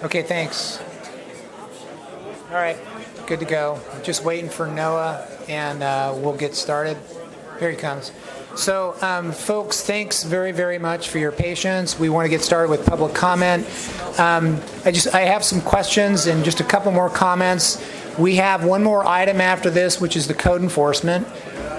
Okay, thanks. All right, good to go. Just waiting for Noah, and we'll get started. Here he comes. So, folks, thanks very, very much for your patience. We want to get started with public comment. I have some questions and just a couple more comments. We have one more item after this, which is the code enforcement.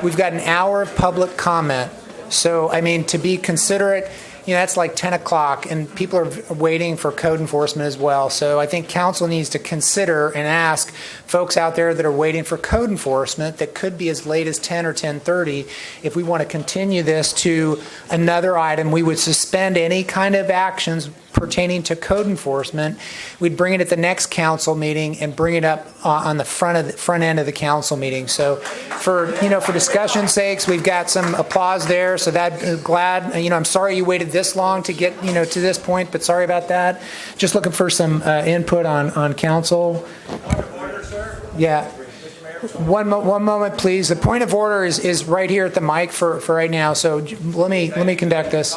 We've got an hour of public comment. So, I mean, to be considerate, that's like 10 o'clock, and people are waiting for code enforcement as well. So I think council needs to consider and ask folks out there that are waiting for code enforcement that could be as late as 10 or 10:30. If we want to continue this to another item, we would suspend any kind of actions pertaining to code enforcement. We'd bring it at the next council meeting and bring it up on the front end of the council meeting. So for discussion's sakes, we've got some applause there. So glad, I'm sorry you waited this long to get, to this point, but sorry about that. Just looking for some input on council. Point of order, sir? Yeah. One moment, please. The point of order is right here at the mic for right now. So let me conduct this.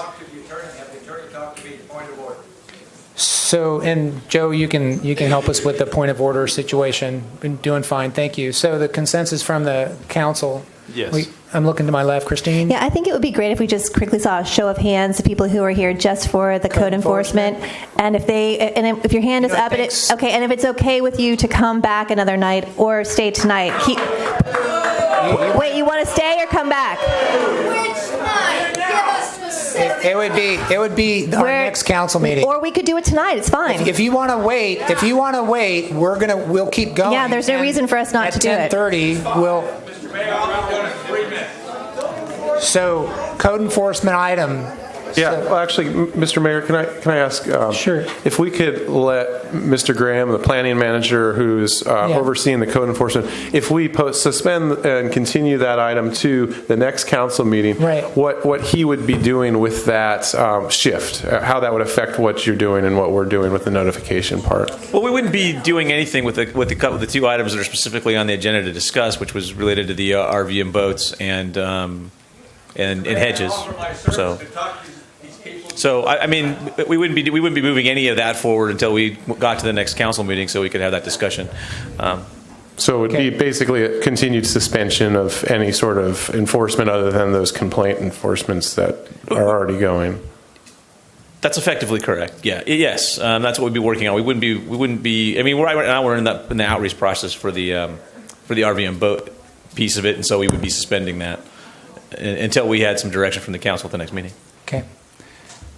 So, and Joe, you can help us with the point of order situation. Been doing fine, thank you. So the consensus from the council. Yes. I'm looking to my left, Christine. Yeah, I think it would be great if we just quickly saw a show of hands to people who are here just for the code enforcement. And if your hand is up, and if it's okay with you to come back another night or stay tonight. Wait, you want to stay or come back? Which night? Give us specific. It would be our next council meeting. Or we could do it tonight. It's fine. If you want to wait, we'll keep going. Yeah, there's no reason for us not to do it. At 10:30, we'll. Mr. Mayor, I'll be done in 3 minutes. So, code enforcement item. Yeah, well, actually, Mr. Mayor, can I ask? Sure. If we could let Mr. Graham, the planning manager who's overseeing the code enforcement, if we suspend and continue that item to the next council meeting, right. what he would be doing with that shift, how that would affect what you're doing and what we're doing with the notification part. Well, we wouldn't be doing anything with the two items that are specifically on the agenda to discuss, which was related to the RV and boats and hedges. So I mean, we wouldn't be moving any of that forward until we got to the next council meeting, so we could have that discussion. So it would be basically a continued suspension of any sort of enforcement other than those complaint enforcements that are already going. That's effectively correct. Yeah. Yes. That's what we'd be working on. We wouldn't be. I mean, right now we're in the outreach process for the RV and boat piece of it, and so we would be suspending that until we had some direction from the council at the next meeting. Okay.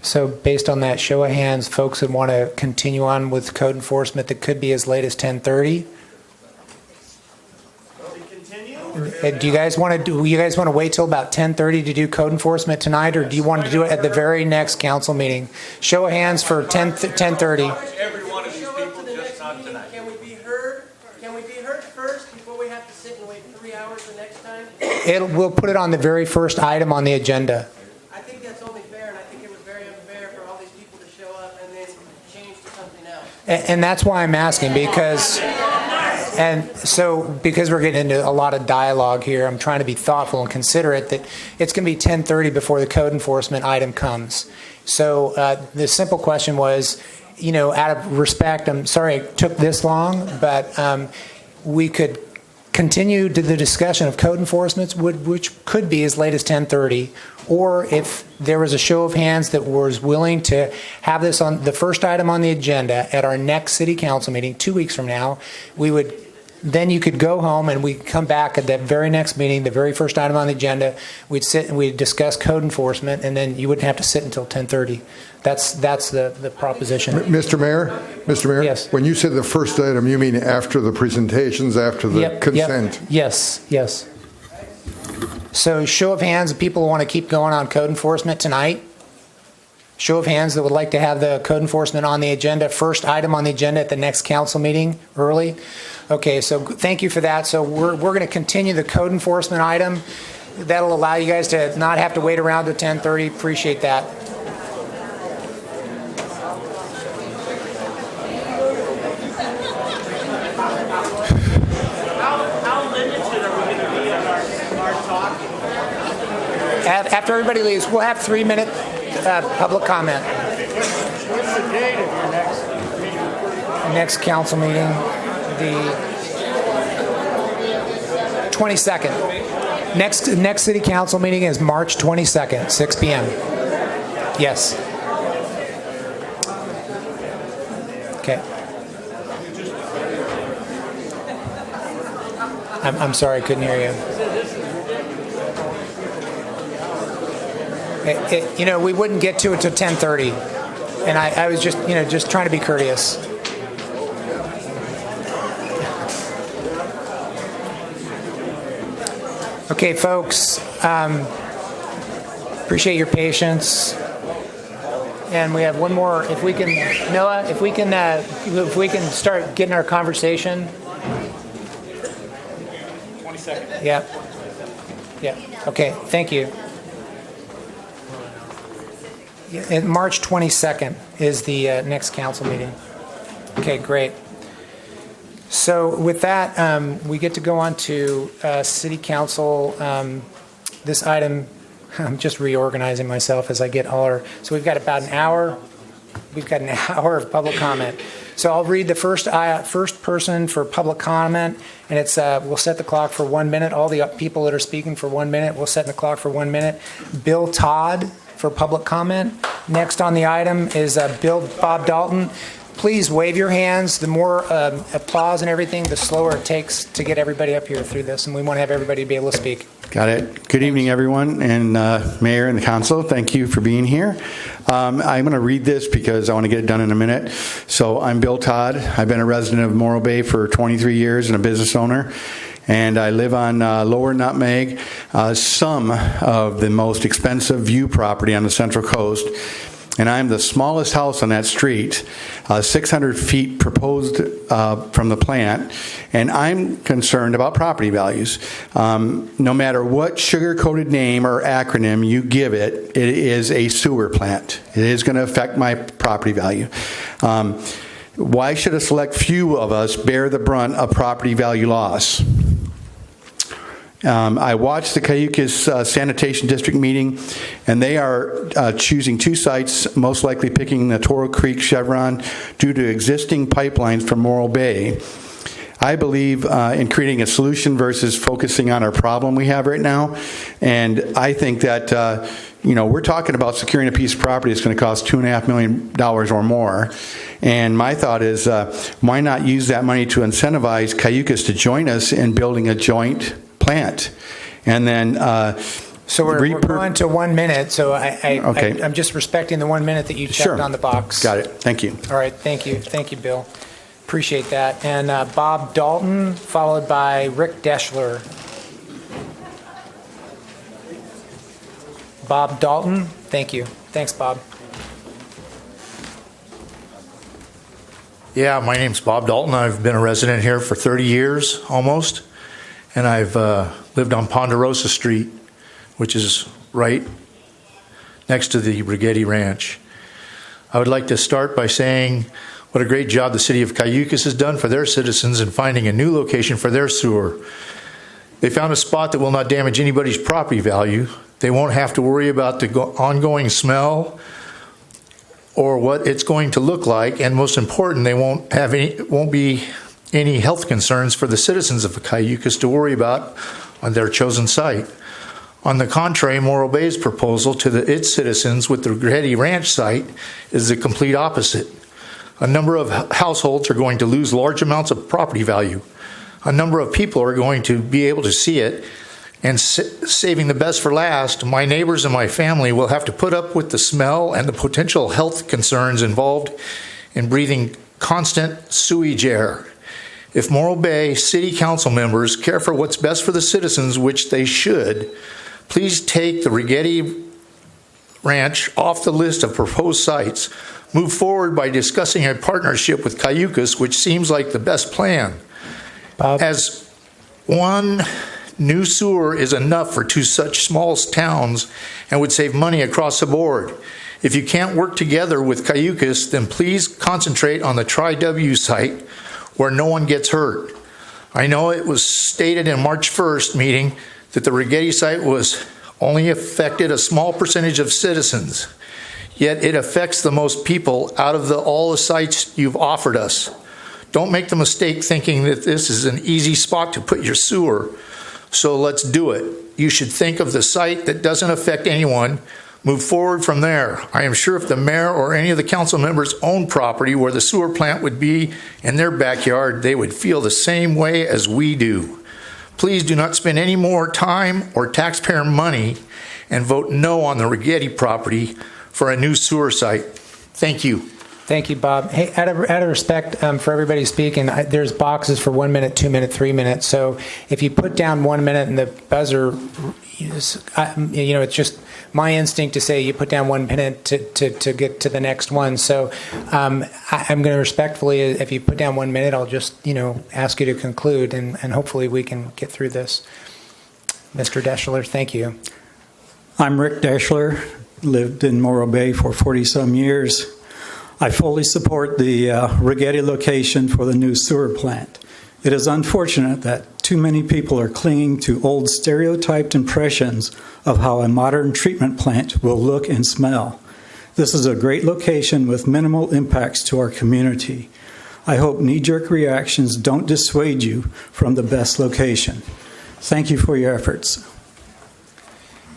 So based on that show of hands, folks would want to continue on with code enforcement that could be as late as 10:30. Do you guys want to wait till about 10:30 to do code enforcement tonight, or do you want to do it at the very next council meeting? Show of hands for 10:30. Every one of these people, just not tonight. Can we be heard? Can we be heard first before we have to sit and wait 3 hours the next time? We'll put it on the very first item on the agenda. I think that's only fair, and I think it was very unfair for all these people to show up and then change to something else. And that's why I'm asking, because we're getting into a lot of dialogue here, I'm trying to be thoughtful and considerate that it's going to be 10:30 before the code enforcement item comes. So the simple question was, out of respect, I'm sorry it took this long, but we could continue to the discussion of code enforcement, which could be as late as 10:30, or if there was a show of hands that was willing to have this on the first item on the agenda at our next city council meeting 2 weeks from now, then you could go home and we'd come back at that very next meeting, the very first item on the agenda, we'd sit and we'd discuss code enforcement, and then you wouldn't have to sit until 10:30. That's the proposition. Mr. Mayor? Yes. When you said the first item, you mean after the presentations, after the consent? Yep. Yes. So show of hands, people who want to keep going on code enforcement tonight. Show of hands that would like to have the code enforcement on the agenda, first item on the agenda at the next council meeting early. Okay, so thank you for that. So we're going to continue the code enforcement item. That'll allow you guys to not have to wait around to 10:30. Appreciate that. How limited are we going to be on our talk? After everybody leaves, we'll have 3-minute public comment. What's the date of your next meeting? next council meeting, the 22nd. Next city council meeting is March 22nd, 6 p.m. Yes. Okay. I'm sorry, I couldn't hear you. We wouldn't get to it till 10:30, and I was just trying to be courteous. Okay, folks, appreciate your patience, and we have one more. If we can, Noah, if we can start getting our conversation. 20 seconds. Yeah. Okay. Thank you. And March 22nd is the next council meeting. Okay, great. So with that, we get to go on to city council. This item, I'm just reorganizing myself as I get all our. So we've got about an hour. We've got an hour of public comment. So I'll read the first person for public comment, and it's we'll set the clock for 1 minute. All the people that are speaking for 1 minute, we'll set the clock for 1 minute. Bill Todd for public comment. Next on the item is Bob Dalton. Please wave your hands. The more applause and everything, the slower it takes to get everybody up here through this, and we want to have everybody be able to speak. Got it. Good evening, everyone, and Mayor and the Council. Thank you for being here. I'm going to read this because I want to get it done in a minute. So I'm Bill Todd. I've been a resident of Morro Bay for 23 years and a business owner. And I live on Lower Nutmeg, some of the most expensive view property on the Central Coast. And I'm the smallest house on that street, 600 feet proposed from the plant. And I'm concerned about property values. No matter what sugar-coated name or acronym you give it, it is a sewer plant. It is going to affect my property value. Why should a select few of us bear the brunt of property value loss? I watched the Cayucas Sanitation District meeting, and they are choosing two sites, most likely picking the Toro Creek Chevron due to existing pipelines from Morro Bay. I believe in creating a solution versus focusing on our problem we have right now, and I think that we're talking about securing a piece of property that's going to cost $2.5 million or more. And my thought is, why not use that money to incentivize Cayucas to join us in building a joint plant? And then so we're going to 1 minute, so I'm just respecting the 1 minute that you checked on the box. Got it. Thank you. All right. Thank you, Bill. Appreciate that. And Bob Dalton, followed by Rick Deschler. Bob Dalton. Thank you. Thanks, Bob. Yeah, my name's Bob Dalton. I've been a resident here for 30 years almost, and I've lived on Ponderosa Street, which is right next to the Rigetti Ranch. I would like to start by saying what a great job the city of Cayucas has done for their citizens in finding a new location for their sewer. They found a spot that will not damage anybody's property value. They won't have to worry about the ongoing smell or what it's going to look like, and most important, they won't be any health concerns for the citizens of Cayucas to worry about on their chosen site. On the contrary, Morro Bay's proposal to its citizens with the Rigetti Ranch site is the complete opposite. A number of households are going to lose large amounts of property value. A number of people are going to be able to see it, and saving the best for last, my neighbors and my family will have to put up with the smell and the potential health concerns involved in breathing constant sewage air. If Morro Bay City Council members care for what's best for the citizens, which they should, please take the Rigetti Ranch off the list of proposed sites. Move forward by discussing a partnership with Cayucas, which seems like the best plan. Bob? As one new sewer is enough for two such small towns and would save money across the board. If you can't work together with Cayucas, then please concentrate on the Tri-W site where no one gets hurt. I know it was stated in March 1st meeting that the Rigetti site was only affected a small percentage of citizens, yet it affects the most people out of all the sites you've offered us. Don't make the mistake thinking that this is an easy spot to put your sewer. So let's do it. You should think of the site that doesn't affect anyone. Move forward from there. I am sure if the mayor or any of the council members owned property where the sewer plant would be in their backyard, they would feel the same way as we do. Please do not spend any more time or taxpayer money and vote no on the Rigetti property for a new sewer site. Thank you. Thank you, Bob. Hey, out of respect for everybody speaking, there's boxes for 1 minute, 2 minute, 3 minutes. So if you put down 1 minute and the buzzer, it's just my instinct to say you put down 1 minute to get to the next one. So I'm going to respectfully, if you put down 1 minute, I'll just ask you to conclude, and hopefully we can get through this. Mr. Deschler, thank you. I'm Rick Deschler, lived in Morro Bay for 40-some years. I fully support the Rigetti location for the new sewer plant. It is unfortunate that too many people are clinging to old stereotyped impressions of how a modern treatment plant will look and smell. This is a great location with minimal impacts to our community. I hope knee-jerk reactions don't dissuade you from the best location. Thank you for your efforts.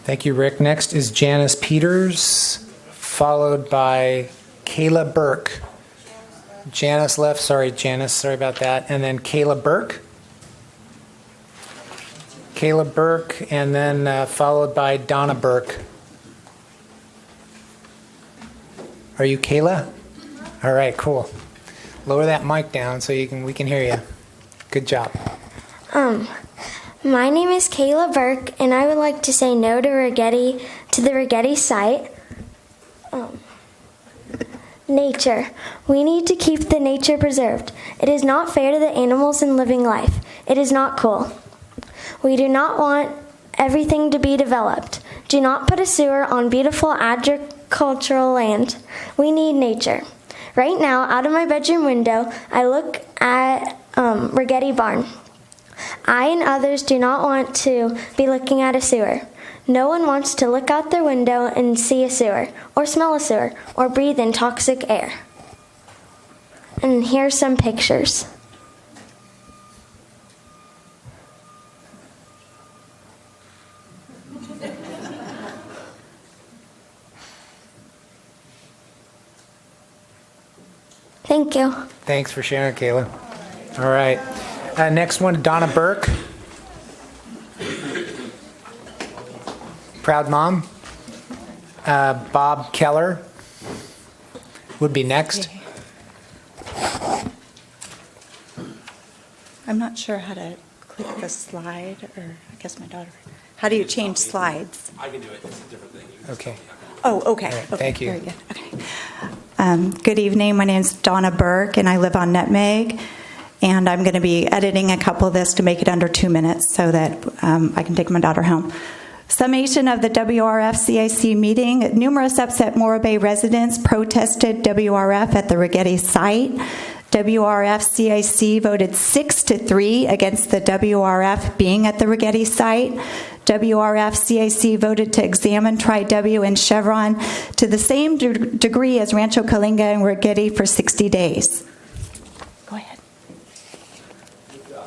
Thank you, Rick. Next is Janice Peters, followed by Kayla Burke. Janice left. Sorry, Janice. Sorry about that. And then Kayla Burke. Kayla Burke, and then followed by Donna Burke. Are you Kayla? All right, cool. Lower that mic down so we can hear you. Good job. My name is Kayla Burke, and I would like to say no to the Rigetti site. Nature. We need to keep the nature preserved. It is not fair to the animals in living life. It is not cool. We do not want everything to be developed. Do not put a sewer on beautiful agricultural land. We need nature. Right now, out of my bedroom window, I look at Rigetti Barn. I and others do not want to be looking at a sewer. No one wants to look out their window and see a sewer, or smell a sewer, or breathe in toxic air. And here's some pictures. Thank you. Thanks for sharing, Kayla. All right. Next one, Donna Burke. Proud mom. Bob Keller would be next. I'm not sure how to click the slide, or I guess my daughter. How do you change slides? I can do it. It's a different thing. Okay. Oh, okay. Right, Okay. thank you. Very good. Okay. Good evening. My name is Donna Burke, and I live on Nutmeg. And I'm going to be editing a couple of this to make it under 2 minutes so that I can take my daughter home. Summation of the WRF-CIC meeting. Numerous upset Morro Bay residents protested WRF at the Rigetti site. WRF-CIC voted 6-3 against the WRF being at the Rigetti site. WRF-CIC voted to examine Tri-W and Chevron to the same degree as Rancho Calinga and Rigetti for 60 days. Go ahead.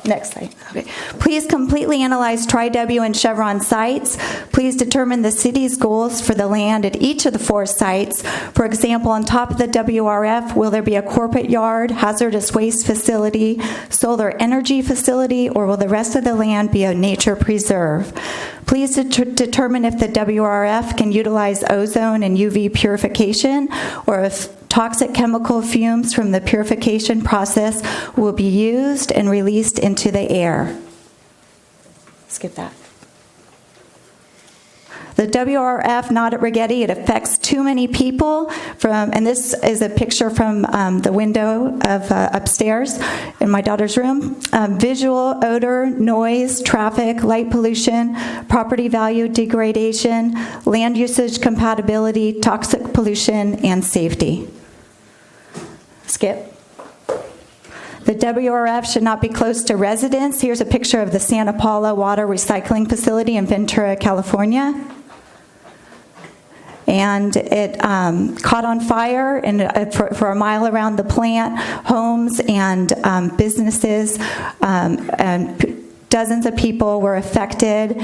Next slide. Okay. Please completely analyze Tri-W and Chevron sites. Please determine the city's goals for the land at each of the 4 sites. For example, on top of the WRF, will there be a corporate yard, hazardous waste facility, solar energy facility, or will the rest of the land be a nature preserve? Please determine if the WRF can utilize ozone and UV purification, or if toxic chemical fumes from the purification process will be used and released into the air. Skip that. The WRF not at Rigetti, it affects too many people. And this is a picture from the window of upstairs in my daughter's room. Visual, odor, noise, traffic, light pollution, property value degradation, land usage compatibility, toxic pollution, and safety. Skip. The WRF should not be close to residents. Here's a picture of the Santa Paula Water Recycling Facility in Ventura, California. and it caught on fire and for a mile around the plant. Homes and businesses and dozens of people were affected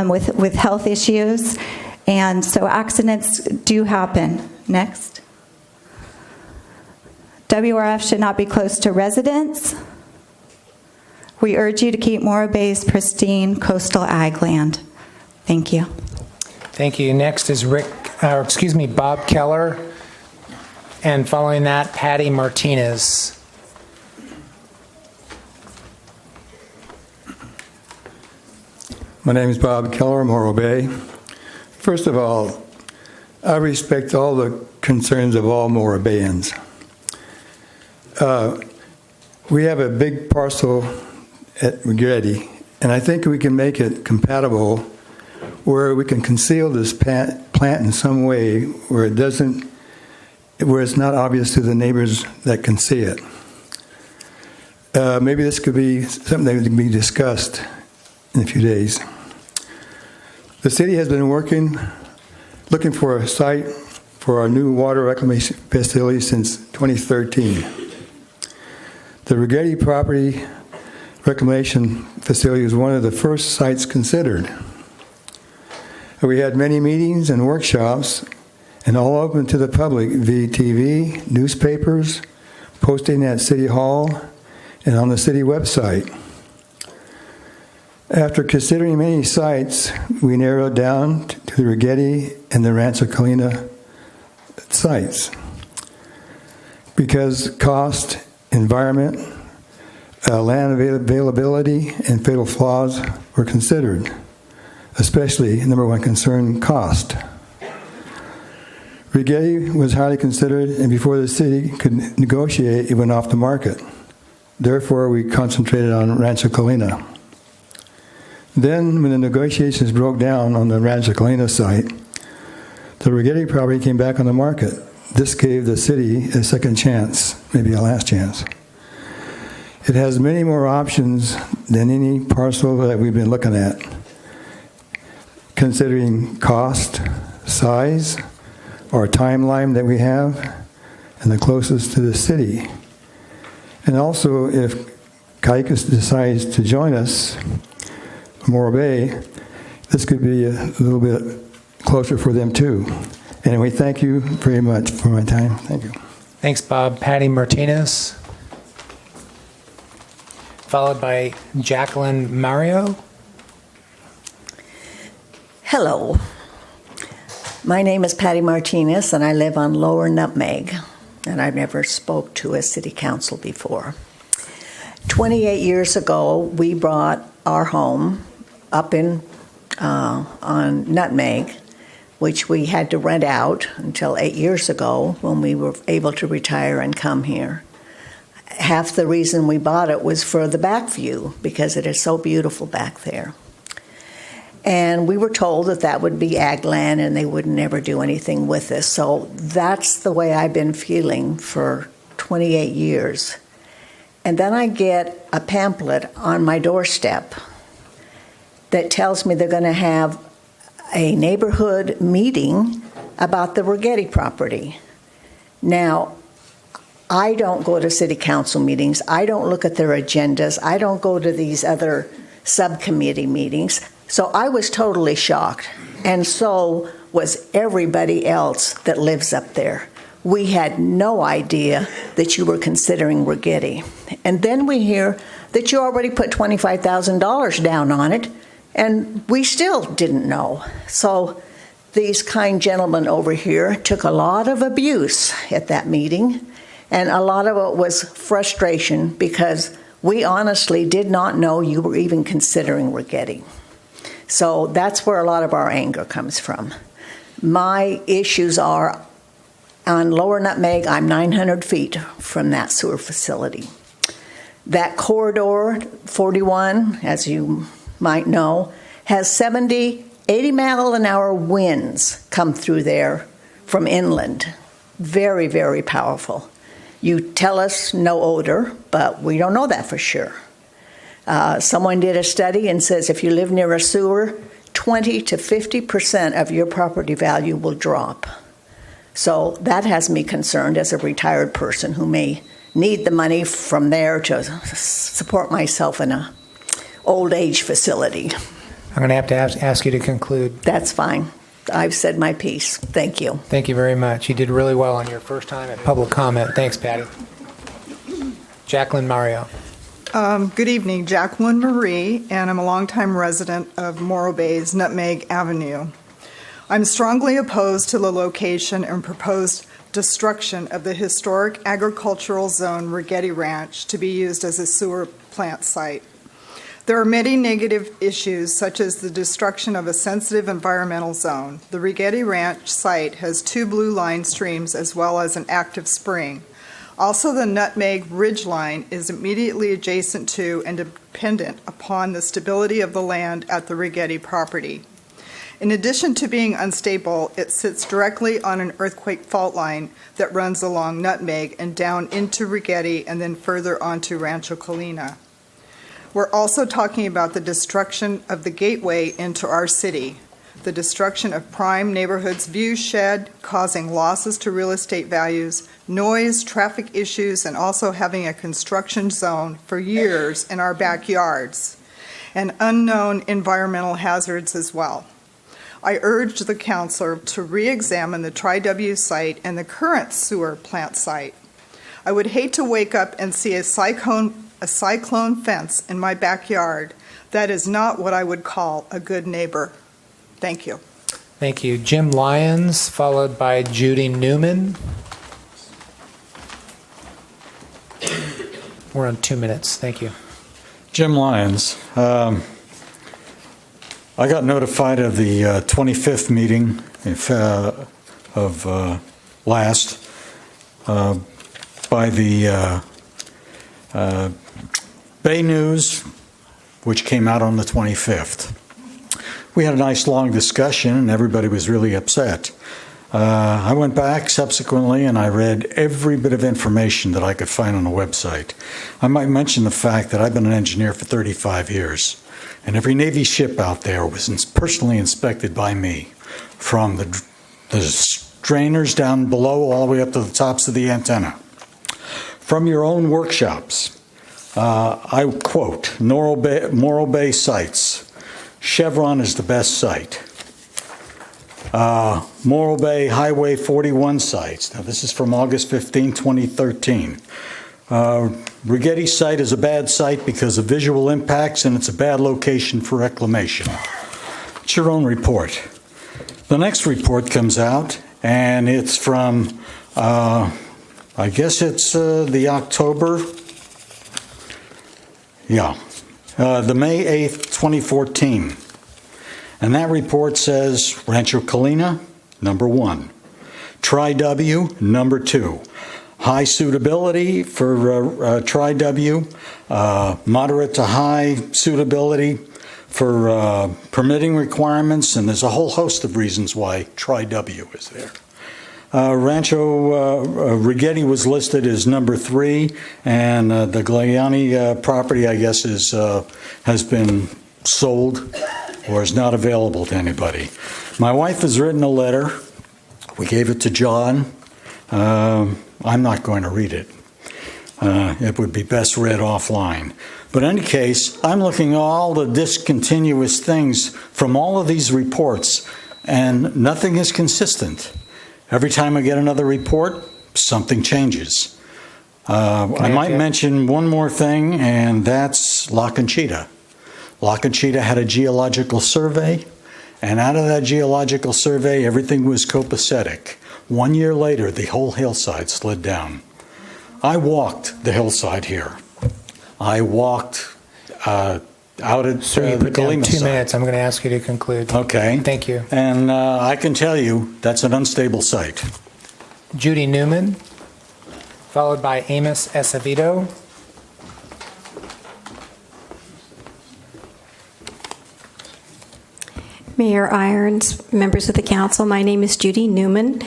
with health issues, and so accidents do happen. Next. WRF should not be close to residents. We urge you to keep Morro Bay's pristine coastal ag land. Thank you. Thank you. Next is Bob Keller, and following that, Patty Martinez. My name is Bob Keller, Morro Bay. First of all, I respect all the concerns of all Morro Bayans. We have a big parcel at Rigetti, and I think we can make it compatible where we can conceal this plant in some way where it's not obvious to the neighbors that can see it. Maybe this could be something that can be discussed in a few days. The city has been looking for a site for our new water reclamation facility since 2013. The Rigetti property reclamation facility was one of the first sites considered. We had many meetings and workshops, and all open to the public via TV, newspapers, posting at City Hall, and on the city website. After considering many sites, we narrowed down to the Rigetti and the Rancho Colina sites because cost, environment, land availability, and fatal flaws were considered, especially number one concern, cost. Rigetti was highly considered, and before the city could negotiate, it went off the market. Therefore, we concentrated on Rancho Colina. Then, when the negotiations broke down on the Rancho Colina site, the Rigetti property came back on the market. This gave the city a second chance, maybe a last chance. It has many more options than any parcel that we've been looking at, considering cost, size, our timeline that we have, and the closest to the city. And also, if Kaikus decides to join us, Morro Bay, this could be a little bit closer for them too. Anyway, thank you very much for my time. Thank you. Thanks, Bob. Patty Martinez, followed by Jacqueline Mario. Hello. My name is Patty Martinez, and I live on Lower Nutmeg, and I've never spoke to a city council before. 28 years ago, we brought our home up on Nutmeg, which we had to rent out until 8 years ago when we were able to retire and come here. Half the reason we bought it was for the back view, because it is so beautiful back there. And we were told that that would be ag land and they would never do anything with this. So that's the way I've been feeling for 28 years. And then I get a pamphlet on my doorstep that tells me they're going to have a neighborhood meeting about the Rigetti property. Now, I don't go to city council meetings. I don't look at their agendas. I don't go to these other subcommittee meetings. So I was totally shocked. And so was everybody else that lives up there. We had no idea that you were considering Rigetti. And then we hear that you already put $25,000 down on it, and we still didn't know. So these kind gentlemen over here took a lot of abuse at that meeting, and a lot of it was frustration because we honestly did not know you were even considering Rigetti. So that's where a lot of our anger comes from. My issues are on Lower Nutmeg, I'm 900 feet from that sewer facility. That corridor, 41, as you might know, has 70, 80 mile an hour winds come through there from inland. Very, very powerful. You tell us no odor, but we don't know that for sure. Someone did a study and says if you live near a sewer, 20 to 50% of your property value will drop. So that has me concerned as a retired person who may need the money from there to support myself in a old age facility. I'm going to have to ask you to conclude. That's fine. I've said my piece. Thank you. Thank you very much. You did really well on your first time at public comment. Thanks, Patty. Jacqueline Mario. Good evening, Jacqueline Marie, and I'm a longtime resident of Morro Bay's Nutmeg Avenue. I'm strongly opposed to the location and proposed destruction of the historic agricultural zone Rigetti Ranch to be used as a sewer plant site. There are many negative issues, such as the destruction of a sensitive environmental zone. The Rigetti Ranch site has 2 blue line streams as well as an active spring. Also, the Nutmeg Ridge Line is immediately adjacent to and dependent upon the stability of the land at the Rigetti property. In addition to being unstable, it sits directly on an earthquake fault line that runs along Nutmeg and down into Rigetti and then further onto Rancho Colina. We're also talking about the destruction of the gateway into our city, the destruction of prime neighborhoods view shed, causing losses to real estate values, noise, traffic issues, and also having a construction zone for years in our backyards, and unknown environmental hazards as well. I urge the council to re-examine the Tri-W site and the current sewer plant site. I would hate to wake up and see a cyclone fence in my backyard. That is not what I would call a good neighbor. Thank you. Thank you. Jim Lyons, followed by Judy Newman. We're on 2 minutes. Thank you. Jim Lyons. I got notified of the 25th meeting of last by the Bay News, which came out on the 25th. We had a nice long discussion, and everybody was really upset. I went back subsequently, and I read every bit of information that I could find on the website. I might mention the fact that I've been an engineer for 35 years, and every Navy ship out there was personally inspected by me, from the strainers down below all the way up to the tops of the antenna. From your own workshops, I quote, Morro Bay sites. Chevron is the best site. Morro Bay Highway 41 sites. Now, this is from August 15, 2013. Rigetti site is a bad site because of visual impacts, and it's a bad location for reclamation. It's your own report. The next report comes out, and it's from, I guess it's the October. Yeah. The May 8th, 2014. And that report says Rancho Colina, number 1. Tri-W, number 2. High suitability for Tri-W, moderate to high suitability for permitting requirements, and there's a whole host of reasons why Tri-W is there. Rancho Rigetti was listed as number 3, and the Gliani property, I guess, has been sold or is not available to anybody. My wife has written a letter. We gave it to John. I'm not going to read it. It would be best read offline. But in any case, I'm looking at all the discontinuous things from all of these reports, and nothing is consistent. Every time I get another report, something changes. I might mention one more thing, and that's La Conchita. La Conchita had a geological survey, and out of that geological survey, everything was copacetic. 1 year later, the whole hillside slid down. I walked the hillside here. I walked out at Sir, you the put down Colima 2 site. minutes. I'm going to ask you to conclude. Okay. Thank you. And I can tell you that's an unstable site. Judy Newman, followed by Amos Acevedo. Mayor Irons, members of the council, my name is Judy Newman.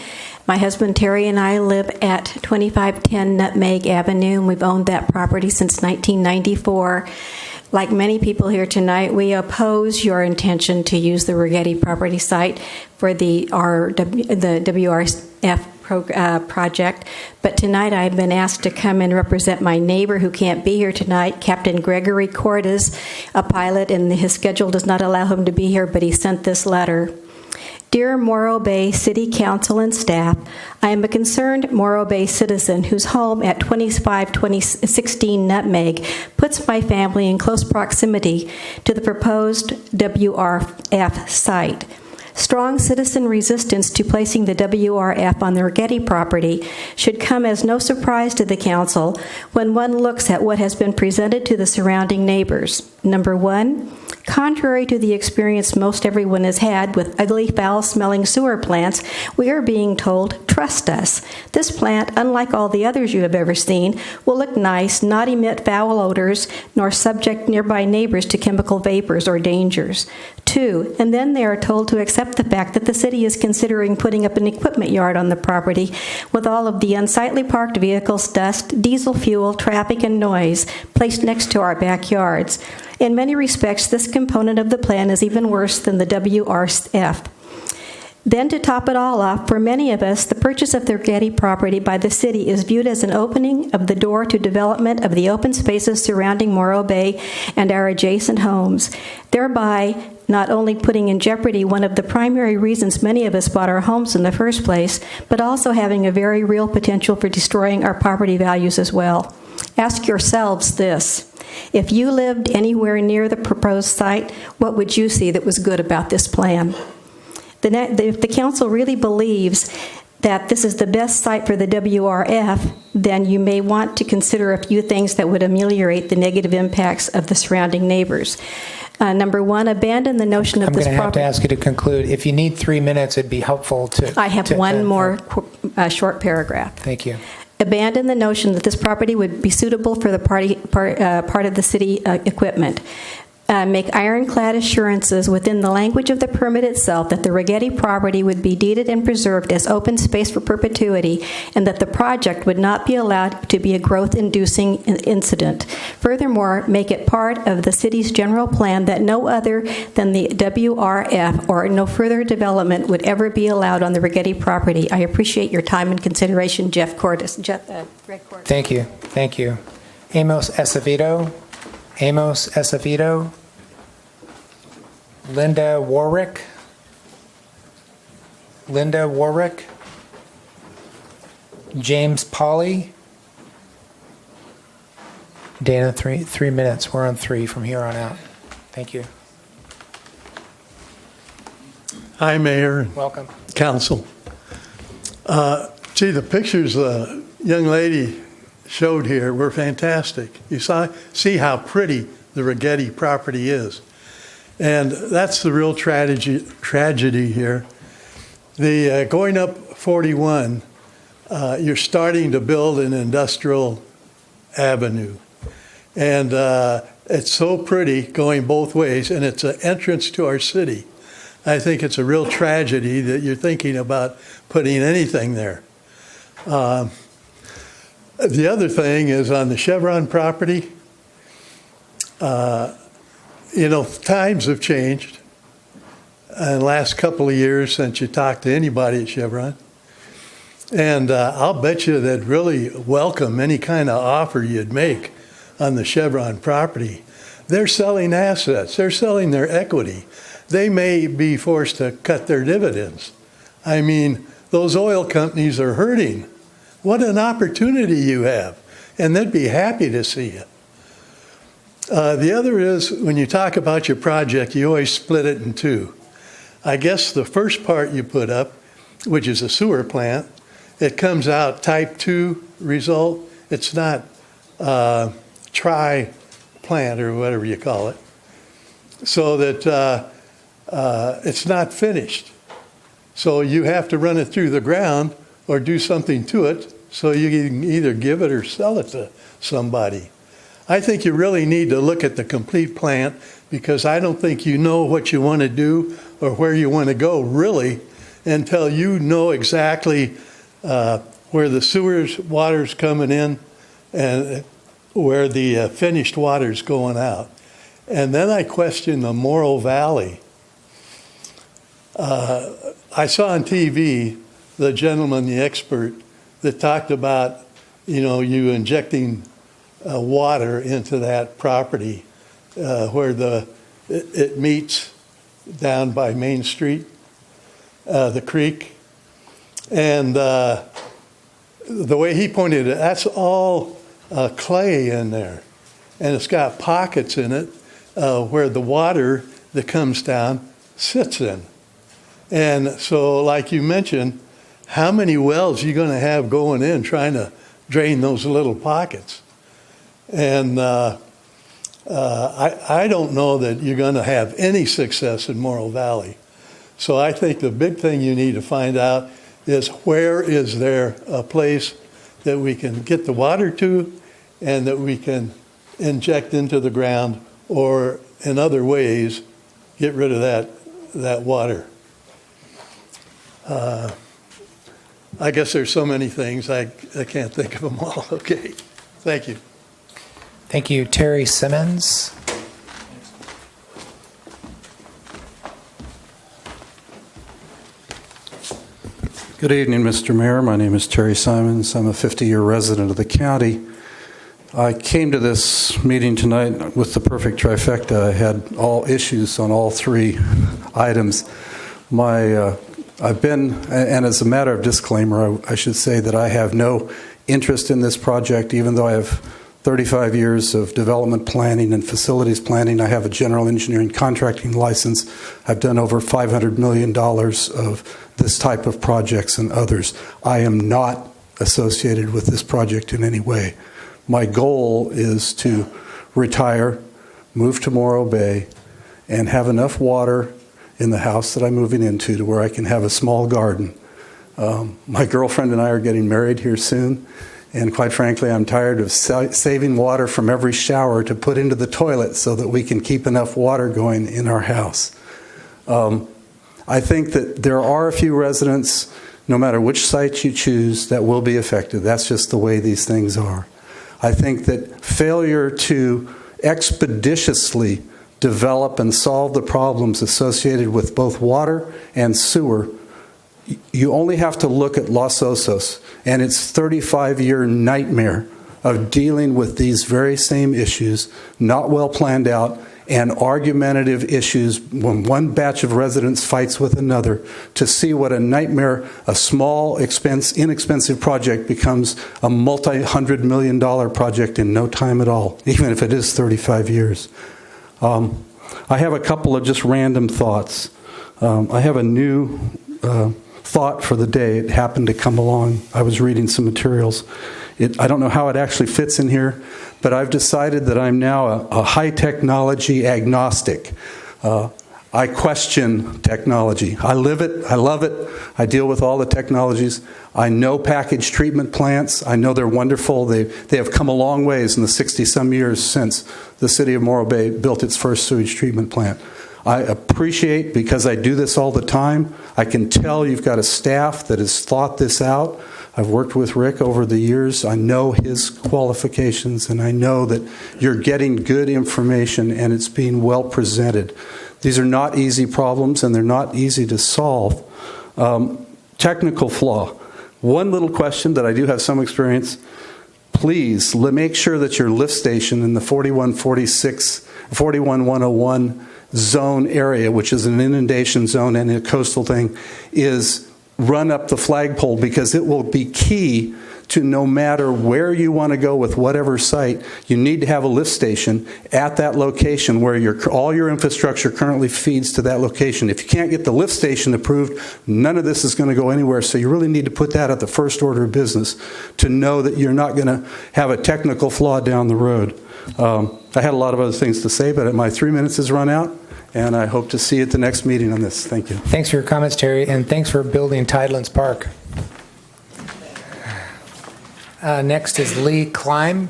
My husband Terry and I live at 2510 Nutmeg Avenue, and we've owned that property since 1994. Like many people here tonight, we oppose your intention to use the Rigetti property site for the WRF project. But tonight I've been asked to come and represent my neighbor who can't be here tonight, Captain Gregory Cordes, a pilot, and his schedule does not allow him to be here, but he sent this letter. Dear Morro Bay City Council and staff, I am a concerned Morro Bay citizen whose home at 2516 Nutmeg puts my family in close proximity to the proposed WRF site. Strong citizen resistance to placing the WRF on the Rigetti property should come as no surprise to the Council when one looks at what has been presented to the surrounding neighbors. Number one, contrary to the experience most everyone has had with ugly, foul-smelling sewer plants, we are being told, trust us. This plant, unlike all the others you have ever seen, will look nice, not emit foul odors, nor subject nearby neighbors to chemical vapors or dangers. Two, and then they are told to accept the fact that the city is considering putting up an equipment yard on the property with all of the unsightly parked vehicles, dust, diesel fuel, traffic, and noise placed next to our backyards. In many respects, this component of the plan is even worse than the WRF. Then to top it all off, for many of us, the purchase of the Rigetti property by the city is viewed as an opening of the door to development of the open spaces surrounding Morro Bay and our adjacent homes, thereby not only putting in jeopardy one of the primary reasons many of us bought our homes in the first place, but also having a very real potential for destroying our property values as well. Ask yourselves this. If you lived anywhere near the proposed site, what would you see that was good about this plan? If the council really believes that this is the best site for the WRF, then you may want to consider a few things that would ameliorate the negative impacts of the surrounding neighbors. Number one, abandon the notion of this property. I'm going to have to ask you to conclude. If you need 3 minutes, it'd be helpful to... I have one more short paragraph. Thank you. Abandon the notion that this property would be suitable for the part of the city equipment. Make ironclad assurances within the language of the permit itself that the Rigetti property would be deeded and preserved as open space for perpetuity and that the project would not be allowed to be a growth-inducing incident. Furthermore, make it part of the city's general plan that no other than the WRF or no further development would ever be allowed on the Rigetti property. I appreciate your time and consideration, Greg Cordes. Thank you. Thank you. Amos Acevedo. Linda Warwick. James Pauley. Dana, 3 minutes. We're on 3 from here on out. Thank you. Hi, Mayor. Welcome. Council. Gee, the pictures the young lady showed here were fantastic. You see how pretty the Rigetti property is. And that's the real tragedy here. The going up 41, you're starting to build an industrial avenue. And it's so pretty going both ways, and it's an entrance to our city. I think it's a real tragedy that you're thinking about putting anything there. The other thing is on the Chevron property, times have changed in the last couple of years since you talked to anybody at Chevron. And I'll bet you they'd really welcome any kind of offer you'd make on the Chevron property. They're selling assets. They're selling their equity. They may be forced to cut their dividends. I mean, those oil companies are hurting. What an opportunity you have. And they'd be happy to see it. The other is, when you talk about your project, you always split it in two. I guess the first part you put up, which is a sewer plant, it comes out type 2 result. It's not tri-plant or whatever you call it. So that it's not finished. So you have to run it through the ground or do something to it so you can either give it or sell it to somebody. I think you really need to look at the complete plant, because I don't think you know what you want to do or where you want to go really until you know exactly where the sewers water's coming in and where the finished water's going out. And then I questioned the Morro Valley. I saw on TV the gentleman, the expert, that talked about, you injecting water into that property where it meets down by Main Street, the creek. And the way he pointed it, that's all clay in there. And it's got pockets in it where the water that comes down sits in. And so, like you mentioned, how many wells are you going to have going in trying to drain those little pockets? And I don't know that you're going to have any success in Morro Valley. So I think the big thing you need to find out is, where is there a place that we can get the water to and that we can inject into the ground, or in other ways get rid of that water. I guess there's so many things, I can't think of them all. Okay, thank you. Thank you. Terry Simmons. Good evening, Mr. Mayor. My name is Terry Simons. I'm a 50-year resident of the county. I came to this meeting tonight with the perfect trifecta. I had all issues on all three items. I've been, and as a matter of disclaimer, I should say that I have no interest in this project, even though I have 35 years of development planning and facilities planning. I have a general engineering contracting license. I've done over $500 million of this type of projects and others. I am not associated with this project in any way. My goal is to retire, move to Morro Bay, and have enough water in the house that I'm moving into to where I can have a small garden. My girlfriend and I are getting married here soon, and quite frankly, I'm tired of saving water from every shower to put into the toilet so that we can keep enough water going in our house. I think that there are a few residents, no matter which site you choose, that will be affected. That's just the way these things are. I think that failure to expeditiously develop and solve the problems associated with both water and sewer, you only have to look at Los Osos and its 35-year nightmare of dealing with these very same issues, not well planned out, and argumentative issues when one batch of residents fights with another, to see what a nightmare a small, inexpensive project becomes a multi-$100 million project in no time at all, even if it is 35 years. I have a couple of just random thoughts. I have a new thought for the day. It happened to come along. I was reading some materials. I don't know how it actually fits in here, but I've decided that I'm now a high technology agnostic. I question technology. I live it. I love it. I deal with all the technologies. I know package treatment plants. I know they're wonderful. They have come a long ways in the 60-some years since the city of Morro Bay built its first sewage treatment plant. I appreciate, because I do this all the time, I can tell you've got a staff that has thought this out. I've worked with Rick over the years. I know his qualifications, and I know that you're getting good information and it's being well presented. These are not easy problems, and they're not easy to solve. Technical flaw. One little question that I do have some experience. Please make sure that your lift station in the 41101 zone area, which is an inundation zone and a coastal thing, is run up the flagpole, because it will be key to, no matter where you want to go with whatever site, you need to have a lift station at that location where all your infrastructure currently feeds to that location. If you can't get the lift station approved, none of this is going to go anywhere. So you really need to put that at the first order of business to know that you're not going to have a technical flaw down the road. I had a lot of other things to say, but my 3 minutes has run out. And I hope to see you at the next meeting on this. Thank you. Thanks for your comments, Terry, and thanks for building Tidelands Park. Next is Lee Klein.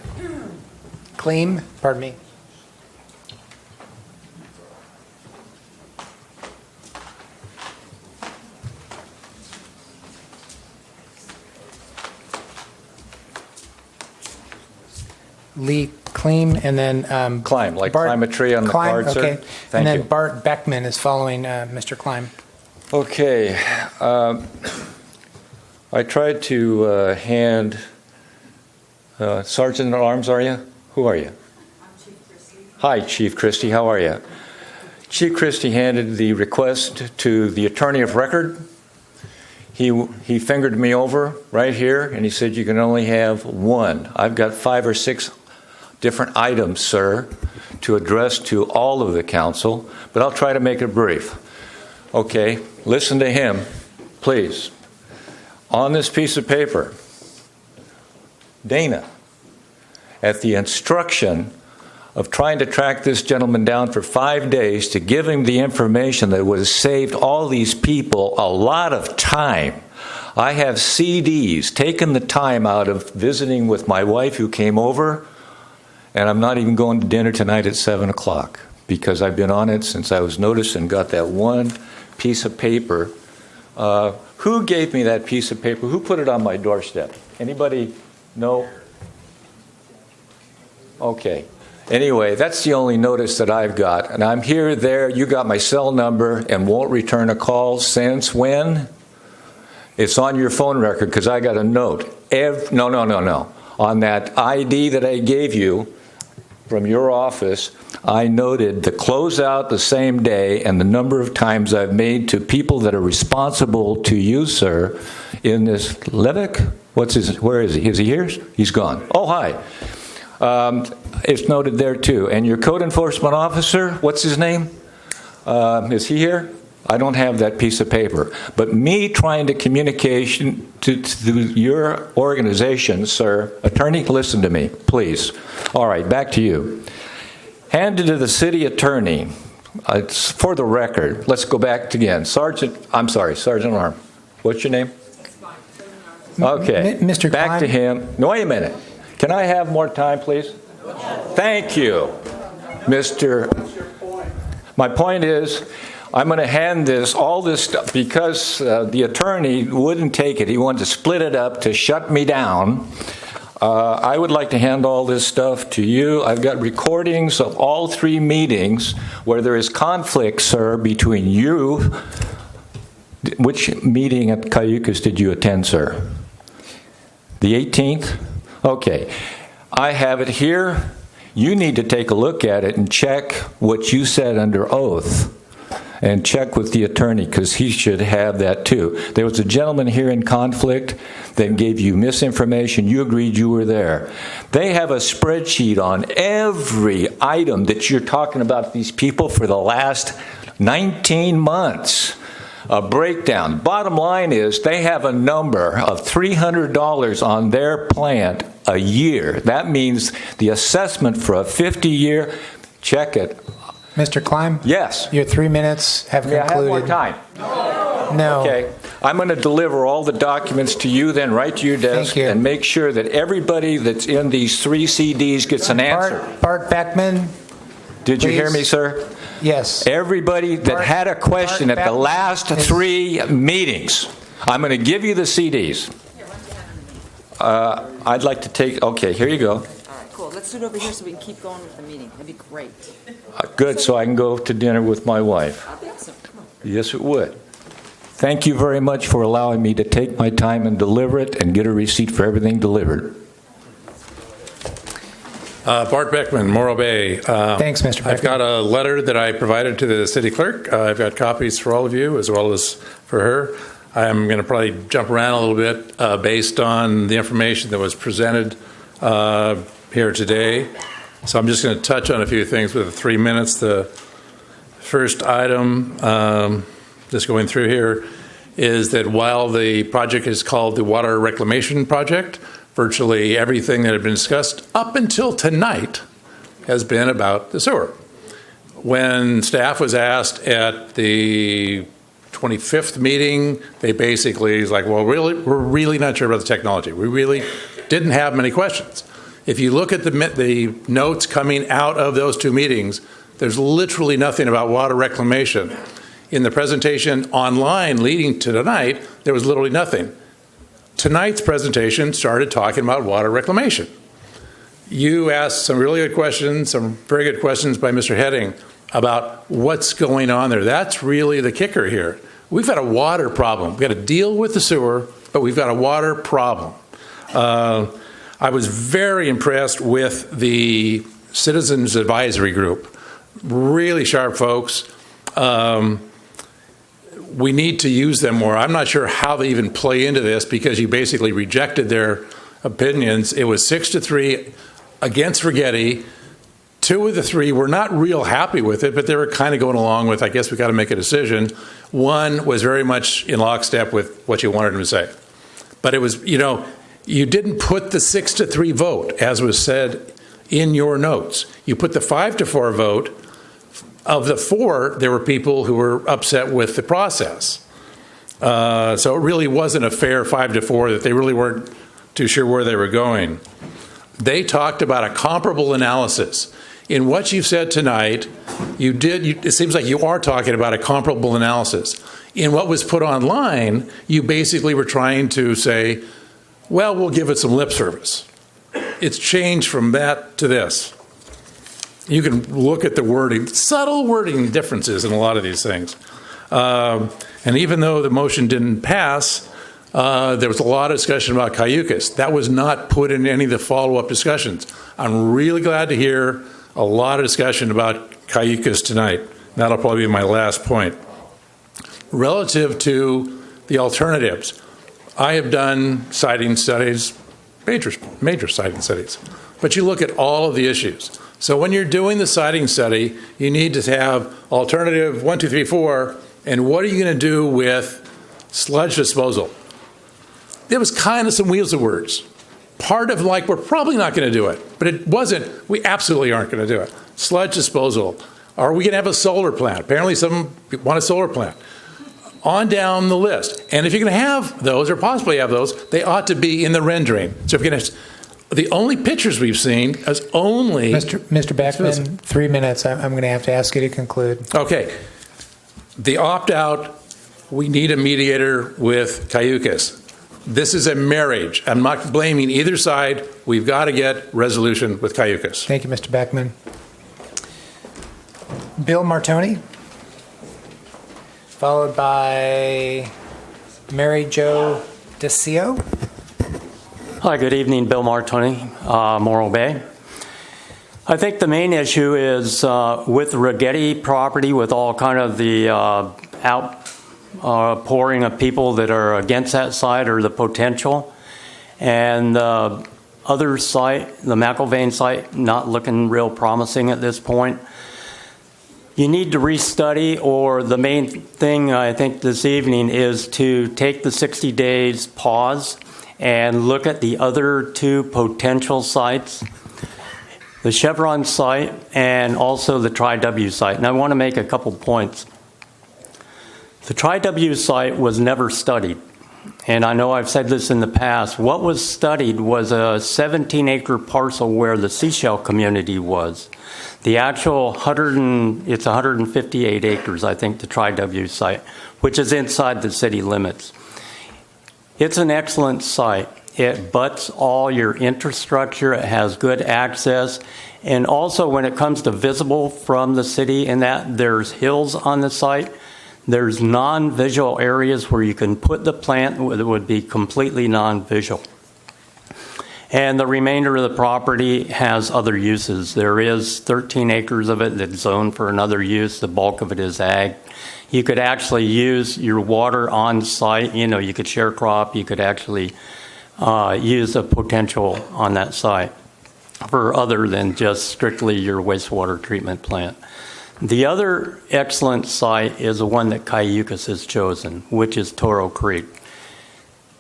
Pardon me. Lee Kleem, and then Climb, like Bart, climb a tree on the Kleim, card, sir. okay. Thank and then you. Bart Beckman is following Mr. Kleim. Okay. I tried to hand Sergeant at Arms, are you? Who are you? I'm Chief Christie. Hi, Chief Christie. How are you? Chief Christie handed the request to the attorney of record. He fingered me over right here, and he said, you can only have one. I've got 5 or 6 different items, sir, to address to all of the council, but I'll try to make it brief. Okay, listen to him, please. On this piece of paper, Dana, at the instruction of trying to track this gentleman down for 5 days to give him the information that would have saved all these people a lot of time. I have CDs, taken the time out of visiting with my wife who came over, and I'm not even going to dinner tonight at 7 o'clock because I've been on it since I was noticed and got that one piece of paper. Who gave me that piece of paper? Who put it on my doorstep? Anybody know? Okay. Anyway, that's the only notice that I've got. And I'm here, there, you got my cell number and won't return a call since when? It's on your phone record because I got a note. No. On that ID that I gave you from your office, I noted the closeout the same day and the number of times I've made to people that are responsible to you, sir, in this Levick? Where is he? Is he here? He's gone. Oh, hi. It's noted there too. And your code enforcement officer, what's his name? Is he here? I don't have that piece of paper. But me trying to communication to your organization, sir, attorney, listen to me, please. All right, back to you. Handed to the city attorney. It's for the record. Let's go back again. Sergeant Arm. What's your name? Okay. Mr. Back Klein? to him. No, wait a minute. Can I have more time, please? Thank you, Mr. My point is, I'm going to hand all this stuff, because the attorney wouldn't take it. He wanted to split it up to shut me down. I would like to hand all this stuff to you. I've got recordings of all 3 meetings where there is conflict, sir, between you. Which meeting at Cayucas did you attend, sir? The 18th? Okay. I have it here. You need to take a look at it and check what you said under oath. And check with the attorney, because he should have that too. There was a gentleman here in conflict that gave you misinformation. You agreed you were there. They have a spreadsheet on every item that you're talking about these people for the last 19 months. A breakdown. Bottom line is they have a number of $300 on their plant a year. That means the assessment for a 50-year, check it. Mr. Klein? Yes. Your 3 minutes have concluded. I have more time? No. Okay. I'm going to deliver all the documents to you, then right to your desk, and make sure that everybody that's in these 3 CDs gets an answer. Bart Beckman. Did you hear me, sir? Yes. Everybody that had a question at the last 3 meetings, I'm going to give you the CDs. I'd like to take, okay, here you go. All right, cool. Let's do it over here so we can keep going with the meeting. That'd be great. Good, so I can go to dinner with my wife. That'd be awesome. Come on. Yes, it would. Thank you very much for allowing me to take my time and deliver it and get a receipt for everything delivered. Bart Beckman, Morro Bay. Thanks, Mr. Beckman. I've got a letter that I provided to the city clerk. I've got copies for all of you as well as for her. I'm going to probably jump around a little bit based on the information that was presented here today. So I'm just going to touch on a few things with 3 minutes. The first item, just going through here, is that while the project is called the Water Reclamation Project, virtually everything that had been discussed up until tonight has been about the sewer. When staff was asked at the 25th meeting, they basically is like, well, really, we're really not sure about the technology. We really didn't have many questions. If you look at the notes coming out of those 2 meetings, there's literally nothing about water reclamation. In the presentation online leading to tonight, there was literally nothing. Tonight's presentation started talking about water reclamation. you asked some really good questions, some very good questions by Mr. Heading about what's going on there. That's really the kicker here. We've got a water problem. We've got to deal with the sewer, but we've got a water problem. I was very impressed with the Citizens Advisory Group. Really sharp folks. We need to use them more. I'm not sure how they even play into this because you basically rejected their opinions. It was 6-3 against Rigetti. 2 of the 3 were not real happy with it, but they were kind of going along with, I guess we got to make a decision. 1 was very much in lockstep with what you wanted him to say. But it was, you didn't put the 6-3 vote, as was said in your notes. You put the 5-4 vote. Of the 4, there were people who were upset with the process. So it really wasn't a fair 5-4, that they really weren't too sure where they were going. They talked about a comparable analysis. In what you've said tonight, it seems like you are talking about a comparable analysis. In what was put online, you basically were trying to say, well, we'll give it some lip service. It's changed from that to this. You can look at the wording, subtle wording differences in a lot of these things. And even though the motion didn't pass, there was a lot of discussion about Cayucas. That was not put in any of the follow-up discussions. I'm really glad to hear a lot of discussion about Cayucas tonight. That'll probably be my last point. Relative to the alternatives, I have done siting studies, major siting studies, but you look at all of the issues. So when you're doing the siting study, you need to have alternative 1, 2, 3, 4, and what are you going to do with sludge disposal? There was kind of some wheels of words. Part of we're probably not going to do it, but it wasn't, we absolutely aren't going to do it. Sludge disposal. Are we going to have a solar plant? Apparently some want a solar plant. On down the list. And if you're going to have those, or possibly have those, they ought to be in the rendering. So if you're going to, the only pictures we've seen is only... Mr. Beckman, 3 minutes. I'm going to have to ask you to conclude. Okay. The opt-out, we need a mediator with Cayucas. This is a marriage. I'm not blaming either side. We've got to get resolution with Cayucas. Thank you, Mr. Beckman. Bill Martoni, followed by Mary Jo DeCio. Hi, good evening. Bill Martoni, Morro Bay. I think the main issue is with the Rigetti property, with all kind of the outpouring of people that are against that site or the potential. And the other site, the McIlvain site, not looking real promising at this point. You need to restudy, or the main thing I think this evening is to take the 60 days pause and look at the other 2 potential sites, the Chevron site and also the Tri-W site. And I want to make a couple points. The Tri-W site was never studied. And I know I've said this in the past. What was studied was a 17-acre parcel where the seashell community was. The actual 158 acres, I think, the Tri-W site, which is inside the city limits. It's an excellent site. It butts all your infrastructure. It has good access. And also when it comes to visible from the city, in that there's hills on the site, there's non-visual areas where you can put the plant that would be completely non-visual. And the remainder of the property has other uses. There is 13 acres of it that's zoned for another use. The bulk of it is ag. You could actually use your water on site. You could share crop. You could actually use the potential on that site for other than just strictly your wastewater treatment plant. The other excellent site is the one that Cayucas has chosen, which is Toro Creek.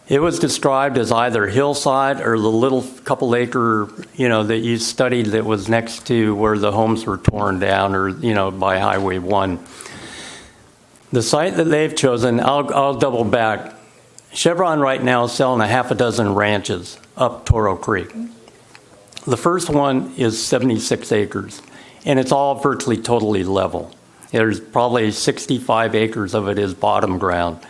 It was described as either hillside or the little couple acre, that you studied that was next to where the homes were torn down, or, by Highway 1. The site that they've chosen, I'll double back. Chevron right now is selling 6 ranches up Toro Creek. The first one is 76 acres, and it's all virtually totally level. There's probably 65 acres of it is bottom ground.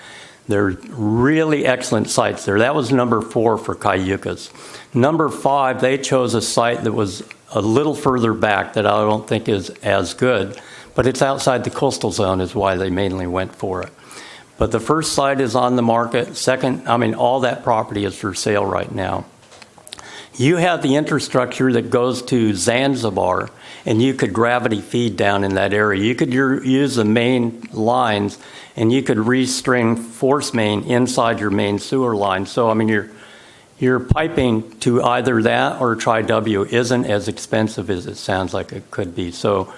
There's really excellent sites there. That was number 4 for Cayucas. Number 5, they chose a site that was a little further back that I don't think is as good, but it's outside the coastal zone is why they mainly went for it. But the first site is on the market. Second, all that property is for sale right now. You have the infrastructure that goes to Zanzibar, and you could gravity feed down in that area. You could use the main lines, and you could restring force main inside your main sewer line. So, your piping to either that or Tri-W isn't as expensive as it sounds like it could be. So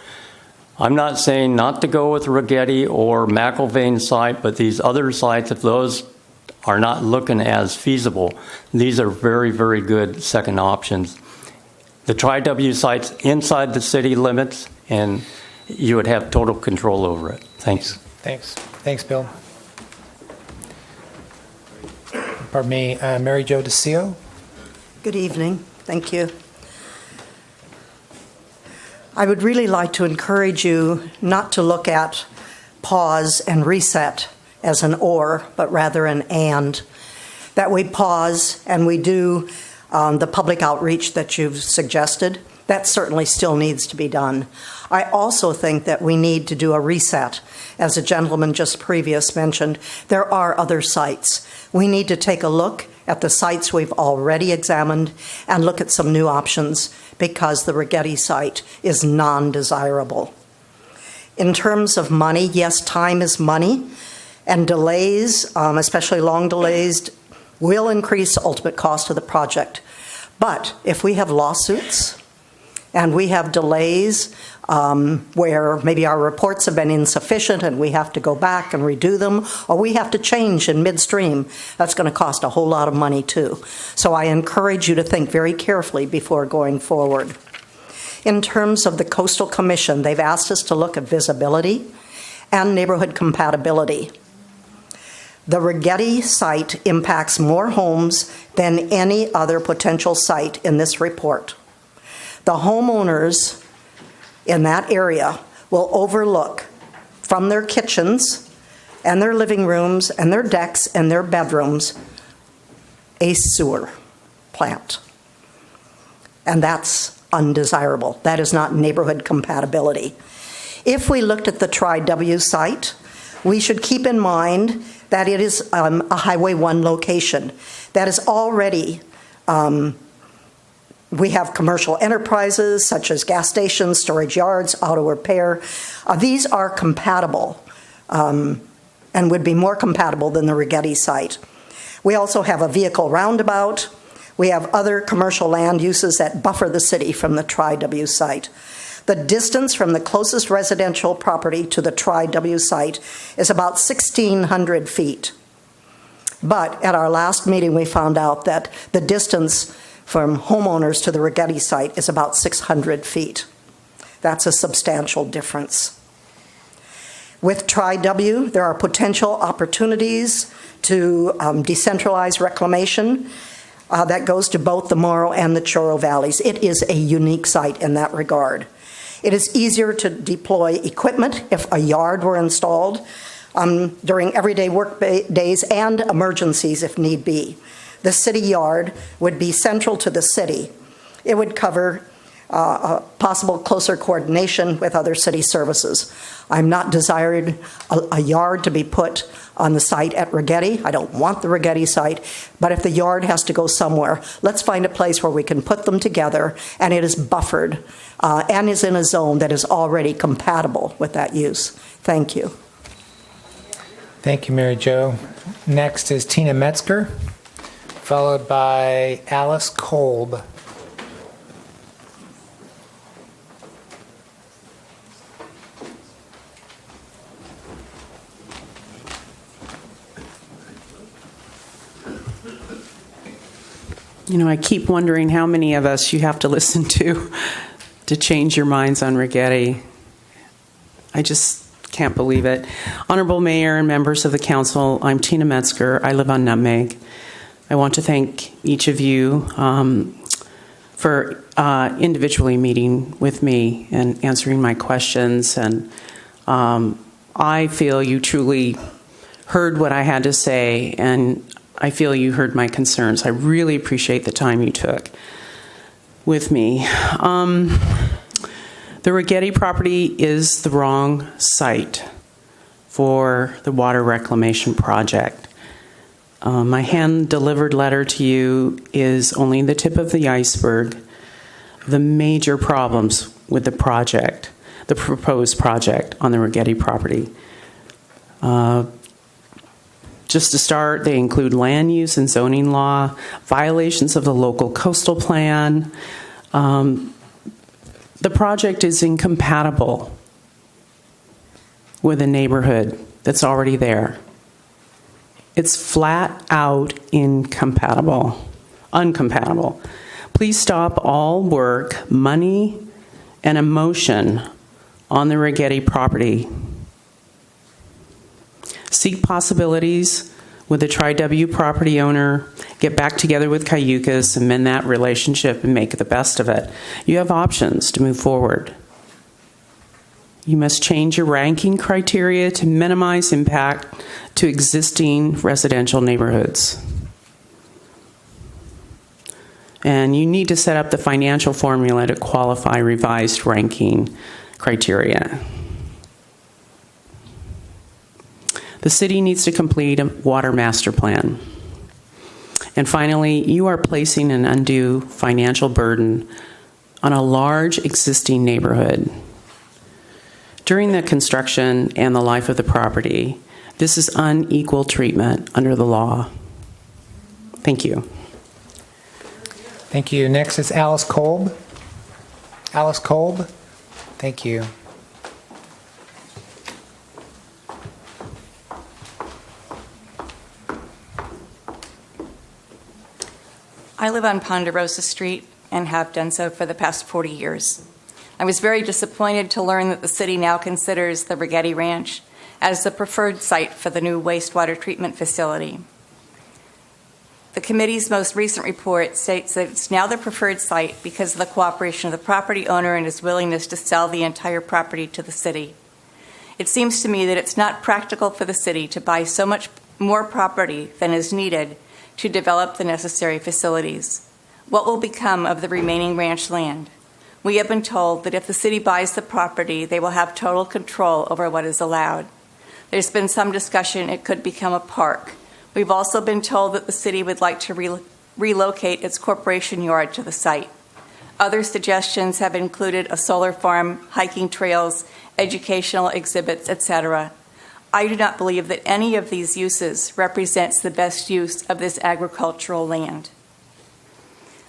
I'm not saying not to go with Rigetti or McIlvain site, but these other sites, if those are not looking as feasible, these are very, very good second options. The Tri-W site's inside the city limits, and you would have total control over it. Thanks. Thanks, Bill. Pardon me, Mary Jo DeCio. Good evening. Thank you. I would really like to encourage you not to look at pause and reset as an or, but rather an and. That we pause and we do the public outreach that you've suggested. That certainly still needs to be done. I also think that we need to do a reset. As a gentleman just previous mentioned, there are other sites. We need to take a look at the sites we've already examined and look at some new options because the Rigetti site is non-desirable. In terms of money, yes, time is money, and delays, especially long delays, will increase the ultimate cost of the project. But if we have lawsuits and we have delays where maybe our reports have been insufficient and we have to go back and redo them, or we have to change in midstream, that's going to cost a whole lot of money too. So I encourage you to think very carefully before going forward. In terms of the Coastal Commission, they've asked us to look at visibility and neighborhood compatibility. The Rigetti site impacts more homes than any other potential site in this report. The homeowners in that area will overlook from their kitchens and their living rooms and their decks and their bedrooms a sewer plant. And that's undesirable. That is not neighborhood compatibility. If we looked at the Tri-W site, we should keep in mind that it is a Highway 1 location. That is already, we have commercial enterprises such as gas stations, storage yards, auto repair. These are compatible and would be more compatible than the Rigetti site. We also have a vehicle roundabout. We have other commercial land uses that buffer the city from the Tri-W site. The distance from the closest residential property to the Tri-W site is about 1,600 feet. But at our last meeting, we found out that the distance from homeowners to the Rigetti site is about 600 feet. That's a substantial difference. With Tri-W, there are potential opportunities to decentralize reclamation that goes to both the Morrow and the Chorro valleys. It is a unique site in that regard. It is easier to deploy equipment if a yard were installed during everyday work days and emergencies if need be. The city yard would be central to the city. It would cover possible closer coordination with other city services. I'm not desiring a yard to be put on the site at Rigetti. I don't want the Rigetti site, but if the yard has to go somewhere, let's find a place where we can put them together and it is buffered and is in a zone that is already compatible with that use. Thank you. Thank you, Mary Jo. Next is Tina Metzger, followed by Alice Kolb. You know, I keep wondering how many of us you have to listen to change your minds on Rigetti. I just can't believe it. Honorable Mayor and members of the council, I'm Tina Metzger. I live on Nutmeg. I want to thank each of you for individually meeting with me and answering my questions. And I feel you truly heard what I had to say, and I feel you heard my concerns. I really appreciate the time you took with me. The Rigetti property is the wrong site for the water reclamation project. My hand-delivered letter to you is only the tip of the iceberg. The major problems with the project, the proposed project on the Rigetti property. Just to start, they include land use and zoning law, violations of the local coastal plan. The project is incompatible with a neighborhood that's already there. It's flat out uncompatible. Please stop all work, money, and emotion on the Rigetti property. Seek possibilities with the Tri-W property owner, get back together with Cayucas, amend that relationship, and make the best of it. You have options to move forward. You must change your ranking criteria to minimize impact to existing residential neighborhoods. And you need to set up the financial formula to qualify revised ranking criteria. The city needs to complete a water master plan. And finally, you are placing an undue financial burden on a large existing neighborhood. During the construction and the life of the property, this is unequal treatment under the law. Thank you. Thank you. Next is Alice Kolb. Alice Kolb. Thank you. I live on Ponderosa Street and have done so for the past 40 years. I was very disappointed to learn that the city now considers the Rigetti Ranch as the preferred site for the new wastewater treatment facility. The committee's most recent report states that it's now the preferred site because of the cooperation of the property owner and his willingness to sell the entire property to the city. It seems to me that it's not practical for the city to buy so much more property than is needed to develop the necessary facilities. What will become of the remaining ranch land? We have been told that if the city buys the property, they will have total control over what is allowed. There's been some discussion it could become a park. We've also been told that the city would like to relocate its corporation yard to the site. Other suggestions have included a solar farm, hiking trails, educational exhibits, etc. I do not believe that any of these uses represents the best use of this agricultural land.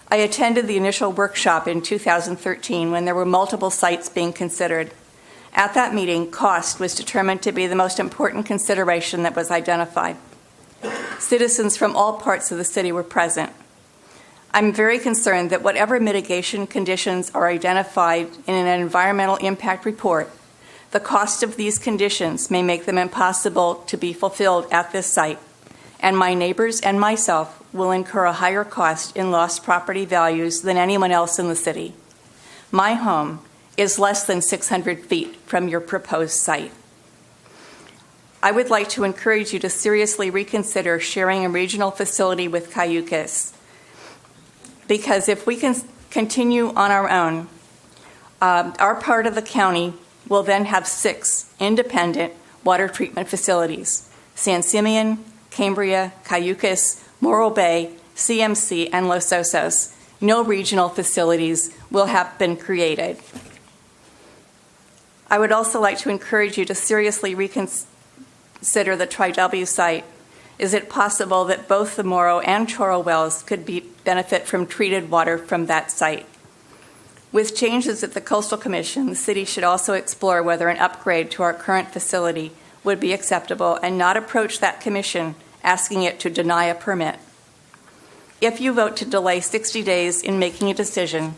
I attended the initial workshop in 2013 when there were multiple sites being considered. At that meeting, cost was determined to be the most important consideration that was identified. Citizens from all parts of the city were present. I'm very concerned that whatever mitigation conditions are identified in an environmental impact report, the cost of these conditions may make them impossible to be fulfilled at this site, and my neighbors and myself will incur a higher cost in lost property values than anyone else in the city. My home is less than 600 feet from your proposed site. I would like to encourage you to seriously reconsider sharing a regional facility with Cayucas, because if we can continue on our own, our part of the county will then have 6 independent water treatment facilities: San Simeon, Cambria, Cayucas, Morro Bay, CMC, and Los Osos. No regional facilities will have been created. I would also like to encourage you to seriously reconsider the Tri-W site. Is it possible that both the Morro and Choro wells could benefit from treated water from that site? With changes at the Coastal Commission, the city should also explore whether an upgrade to our current facility would be acceptable and not approach that commission asking it to deny a permit. If you vote to delay 60 days in making a decision,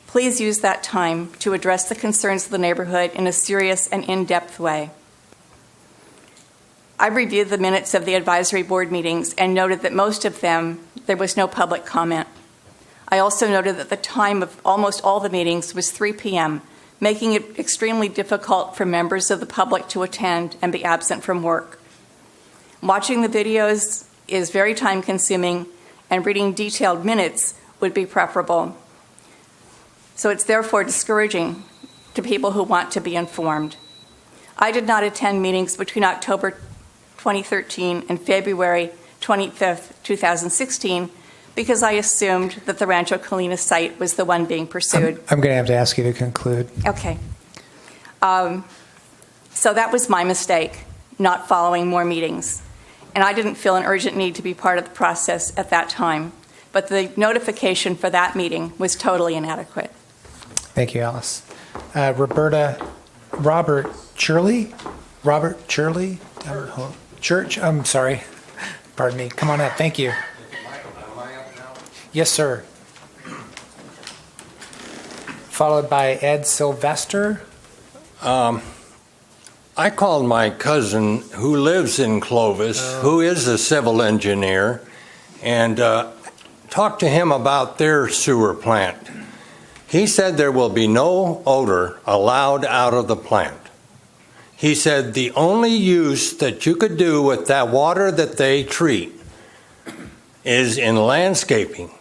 please use that time to address the concerns of the neighborhood in a serious and in-depth way. I reviewed the minutes of the advisory board meetings and noted that most of them, there was no public comment. I also noted that the time of almost all the meetings was 3 p.m., making it extremely difficult for members of the public to attend and be absent from work. Watching the videos is very time consuming, and reading detailed minutes would be preferable. So it's therefore discouraging to people who want to be informed. I did not attend meetings between October 2013 and February 25th, 2016, because I assumed that the Rancho Colina site was the one being pursued. I'm going to have to ask you to conclude. Okay. So that was my mistake, not following more meetings. And I didn't feel an urgent need to be part of the process at that time. But the notification for that meeting was totally inadequate. Thank you, Alice. Robert Churley? Church? I'm sorry. Pardon me. Come on up. Thank you. Yes, sir. Followed by Ed Sylvester. I called my cousin who lives in Clovis, who is a civil engineer, and talked to him about their sewer plant. He said there will be no odor allowed out of the plant. He said the only use that you could do with that water that they treat is in landscaping.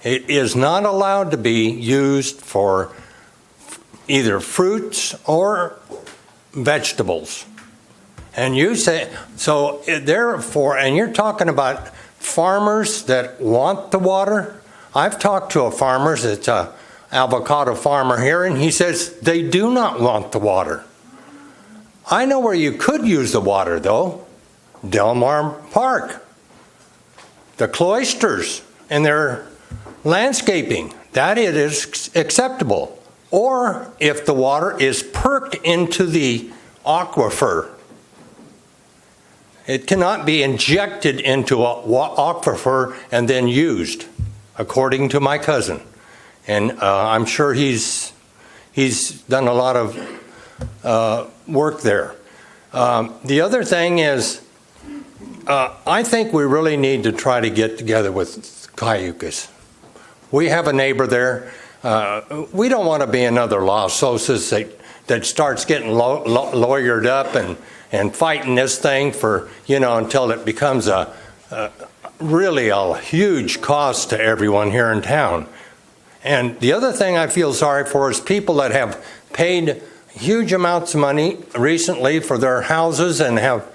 It is not allowed to be used for either fruits or vegetables. And you say, so therefore, and you're talking about farmers that want the water. I've talked to a farmer, it's a avocado farmer here, and he says they do not want the water. I know where you could use the water, though. Del Mar Park. The cloisters and their landscaping, that it is acceptable. Or if the water is perked into the aquifer. It cannot be injected into an aquifer and then used, according to my cousin. And I'm sure he's done a lot of work there. The other thing is, I think we really need to try to get together with Cayucas. We have a neighbor there. We don't want to be another Los Sosas that starts getting lawyered up and fighting this thing for, until it becomes really a huge cost to everyone here in town. And the other thing I feel sorry for is people that have paid huge amounts of money recently for their houses and have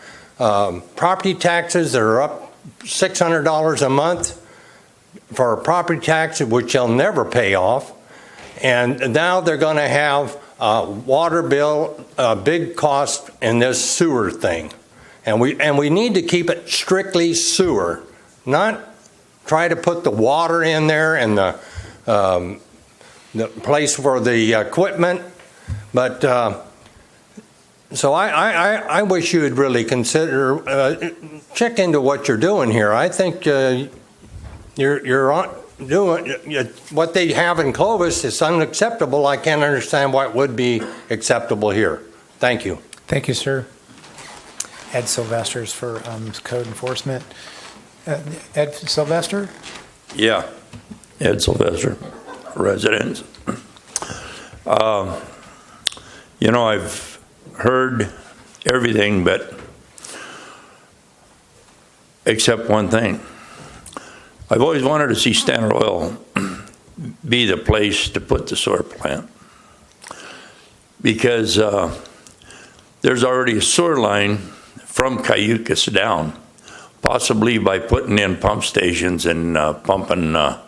property taxes that are up $600 a month for a property tax, which they'll never pay off. And now they're going to have a water bill, a big cost in this sewer thing. And we need to keep it strictly sewer, not try to put the water in there and the place for the equipment. But so I wish you would really consider, check into what you're doing here. I think you're doing what they have in Clovis is unacceptable. I can't understand why it would be acceptable here. Thank you. Thank you, sir. Ed Sylvester's for code enforcement. Ed Sylvester? Yeah, Ed Sylvester, residents. I've heard everything but except one thing. I've always wanted to see Standard Oil be the place to put the sewer plant because there's already a sewer line from Cayucas down, possibly by putting in pump stations and pumping the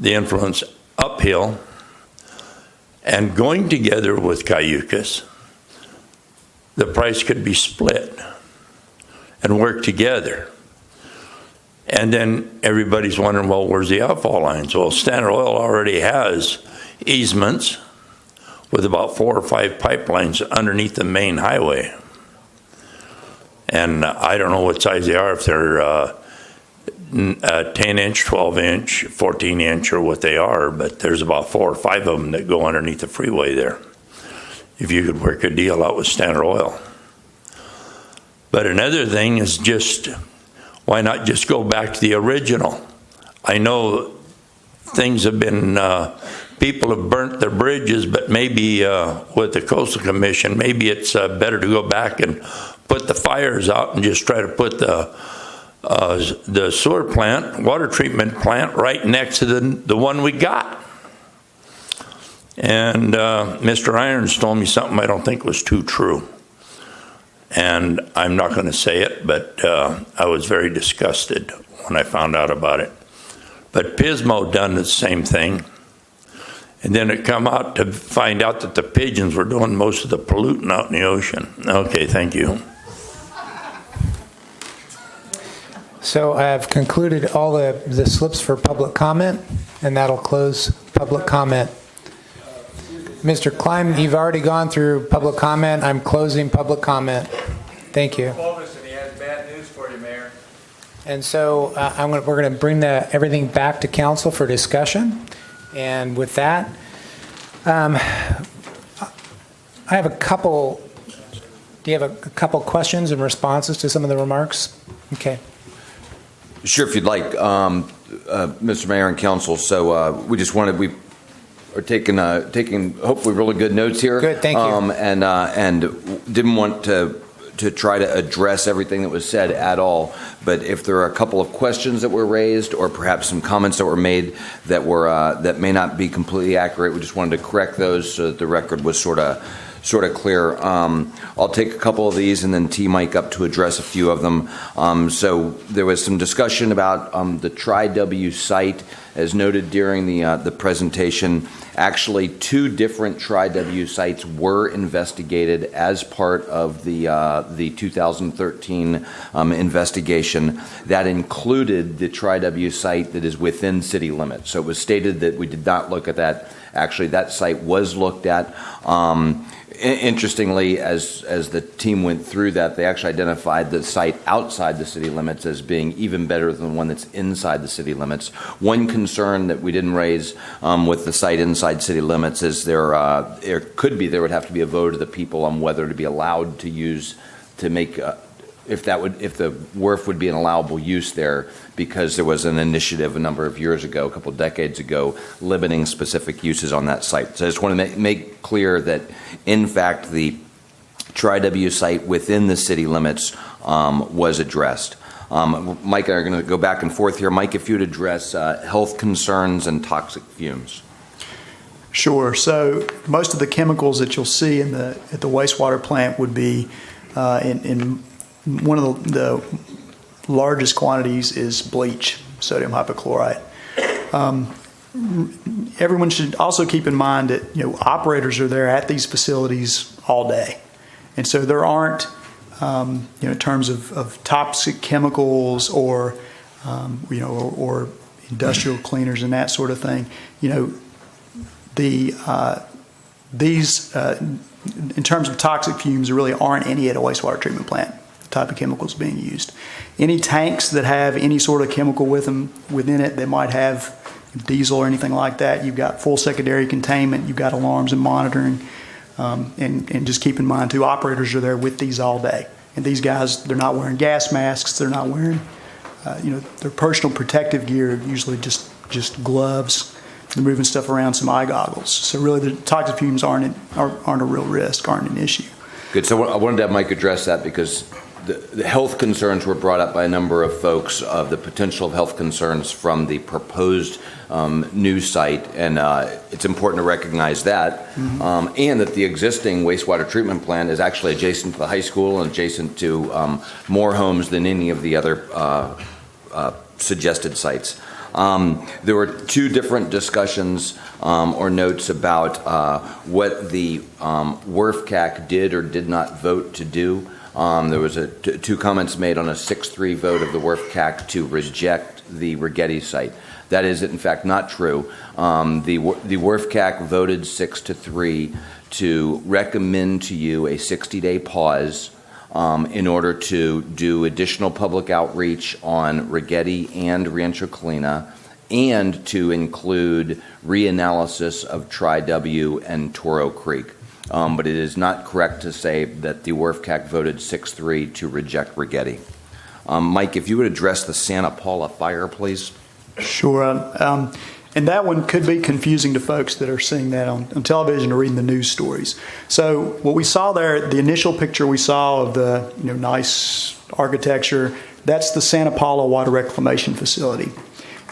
influence uphill and going together with Cayucas. The price could be split and work together. And then everybody's wondering, well, where's the outfall lines? Well, Standard Oil already has easements with about 4 or 5 pipelines underneath the main highway. And I don't know what size they are, if they're 10-inch, 12-inch, 14-inch, or what they are, but there's about 4 or 5 of them that go underneath the freeway there, if you could work a deal out with Standard Oil. But another thing is just, why not just go back to the original? I know things have been people have burnt their bridges, but maybe with the Coastal Commission, maybe it's better to go back and put the fires out and just try to put the sewer plant, water treatment plant, right next to the one we got. And Mr. Irons told me something I don't think was too true. And I'm not going to say it, but I was very disgusted when I found out about it. But Pismo done the same thing. And then it come out to find out that the pigeons were doing most of the polluting out in the ocean. Okay, thank you. So I have concluded all the slips for public comment, and that'll close public comment. Mr. Klein, you've already gone through public comment. I'm closing public comment. Thank you. He has bad news for you, Mayor. And so we're going to bring everything back to council for discussion. And with that, I have a couple. Do you have a couple questions and responses to some of the remarks? Okay. Sure, if you'd like, Mr. Mayor and Council. So we are taking hopefully really good notes here. Good, thank you. And didn't want to try to address everything that was said at all. But if there are a couple of questions that were raised, or perhaps some comments that were made that may not be completely accurate, we just wanted to correct those so that the record was sort of clear. I'll take a couple of these and then tee Mike up to address a few of them. So there was some discussion about the Tri-W site, as noted during the presentation. Actually, 2 different Tri-W sites were investigated as part of the 2013 investigation. That included the Tri-W site that is within city limits. So it was stated that we did not look at that. Actually, that site was looked at. Interestingly, as the team went through that, they actually identified the site outside the city limits as being even better than the one that's inside the city limits. One concern that we didn't raise with the site inside city limits is there would have to be a vote of the people on whether to be allowed to use to make if the wharf would be an allowable use there, because there was an initiative a number of years ago, a couple of decades ago, limiting specific uses on that site. So I just want to make clear that, in fact, the Tri-W site within the city limits was addressed. Mike and I are going to go back and forth here. Mike, if you'd address health concerns and toxic fumes. Sure. So most of the chemicals that you'll see at the wastewater plant would be in one of the largest quantities is bleach, sodium hypochlorite. Everyone should also keep in mind that operators are there at these facilities all day, and so there aren't in terms of toxic chemicals or or industrial cleaners and that sort of thing. These in terms of toxic fumes, there really aren't any at a wastewater treatment plant. Type of chemicals being used. Any tanks that have any sort of chemical within it that might have diesel or anything like that, you've got full secondary containment, you've got alarms and monitoring, and just keep in mind too, operators are there with these all day. And these guys, they're not wearing gas masks, they're not wearing their personal protective gear, usually just gloves. They're moving stuff around, some eye goggles. So really the toxic fumes aren't a real risk, aren't an issue. Good. So I wanted to have Mike address that, because the health concerns were brought up by a number of folks of the potential of health concerns from the proposed new site, and it's important to recognize that, and that the existing wastewater treatment plant is actually adjacent to the high school and adjacent to more homes than any of the other suggested sites. There were 2 different discussions or notes about what the WRFCAC did or did not vote to do. There was 2 comments made on a 6-3 vote of the WRFCAC to reject the Rigetti site. That is, in fact, not true. The WRFCAC voted 6-3 to recommend to you a 60-day pause in order to do additional public outreach on Rigetti and Rancho Colina, and to include reanalysis of Tri-W and Toro Creek. But it is not correct to say that the WRFCAC voted 6-3 to reject Rigetti. Mike, if you would address the Santa Paula fire, please. Sure. And that one could be confusing to folks that are seeing that on television or reading the news stories. So what we saw there, the initial picture we saw of the nice architecture, that's the Santa Paula Water Reclamation Facility.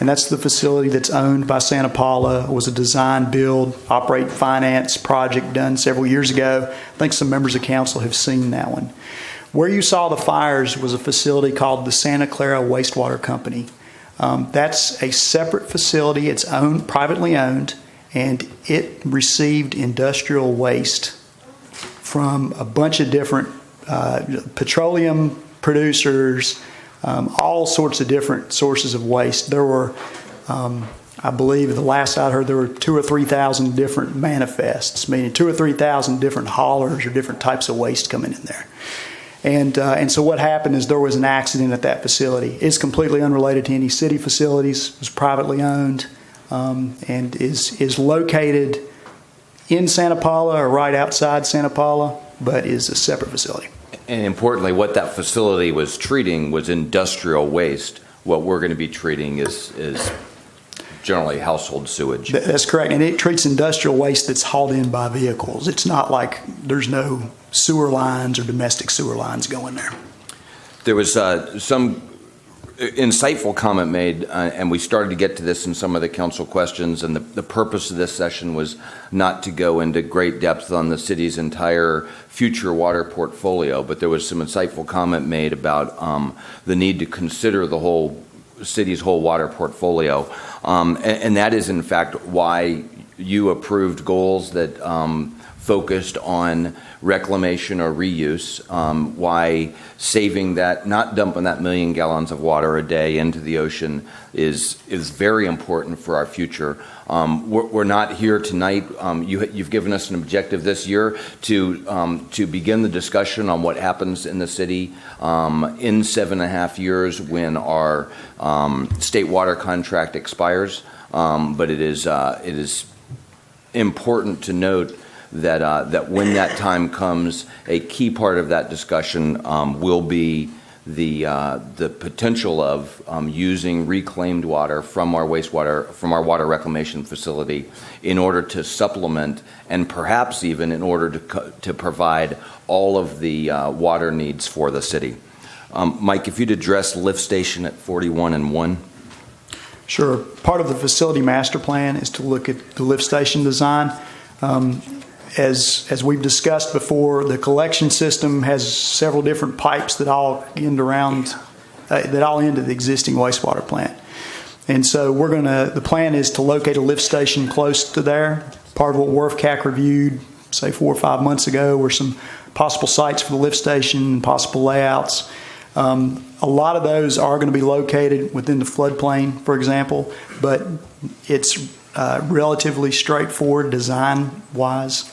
And that's the facility that's owned by Santa Paula. It was a design, build, operate, finance project done several years ago. I think some members of council have seen that one. Where you saw the fires was a facility called the Santa Clara Wastewater Company. That's a separate facility. It's owned, privately owned, and it received industrial waste from a bunch of different petroleum producers, all sorts of different sources of waste. There were, I believe, the last I heard, there were 2,000 or 3,000 different manifests, meaning 2,000 or 3,000 different haulers or different types of waste coming in there. And so what happened is there was an accident at that facility. It's completely unrelated to any city facilities. It was privately owned and is located in Santa Paula or right outside Santa Paula, but is a separate facility. And importantly, what that facility was treating was industrial waste. What we're going to be treating is generally household sewage. That's correct. And it treats industrial waste that's hauled in by vehicles. It's not like there's no sewer lines or domestic sewer lines going there. There was some insightful comment made, and we started to get to this in some of the council questions, and the purpose of this session was not to go into great depth on the city's entire future water portfolio, but there was some insightful comment made about the need to consider the whole city's whole water portfolio, and that is in fact why you approved goals that focused on reclamation or reuse, why saving that, not dumping that 1 million gallons of water a day into the ocean is very important for our future. We're not here tonight. You've given us an objective this year to begin the discussion on what happens in the city in 7.5 years when our state water contract expires. But it is important to note that when that time comes, a key part of that discussion will be the potential of using reclaimed water from our water reclamation facility in order to supplement and perhaps even in order to provide all of the water needs for the city. Mike, if you'd address lift station at 41 and 1. Sure. Part of the facility master plan is to look at the lift station design. As we've discussed before, the collection system has several different pipes that all end into the existing wastewater plant. And so the plan is to locate a lift station close to there. Part of what WRF-CAC reviewed, say 4 or 5 months ago, were some possible sites for the lift station, possible layouts. A lot of those are going to be located within the floodplain, for example, but it's relatively straightforward design-wise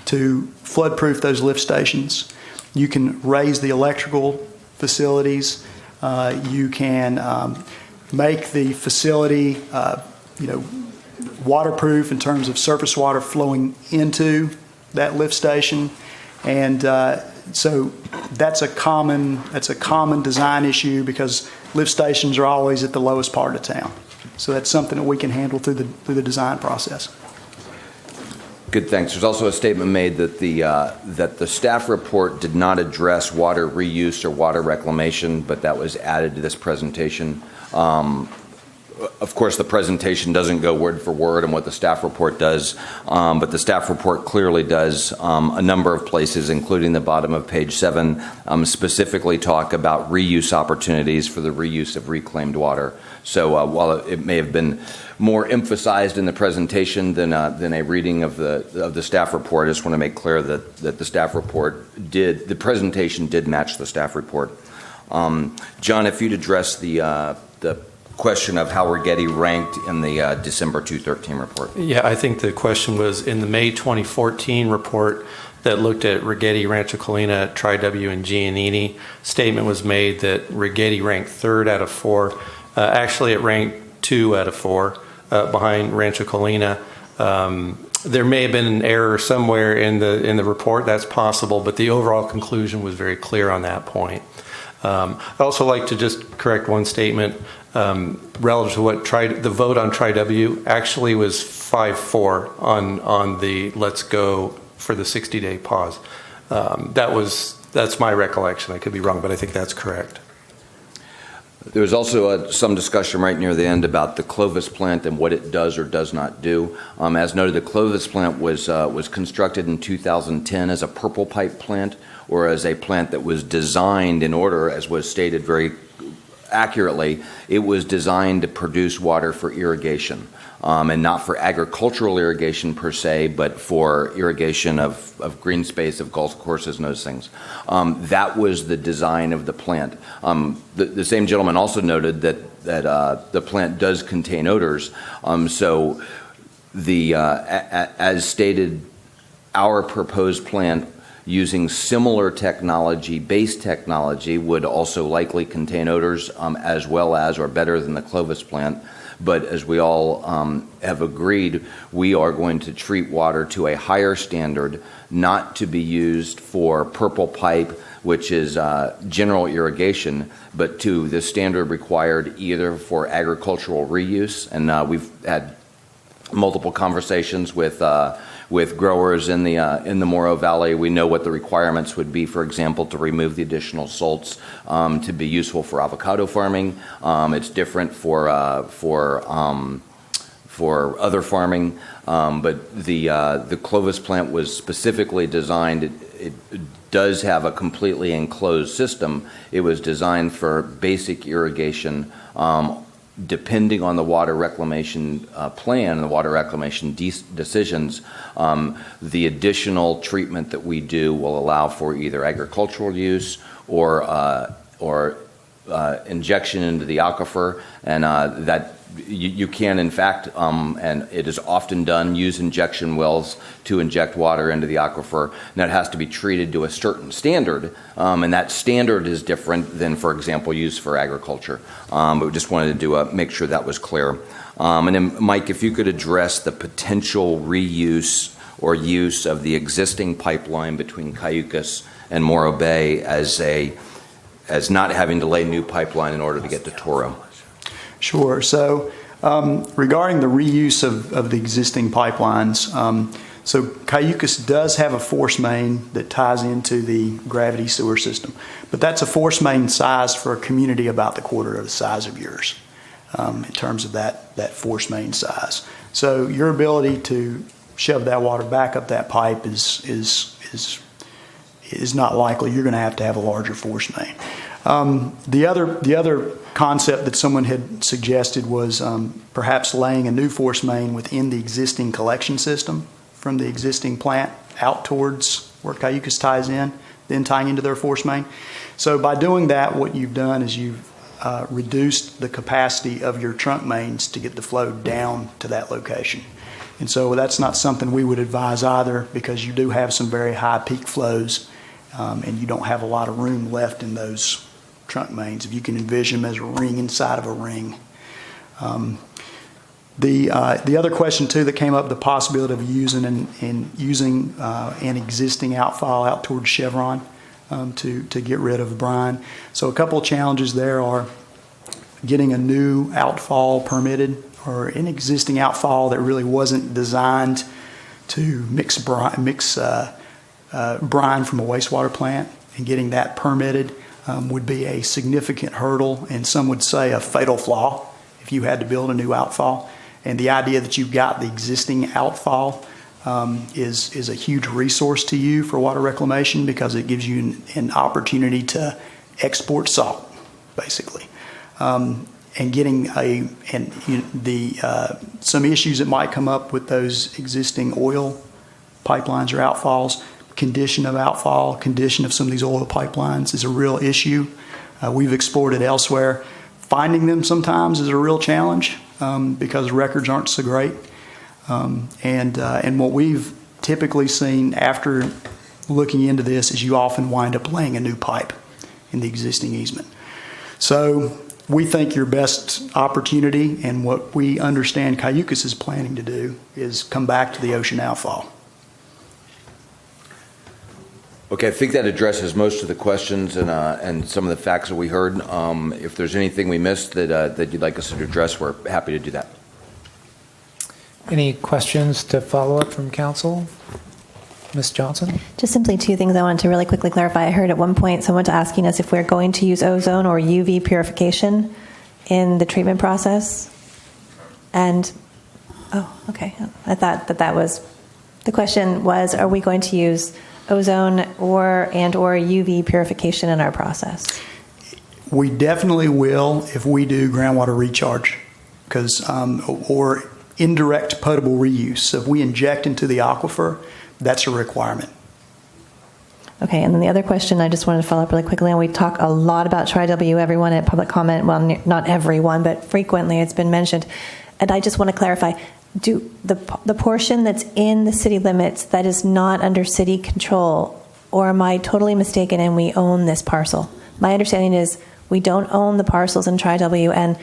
to flood-proof those lift stations. You can raise the electrical facilities. You can make the facility, waterproof in terms of surface water flowing into that lift station, and so that's a common design issue because lift stations are always at the lowest part of town. So that's something that we can handle through the design process. Good, thanks. There's also a statement made that the staff report did not address water reuse or water reclamation, but that was added to this presentation. Of course, the presentation doesn't go word for word on what the staff report does, but the staff report clearly does a number of places, including the bottom of page 7, specifically talk about reuse opportunities for the reuse of reclaimed water. So while it may have been more emphasized in the presentation than a reading of the staff report, I just want to make clear that the staff report the presentation did match the staff report. John, if you'd address the question of how Rigetti ranked in the December 2013 report. Yeah, I think the question was in the May 2014 report that looked at Rigetti, Rancho Colina, Tri-W, and Giannini. Statement was made that Rigetti ranked 3rd out of 4. Actually, it ranked 2 out of 4 behind Rancho Colina. There may have been an error somewhere in the report. That's possible, but the overall conclusion was very clear on that point. I'd also like to just correct one statement relative to what the vote on Tri-W actually was 5-4 on the let's go for the 60-day pause. That's my recollection. I could be wrong, but I think that's correct. There was also some discussion right near the end about the Clovis plant and what it does or does not do. As noted, the Clovis plant was constructed in 2010 as a purple pipe plant, or as a plant that was designed in order, as was stated very accurately, it was designed to produce water for irrigation. And not for agricultural irrigation per se, but for irrigation of green space, of golf courses and those things. That was the design of the plant. The same gentleman also noted that the plant does contain odors. So as stated, our proposed plant using similar technology, base technology, would also likely contain odors as well as or better than the Clovis plant. But as we all have agreed, we are going to treat water to a higher standard, not to be used for purple pipe, which is general irrigation, but to the standard required either for agricultural reuse. And we've had multiple conversations with growers in the Morrow Valley. We know what the requirements would be, for example, to remove the additional salts to be useful for avocado farming. It's different for other farming, but the Clovis plant was specifically designed. It does have a completely enclosed system. It was designed for basic irrigation. Depending on the water reclamation plan and the water reclamation decisions, the additional treatment that we do will allow for either agricultural use or injection into the aquifer, and that you can, in fact, and it is often done, use injection wells to inject water into the aquifer. And that has to be treated to a certain standard, and that standard is different than, for example, used for agriculture. But we just wanted to make sure that was clear. And then, Mike, if you could address the potential reuse or use of the existing pipeline between Cayucas and Morro Bay as not having to lay new pipeline in order to get to Toro. Sure. So regarding the reuse of the existing pipelines, so Cayucas does have a force main that ties into the gravity sewer system, but that's a force main sized for a community about the quarter of the size of yours in terms of that force main size. So your ability to shove that water back up that pipe is not likely. You're going to have a larger force main. The other concept that someone had suggested was perhaps laying a new force main within the existing collection system from the existing plant out towards where Cayucas ties in, then tying into their force main. So by doing that, what you've done is you've reduced the capacity of your trunk mains to get the flow down to that location. And so that's not something we would advise either, because you do have some very high peak flows and you don't have a lot of room left in those trunk mains, if you can envision them as a ring inside of a ring. The other question too that came up, the possibility of using an existing outfall out towards Chevron to get rid of the brine. So a couple of challenges there are getting a new outfall permitted, or an existing outfall that really wasn't designed to mix brine from a wastewater plant, and getting that permitted would be a significant hurdle, and some would say a fatal flaw if you had to build a new outfall. And the idea that you've got the existing outfall is a huge resource to you for water reclamation, because it gives you an opportunity to export salt, basically. And getting some issues that might come up with those existing oil pipelines or outfalls. Condition of outfall, condition of some of these oil pipelines is a real issue. We've explored it elsewhere. Finding them sometimes is a real challenge because records aren't so great. And what we've typically seen after looking into this is you often wind up laying a new pipe in the existing easement. So we think your best opportunity, and what we understand Cayucas is planning to do, is come back to the ocean outfall. Okay, I think that addresses most of the questions and some of the facts that we heard. If there's anything we missed that you'd like us to address, we're happy to do that. Any questions to follow up from council? Ms. Johnson? Just simply two things I wanted to really quickly clarify. I heard at one point someone asking us if we're going to use ozone or UV purification in the treatment process. And, okay. I thought that was, the question was, are we going to use ozone or UV purification in our process? We definitely will if we do groundwater recharge, or indirect potable reuse. So if we inject into the aquifer, that's a requirement. Okay, and then the other question I just wanted to follow up really quickly, and we talk a lot about Tri-W, everyone at public comment, well, not everyone, but frequently it's been mentioned. And I just want to clarify, do the portion that's in the city limits that is not under city control, or am I totally mistaken and we own this parcel? My understanding is we don't own the parcels in Tri-W, and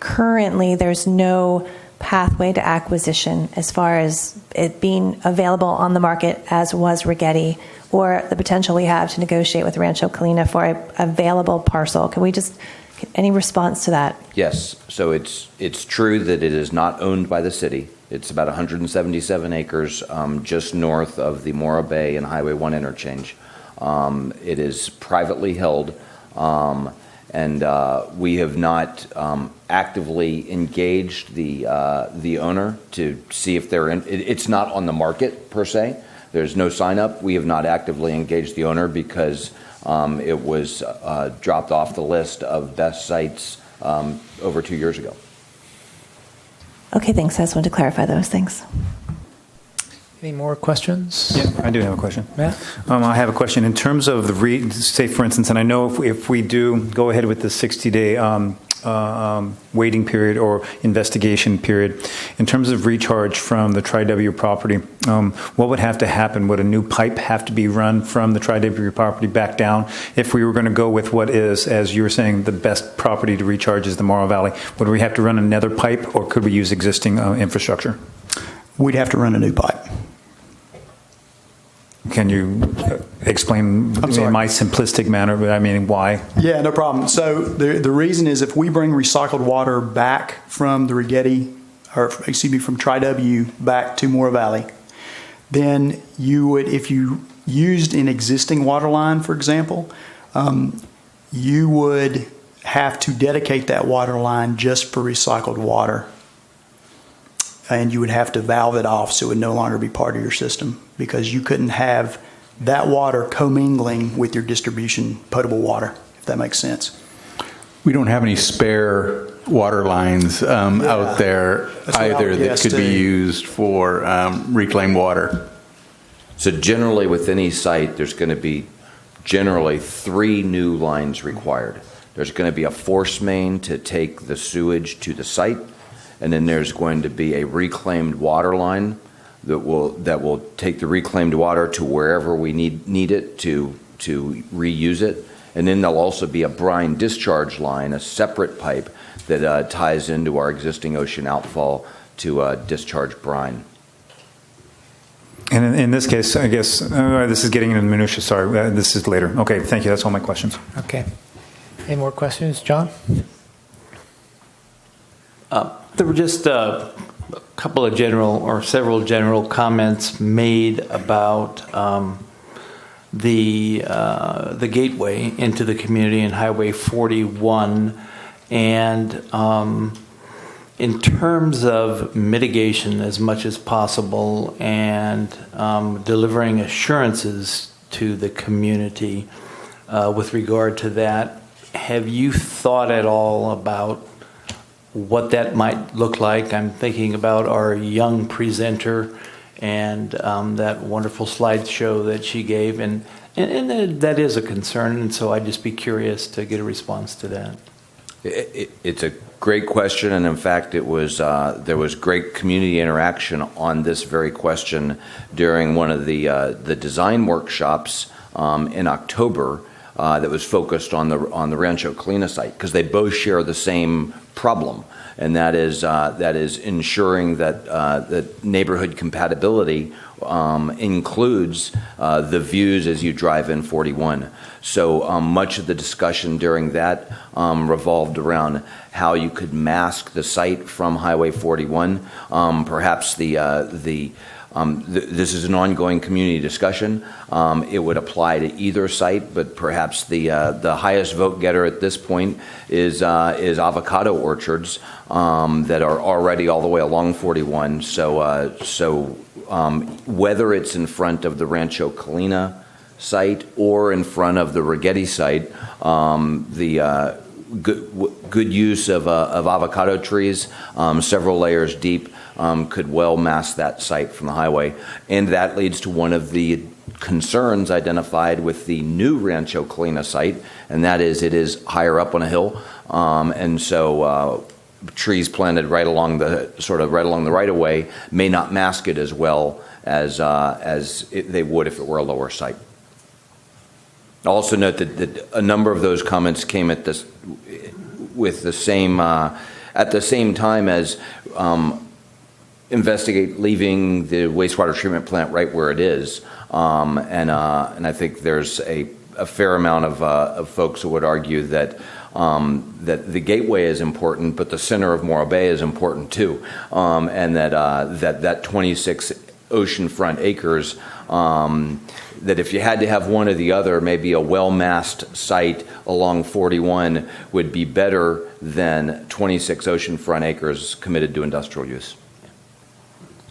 currently there's no pathway to acquisition as far as it being available on the market as was Rigetti, or the potential we have to negotiate with Rancho Colina for a available parcel. Can we just get any response to that? Yes. So it's true that it is not owned by the city. It's about 177 acres just north of the Morro Bay and Highway 1 interchange. It is privately held. And we have not actively engaged the owner to see if they're in. It's not on the market per se. There's no sign up. We have not actively engaged the owner because it was dropped off the list of best sites over 2 years ago. Okay, thanks. I just wanted to clarify those things. Any more questions? Yeah, I do have a question. Matt? I have a question. In terms of say, for instance, and I know if we do go ahead with the 60-day waiting period or investigation period, in terms of recharge from the Tri-W property, what would have to happen? Would a new pipe have to be run from the Tri-W property back down? If we were going to go with what is, as you were saying, the best property to recharge is the Morro Valley, would we have to run another pipe, or could we use existing infrastructure? We'd have to run a new pipe. Can you explain in my simplistic manner, but I mean, why? Yeah, no problem. So the reason is if we bring recycled water back from the Rigetti, from Tri-W back to Morro Valley, then you would, if you used an existing water line, for example, you would have to dedicate that water line just for recycled water. And you would have to valve it off so it would no longer be part of your system, because you couldn't have that water commingling with your distribution potable water, if that makes sense. We don't have any spare water lines out there either that could be used for reclaimed water. So generally with any site, there's going to be generally 3 new lines required. There's going to be a force main to take the sewage to the site. And then there's going to be a reclaimed water line that will take the reclaimed water to wherever we need it to reuse it. And then there'll also be a brine discharge line, a separate pipe that ties into our existing ocean outfall to discharge brine. And in this case, I guess this is getting into the minutia. Sorry, this is later. Okay, thank you. That's all my questions. Okay. Any more questions, John? There were just a couple of several general comments made about the gateway into the community and Highway 41, and in terms of mitigation as much as possible and delivering assurances to the community with regard to that. Have you thought at all about what that might look like? I'm thinking about our young presenter and that wonderful slideshow that she gave, and that is a concern, and so I'd just be curious to get a response to that. It's a great question, and in fact, there was great community interaction on this very question during one of the design workshops in October that was focused on the Rancho Colina site, because they both share the same problem, and that is ensuring that neighborhood compatibility includes the views as you drive in 41. So much of the discussion during that revolved around how you could mask the site from Highway 41. Perhaps this is an ongoing community discussion. It would apply to either site, but perhaps the highest vote getter at this point is avocado orchards that are already all the way along 41. So whether it's in front of the Rancho Colina site or in front of the Rigetti site, the good use of avocado trees, several layers deep, could well mask that site from the highway. And that leads to one of the concerns identified with the new Rancho Colina site, and that is it is higher up on a hill, and so trees planted right along the right of way may not mask it as well as they would if it were a lower site. I'll also note that a number of those comments came at the same time as investigate leaving the wastewater treatment plant right where it is, and I think there's a fair amount of folks who would argue that the gateway is important, but the center of Morro Bay is important too, and that 26 oceanfront acres. That if you had to have one or the other, maybe a well-masked site along 41 would be better than 26 oceanfront acres committed to industrial use.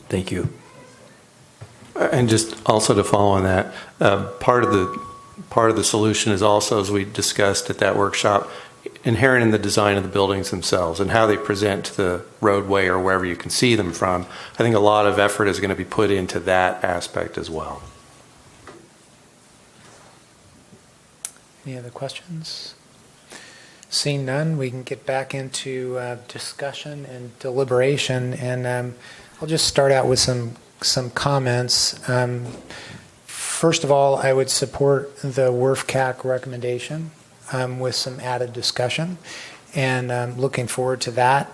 Thank you. And just also to follow on that, part of the solution is also, as we discussed at that workshop, inherent in the design of the buildings themselves and how they present to the roadway or wherever you can see them from. I think a lot of effort is going to be put into that aspect as well. Any other questions? Seeing none, we can get back into discussion and deliberation, and I'll just start out with some comments. First of all, I would support the WRF-CAC recommendation with some added discussion, and I'm looking forward to that.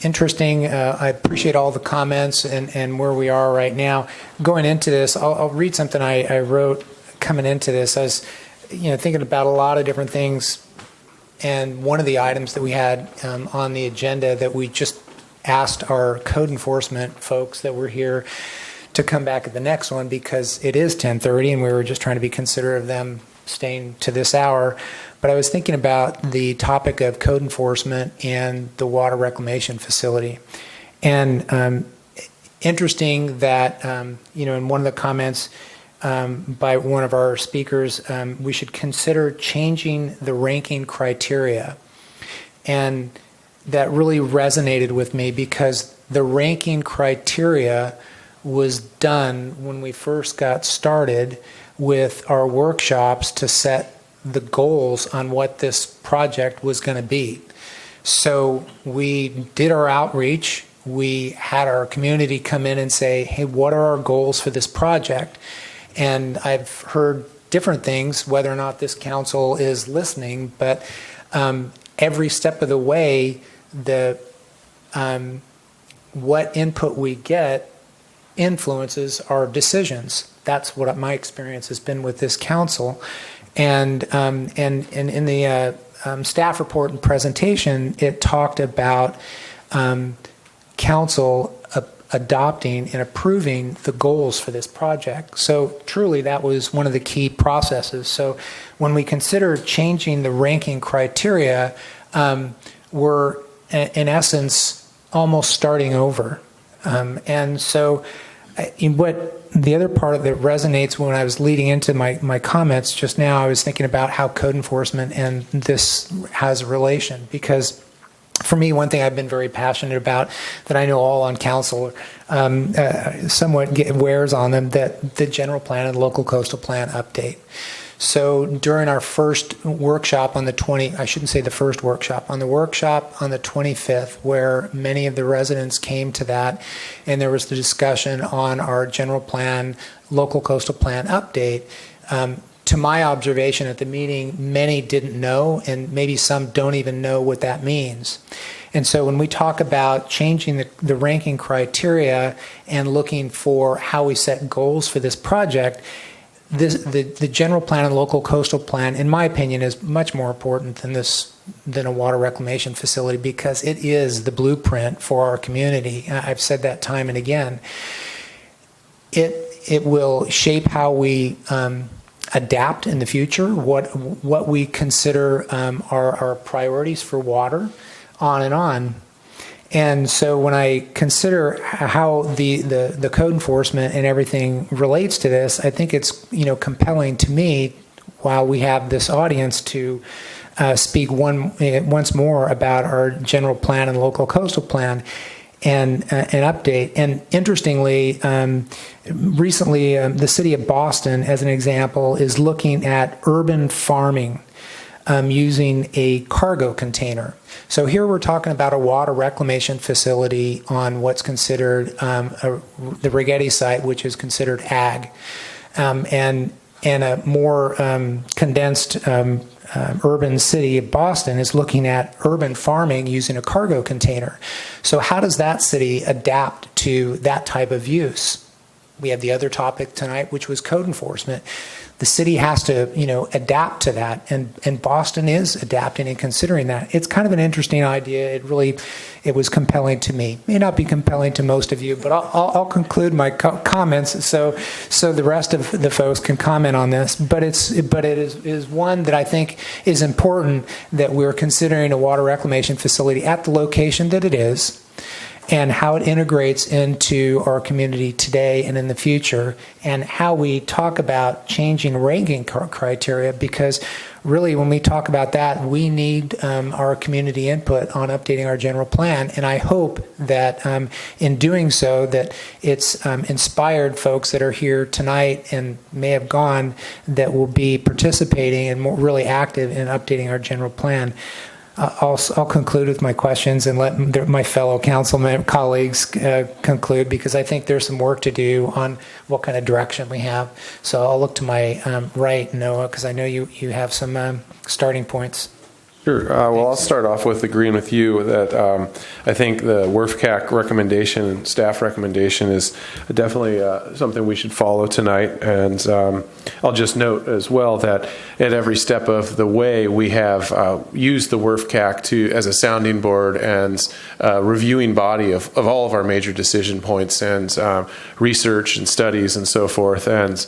Interesting. I appreciate all the comments and where we are right now. Going into this, I'll read something I wrote coming into this. I was, thinking about a lot of different things, and one of the items that we had on the agenda that we just asked our code enforcement folks that were here to come back at the next one, because it is 10:30 and we were just trying to be considerate of them staying to this hour. But I was thinking about the topic of code enforcement and the water reclamation facility. And interesting that, in one of the comments by one of our speakers, we should consider changing the ranking criteria. And that really resonated with me, because the ranking criteria was done when we first got started with our workshops to set the goals on what this project was going to be. So we did our outreach. We had our community come in and say, hey, what are our goals for this project? And I've heard different things, whether or not this council is listening, but every step of the way, what input we get influences our decisions. That's what my experience has been with this council. And in the staff report and presentation, it talked about council adopting and approving the goals for this project. So truly, that was one of the key processes. So when we consider changing the ranking criteria, we're in essence almost starting over. And so what the other part of it resonates when I was leading into my comments just now, I was thinking about how code enforcement and this has a relation, because for me, one thing I've been very passionate about that I know all on council somewhat wears on them, that the general plan and local coastal plan update. So during our first workshop on the 25th, where many of the residents came to that, and there was the discussion on our general plan, local coastal plan update, to my observation at the meeting, many didn't know, and maybe some don't even know what that means. And so when we talk about changing the ranking criteria and looking for how we set goals for this project, the general plan and local coastal plan, in my opinion, is much more important than a water reclamation facility, because it is the blueprint for our community. I've said that time and again. It will shape how we adapt in the future, what we consider our priorities for water, on and on. And so when I consider how the code enforcement and everything relates to this, I think it's compelling to me, while we have this audience, to speak once more about our general plan and local coastal plan and an update. And interestingly, recently the city of Boston, as an example, is looking at urban farming using a cargo container. So here we're talking about a water reclamation facility on what's considered the Rigetti site, which is considered ag, and a more condensed urban city of Boston is looking at urban farming using a cargo container. So how does that city adapt to that type of use? We have the other topic tonight, which was code enforcement. The city has to, adapt to that, and Boston is adapting and considering that. It's kind of an interesting idea. It was compelling to me. May not be compelling to most of you, but I'll conclude my comments so the rest of the folks can comment on this. But it is one that I think is important, that we're considering a water reclamation facility at the location that it is, and how it integrates into our community today and in the future, and how we talk about changing ranking criteria, because really when we talk about that, we need our community input on updating our general plan. And I hope that in doing so, that it's inspired folks that are here tonight and may have gone, that will be participating and really active in updating our general plan. I'll conclude with my questions and let my fellow councilmen colleagues conclude, because I think there's some work to do on what kind of direction we have. So I'll look to my right, Noah, because I know you have some starting points. Sure. Well, I'll start off with agreeing with you that I think the WRF-CAC recommendation and staff recommendation is definitely something we should follow tonight. And I'll just note as well that at every step of the way, we have used the WRF-CAC as a sounding board and reviewing body of all of our major decision points and research and studies and so forth. And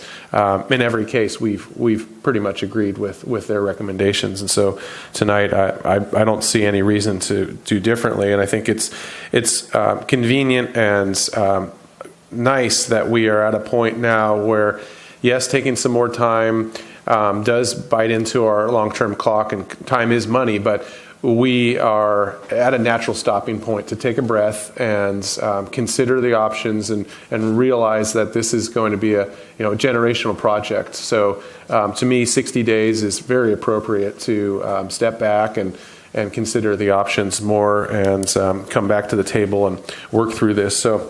in every case, we've pretty much agreed with their recommendations. And so tonight, I don't see any reason to do differently, and I think it's convenient and nice that we are at a point now where, yes, taking some more time does bite into our long-term clock, and time is money, but we are at a natural stopping point to take a breath and consider the options and realize that this is going to be a generational project. So to me, 60 days is very appropriate to step back and consider the options more and come back to the table and work through this. So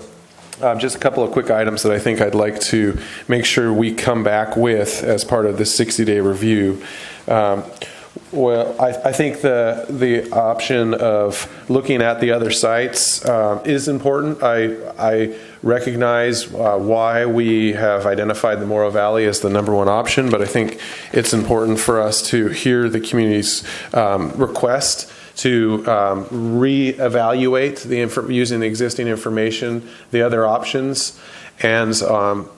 just a couple of quick items that I think I'd like to make sure we come back with as part of this 60-day review. Well, I think the option of looking at the other sites is important. I recognize why we have identified the Morrow Valley as the number one option, but I think it's important for us to hear the community's request to reevaluate using the existing information, the other options, and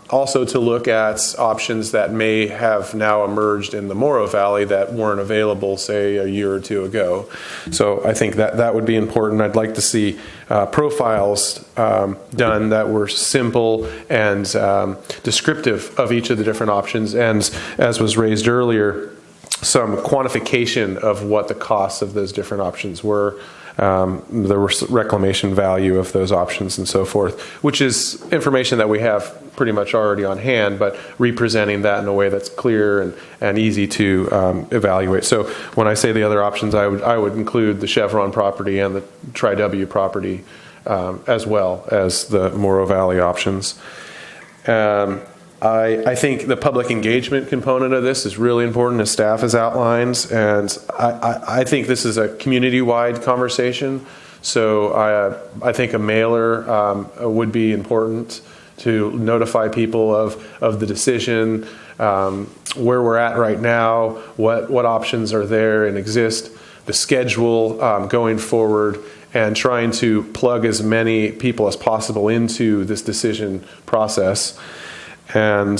also to look at options that may have now emerged in the Morrow Valley that weren't available, say, a year or two ago. So I think that would be important. I'd like to see profiles done that were simple and descriptive of each of the different options, and as was raised earlier, some quantification of what the costs of those different options were, the reclamation value of those options and so forth, which is information that we have pretty much already on hand, but representing that in a way that's clear and easy to evaluate. So when I say the other options, I would include the Chevron property and the Tri-W property, as well as the Morrow Valley options. I think the public engagement component of this is really important, as staff has outlined, and I think this is a community-wide conversation. So I think a mailer would be important to notify people of the decision, where we're at right now, what options are there and exist, the schedule going forward, and trying to plug as many people as possible into this decision process. And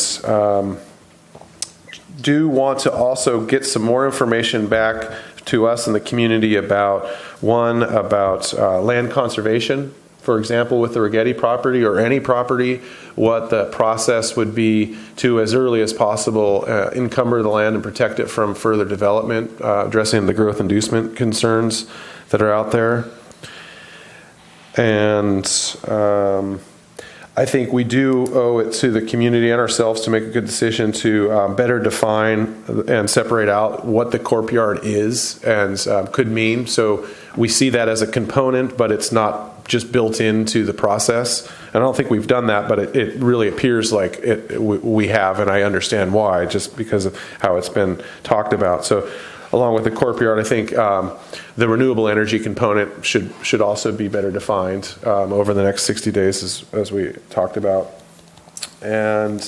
do want to also get some more information back to us in the community about land conservation, for example, with the Rigetti property or any property, what the process would be to, as early as possible, encumber the land and protect it from further development, addressing the growth inducement concerns that are out there. And I think we do owe it to the community and ourselves to make a good decision to better define and separate out what the corp yard is and could mean. So we see that as a component, but it's not just built into the process. And I don't think we've done that, but it really appears like we have, and I understand why, just because of how it's been talked about. So along with the corp yard, I think the renewable energy component should also be better defined over the next 60 days, as we talked about. And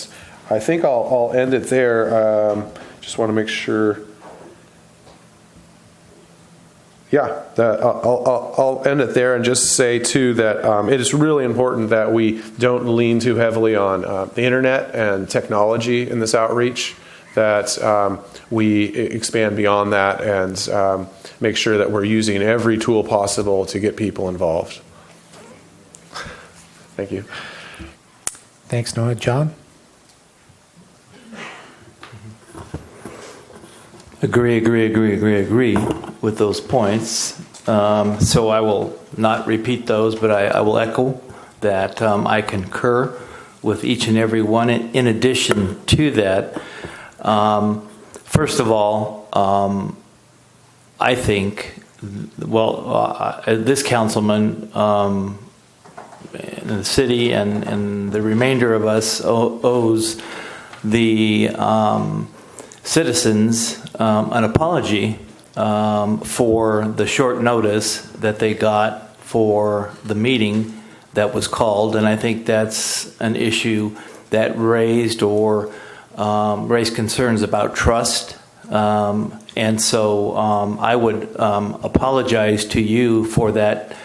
I think I'll end it there. Just want to make sure. Yeah, I'll end it there and just say, too, that it is really important that we don't lean too heavily on the internet and technology in this outreach, that we expand beyond that and make sure that we're using every tool possible to get people involved. Thank you. Thanks, Noah. John? Agree with those points. So I will not repeat those, but I will echo that I concur with each and every one. In addition to that, first of all, I think, this councilman in the city and the remainder of us owes the citizens an apology for the short notice that they got for the meeting that was called, and I think that's an issue that raised concerns about trust, and so I would apologize to you for that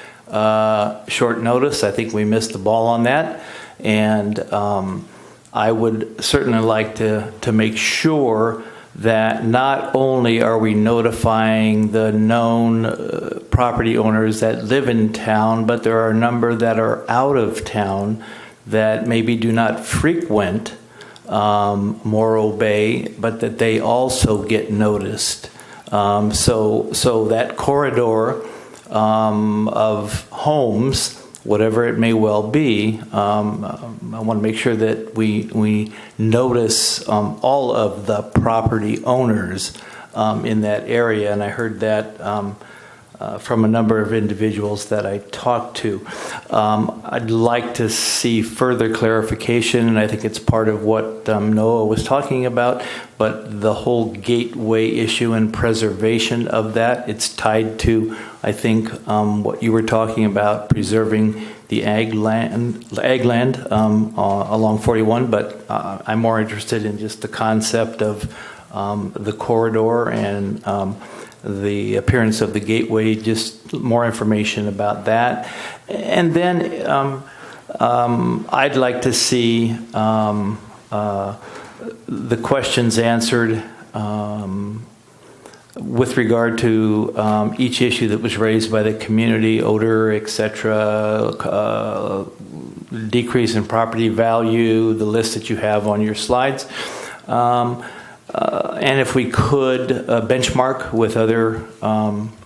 short notice. I think we missed the ball on that, and I would certainly like to make sure that not only are we notifying the known property owners that live in town, but there are a number that are out of town that maybe do not frequent Morro Bay, but that they also get noticed. So that corridor of homes, whatever it may well be, I want to make sure that we notice all of the property owners in that area, and I heard that from a number of individuals that I talked to. I'd like to see further clarification, and I think it's part of what Noah was talking about, but the whole gateway issue and preservation of that, it's tied to, I think, what you were talking about, preserving the ag land along 41, but I'm more interested in just the concept of the corridor and the appearance of the gateway, just more information about that. And then I'd like to see the questions answered with regard to each issue that was raised by the community, odor, etc., decrease in property value, the list that you have on your slides. and if we could benchmark with other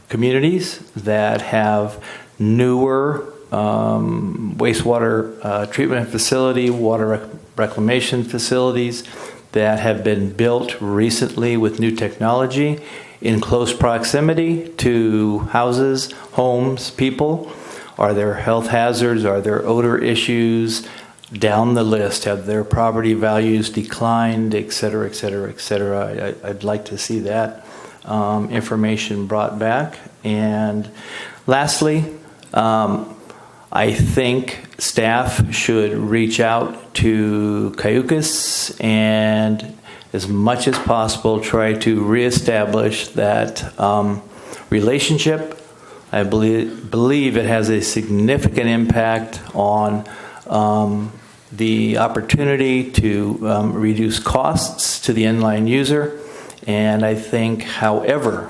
communities that have newer wastewater treatment facility, water reclamation facilities that have been built recently with new technology in close proximity to houses, homes, people. Are there health hazards? Are there odor issues? Down the list, have their property values declined, et cetera, et cetera, et cetera. I'd like to see that information brought back. And lastly, I think staff should reach out to Cayucas and, as much as possible, try to reestablish that relationship. I believe it has a significant impact on the opportunity to reduce costs to the inline user. And I think, however,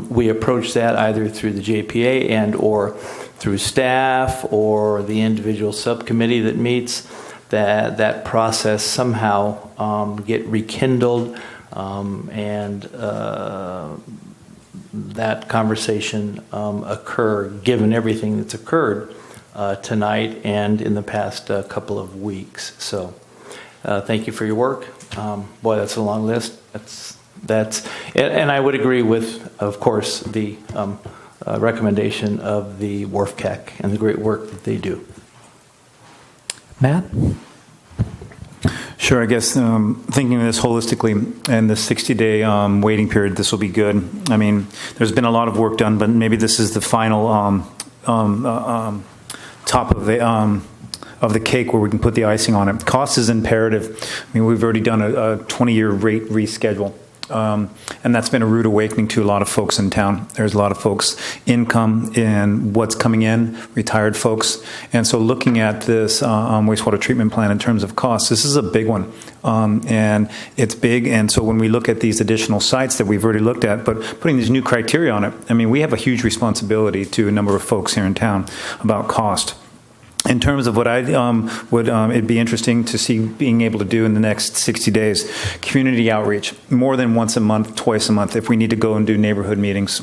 we approach that either through the JPA and or through staff or the individual subcommittee that meets, that process somehow get rekindled and that conversation occur, given everything that's occurred tonight and in the past couple of weeks. So thank you for your work. Boy, that's a long list. And I would agree with, of course, the recommendation of the WRFCAC and the great work that they do. Matt? Sure, I guess thinking of this holistically and the 60-day waiting period, this will be good. I mean, there's been a lot of work done, but maybe this is the final top of the cake where we can put the icing on it. Cost is imperative. I mean, we've already done a 20-year rate reschedule. And that's been a rude awakening to a lot of folks in town. There's a lot of folks' income and what's coming in, retired folks. And so looking at this wastewater treatment plant in terms of costs, this is a big one. And it's big. And so when we look at these additional sites that we've already looked at, but putting these new criteria on it, I mean, we have a huge responsibility to a number of folks here in town about cost. In terms of what I would, it'd be interesting to see being able to do in the next 60 days, community outreach, more than once a month, twice a month, if we need to go and do neighborhood meetings.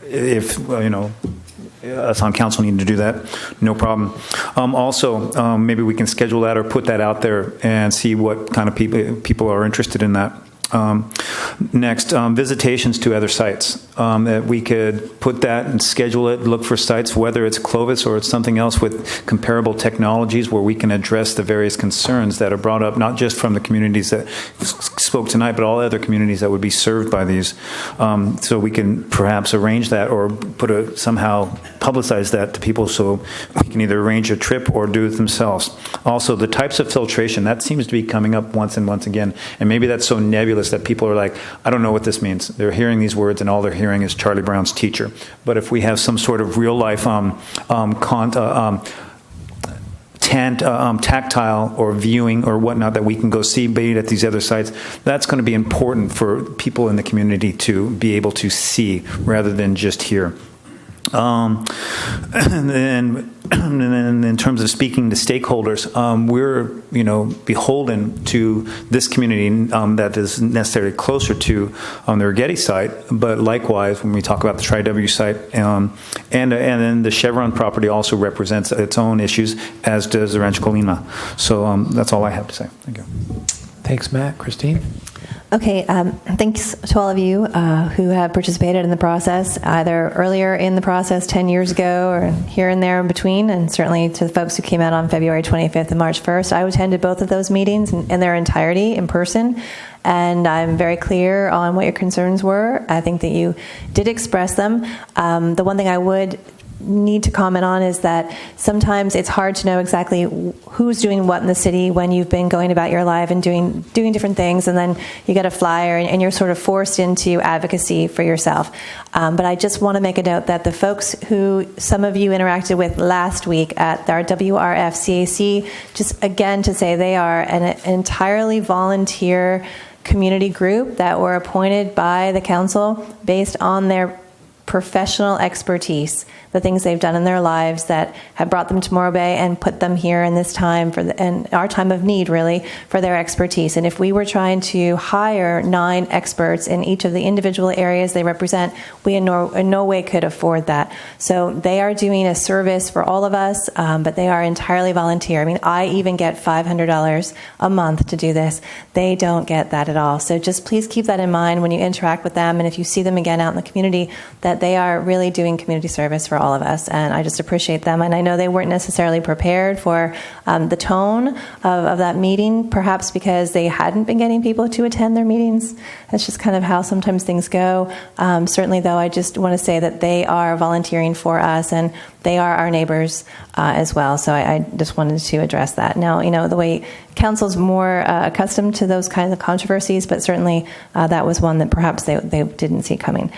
If, us on council need to do that, no problem. Also, maybe we can schedule that or put that out there and see what kind of people are interested in that. Next, visitations to other sites. That we could put that and schedule it, look for sites, whether it's Clovis or it's something else with comparable technologies where we can address the various concerns that are brought up, not just from the communities that spoke tonight, but all other communities that would be served by these. So we can perhaps arrange that or somehow publicize that to people so we can either arrange a trip or do it themselves. Also, the types of filtration, that seems to be coming up once and once again. And maybe that's so nebulous that people are like, I don't know what this means. They're hearing these words and all they're hearing is Charlie Brown's teacher. But if we have some sort of real life tactile or viewing or whatnot that we can go see, be it at these other sites, that's going to be important for people in the community to be able to see rather than just hear. And then in terms of speaking to stakeholders, we're beholden to this community that is necessarily closer to the Rigetti site, but likewise when we talk about the Tri-W site, and then the Chevron property also represents its own issues, as does the Rancho Colima. So that's all I have to say. Thank you. Thanks, Matt. Christine? Okay, thanks to all of you who have participated in the process, either earlier in the process 10 years ago or here and there in between, and certainly to the folks who came out on February 25th and March 1st. I attended both of those meetings in their entirety in person, and I'm very clear on what your concerns were. I think that you did express them. The one thing I would need to comment on is that sometimes it's hard to know exactly who's doing what in the city when you've been going about your life and doing different things, and then you get a flyer and you're sort of forced into advocacy for yourself. But I just want to make a note that the folks who some of you interacted with last week at our WRF-CAC, just again to say they are an entirely volunteer community group that were appointed by the council based on their professional expertise, the things they've done in their lives that have brought them to Morro Bay and put them here in this time and our time of need, really, for their expertise. And if we were trying to hire 9 experts in each of the individual areas they represent, we in no way could afford that. So they are doing a service for all of us, but they are entirely volunteer. I mean, I even get $500 a month to do this. They don't get that at all. So just please keep that in mind when you interact with them, and if you see them again out in the community, that they are really doing community service for all of us, and I just appreciate them. And I know they weren't necessarily prepared for the tone of that meeting, perhaps because they hadn't been getting people to attend their meetings. That's just kind of how sometimes things go. Certainly, though, I just want to say that they are volunteering for us, and they are our neighbors as well. So I just wanted to address that. Now, the way council's more accustomed to those kinds of controversies, but certainly that was one that perhaps they didn't see coming.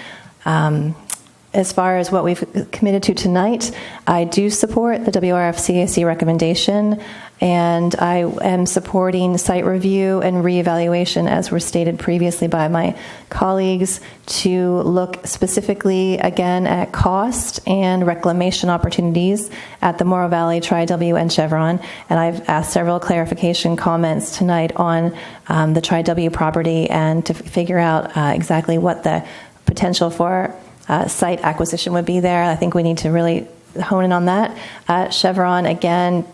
As far as what we've committed to tonight, I do support the WRF-CAC recommendation, and I am supporting site review and reevaluation, as were stated previously by my colleagues, to look specifically again at cost and reclamation opportunities at the Morro Valley, Tri-W, and Chevron. And I've asked several clarification comments tonight on the Tri-W property and to figure out exactly what the potential for site acquisition would be there. I think we need to really hone in on that. Chevron, again,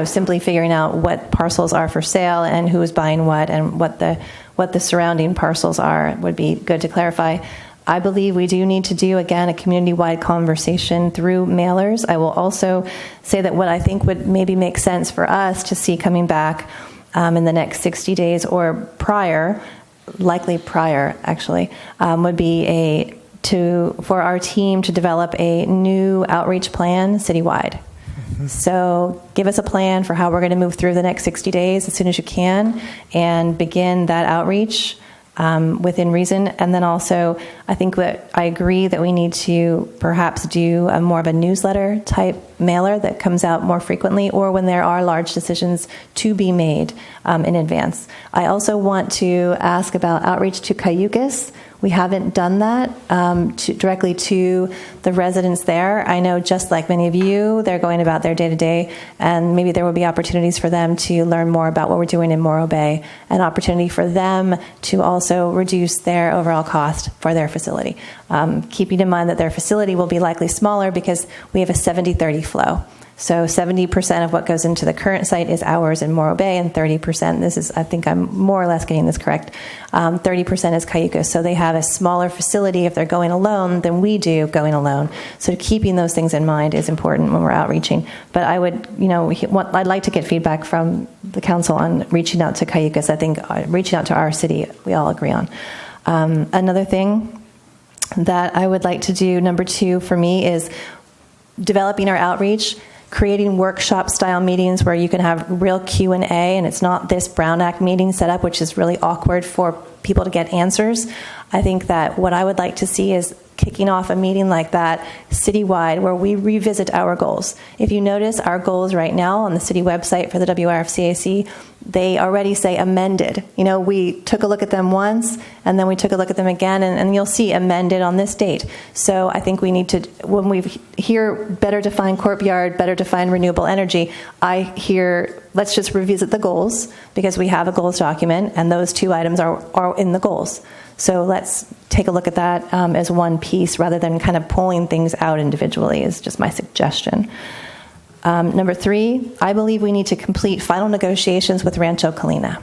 simply figuring out what parcels are for sale and who is buying what and what the surrounding parcels are would be good to clarify. I believe we do need to do, again, a community-wide conversation through mailers. I will also say that what I think would maybe make sense for us to see coming back in the next 60 days or prior, likely prior, actually, would be for our team to develop a new outreach plan citywide. So give us a plan for how we're going to move through the next 60 days as soon as you can and begin that outreach within reason. And then also, I think that I agree that we need to perhaps do more of a newsletter type mailer that comes out more frequently or when there are large decisions to be made in advance. I also want to ask about outreach to Cayucas. We haven't done that directly to the residents there. I know, just like many of you, they're going about their day-to-day, and maybe there will be opportunities for them to learn more about what we're doing in Morro Bay, an opportunity for them to also reduce their overall cost for their facility. Keeping in mind that their facility will be likely smaller because we have a 70-30 flow. So 70% of what goes into the current site is ours in Morro Bay, and 30%, I think I'm more or less getting this correct, 30% is Cayucas. So they have a smaller facility if they're going alone than we do going alone. So keeping those things in mind is important when we're outreaching. But I would, I'd like to get feedback from the council on reaching out to Cayucas. I think reaching out to our city, we all agree on. Another thing that I would like to do, number 2 for me, is developing our outreach, creating workshop-style meetings where you can have real Q&A, and it's not this Brown Act meeting set up, which is really awkward for people to get answers. I think that what I would like to see is kicking off a meeting like that citywide where we revisit our goals. If you notice, our goals right now on the city website for the WRF-CAC, they already say amended. We took a look at them once, and then we took a look at them again, and you'll see amended on this date. So I think we need to, when we hear better defined courtyard, better defined renewable energy, I hear let's just revisit the goals because we have a goals document, and those 2 items are in the goals. So let's take a look at that as one piece rather than kind of pulling things out individually is just my suggestion. Number 3, I believe we need to complete final negotiations with Rancho Colina.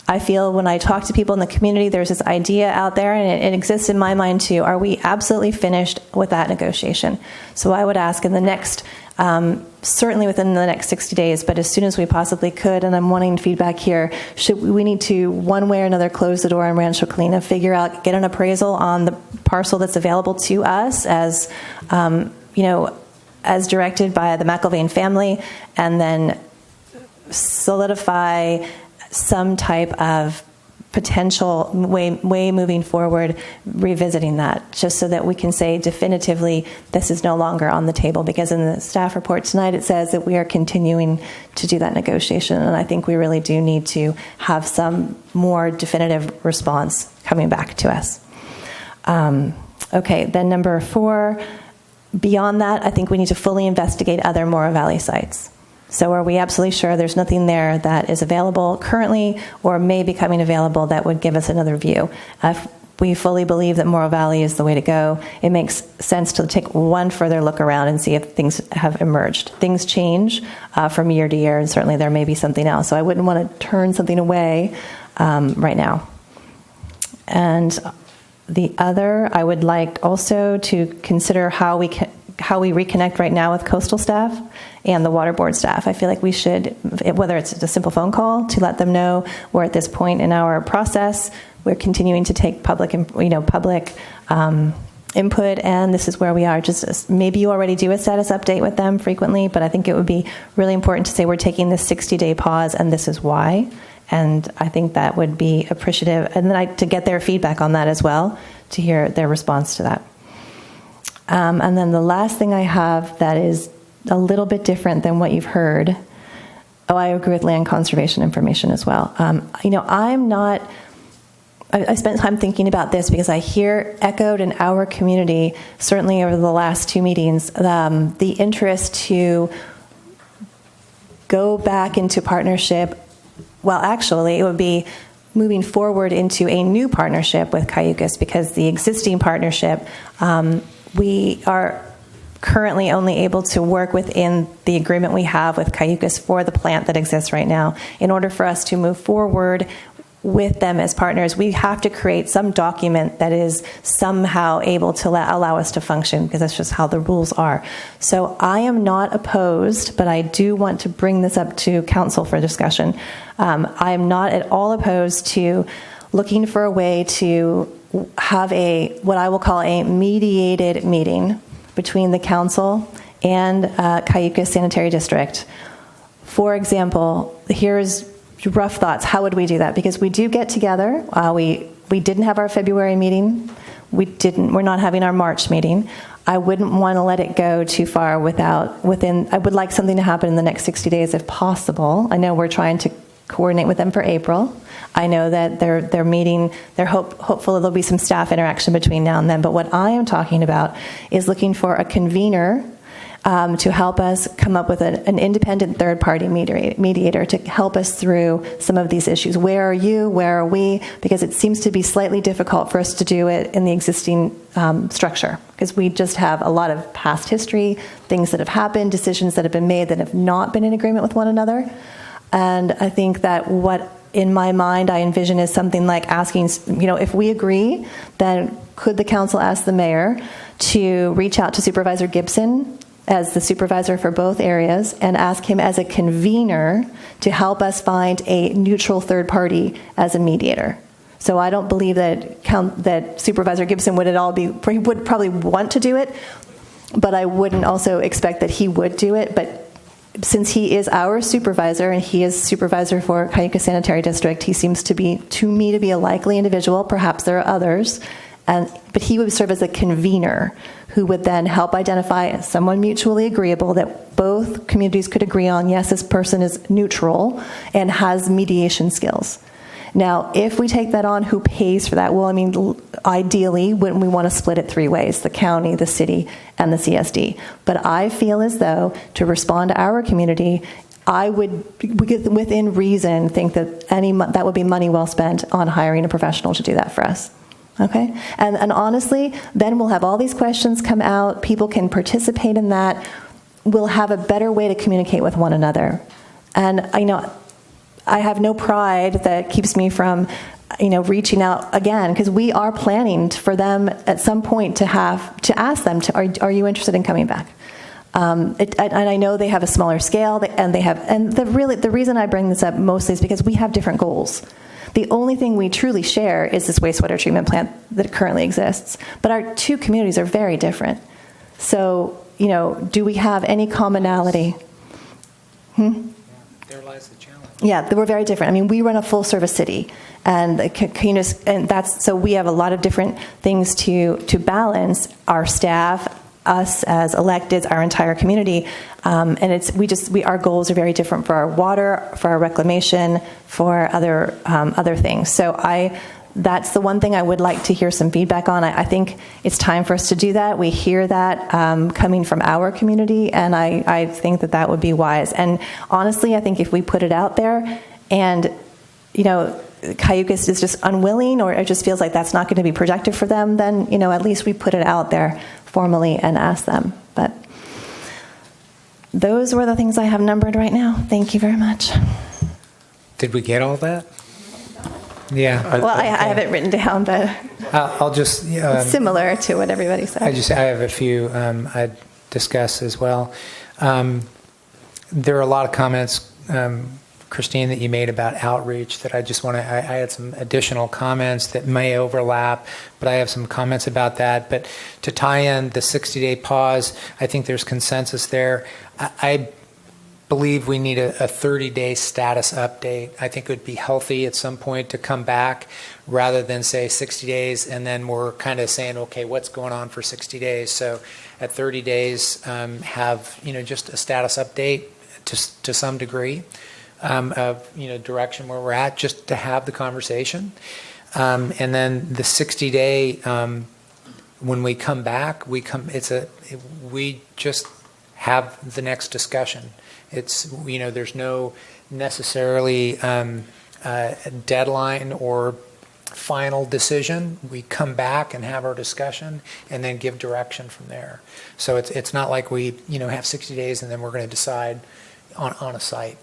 I feel when I talk to people in the community, there's this idea out there, and it exists in my mind too. Are we absolutely finished with that negotiation? So I would ask in the next, certainly within the next 60 days, but as soon as we possibly could, and I'm wanting feedback here, we need to, one way or another, close the door on Rancho Colina, figure out, get an appraisal on the parcel that's available to us as, as directed by the McIlvaine family, and then solidify some type of potential way moving forward, revisiting that, just so that we can say definitively this is no longer on the table. Because in the staff report tonight, it says that we are continuing to do that negotiation, and I think we really do need to have some more definitive response coming back to us. Okay, then number 4, beyond that, I think we need to fully investigate other Morro Valley sites. So are we absolutely sure there's nothing there that is available currently or may be becoming available that would give us another view? If we fully believe that Morro Valley is the way to go, it makes sense to take one further look around and see if things have emerged. Things change from year to year, and certainly there may be something else. So I wouldn't want to turn something away right now. And the other, I would like also to consider how we reconnect right now with coastal staff and the water board staff. I feel like we should, whether it's a simple phone call to let them know we're at this point in our process, we're continuing to take public input, and this is where we are. Just maybe you already do a status update with them frequently, but I think it would be really important to say we're taking this 60-day pause, and this is why. And I think that would be appreciative, and then to get their feedback on that as well, to hear their response to that. And then the last thing I have that is a little bit different than what you've heard. Oh, I agree with land conservation information as well. I spent time thinking about this because I hear echoed in our community, certainly over the last 2 meetings, the interest to go back into partnership. Well, actually, it would be moving forward into a new partnership with Cayucas, because the existing partnership, we are currently only able to work within the agreement we have with Cayucas for the plant that exists right now. In order for us to move forward with them as partners, we have to create some document that is somehow able to allow us to function, because that's just how the rules are. So I am not opposed, but I do want to bring this up to council for discussion. I am not at all opposed to looking for a way to have what I will call a mediated meeting between the council and Cayucas Sanitary District. For example, here's rough thoughts. How would we do that? Because we do get together. We didn't have our February meeting. We're not having our March meeting. I wouldn't want to let it go too far I would like something to happen in the next 60 days if possible. I know we're trying to coordinate with them for April. I know that they're meeting, hopefully there'll be some staff interaction between now and then, but what I am talking about is looking for a convener to help us come up with an independent third-party mediator to help us through some of these issues. Where are you? Where are we? Because it seems to be slightly difficult for us to do it in the existing structure, because we just have a lot of past history, things that have happened, decisions that have been made that have not been in agreement with one another. And I think that what, in my mind, I envision is something like asking, if we agree, then could the council ask the mayor to reach out to Supervisor Gibson as the supervisor for both areas and ask him as a convener to help us find a neutral third party as a mediator. So I don't believe that Supervisor Gibson would he would probably want to do it, but I wouldn't also expect that he would do it. But since he is our supervisor and he is supervisor for Cayucas Sanitary District, he seems to be a likely individual. Perhaps there are others, but he would serve as a convener who would then help identify someone mutually agreeable that both communities could agree on. Yes, this person is neutral and has mediation skills. Now, if we take that on, who pays for that? Well, ideally, wouldn't we want to split it 3 ways, the county, the city, and the CSD? But I feel as though, to respond to our community, I would, within reason, think that that would be money well spent on hiring a professional to do that for us. Okay? And honestly, then we'll have all these questions come out. People can participate in that. We'll have a better way to communicate with one another. And I have no pride that keeps me from, reaching out again, because we are planning for them at some point to ask them are you interested in coming back? And I know they have a smaller scale, and the reason I bring this up mostly is because we have different goals. The only thing we truly share is this wastewater treatment plant that currently exists, but our 2 communities are very different. So, do we have any commonality? There lies the challenge. Yeah, we're very different. We run a full-service city, and so we have a lot of different things to balance. Our staff, us as electeds, our entire community, and our goals are very different for our water, for our reclamation, for other things. So that's the one thing I would like to hear some feedback on. I think it's time for us to do that. We hear that coming from our community, and I think that would be wise. And honestly, I think if we put it out there and, Cayucas is just unwilling, or it just feels like that's not going to be productive for them, then, at least we put it out there formally and ask them. But those were the things I have numbered right now. Thank you very much. Did we get all that? Yeah. Well, I have it written down, but I'll just similar to what everybody said. I have a few I'd discuss as well. There are a lot of comments, Christine, that you made about outreach that I just want to. I had some additional comments that may overlap, but I have some comments about that. But to tie in the 60-day pause, I think there's consensus there. I believe we need a 30-day status update. I think it would be healthy at some point to come back rather than say 60 days and then we're kind of saying, okay, what's going on for 60 days? So at 30 days, have just a status update to some degree of direction where we're at, just to have the conversation. And then the 60-day, when we come back, we just have the next discussion. It's, there's no necessarily deadline or final decision. We come back and have our discussion and then give direction from there. So it's not like we, have 60 days and then we're going to decide on a site.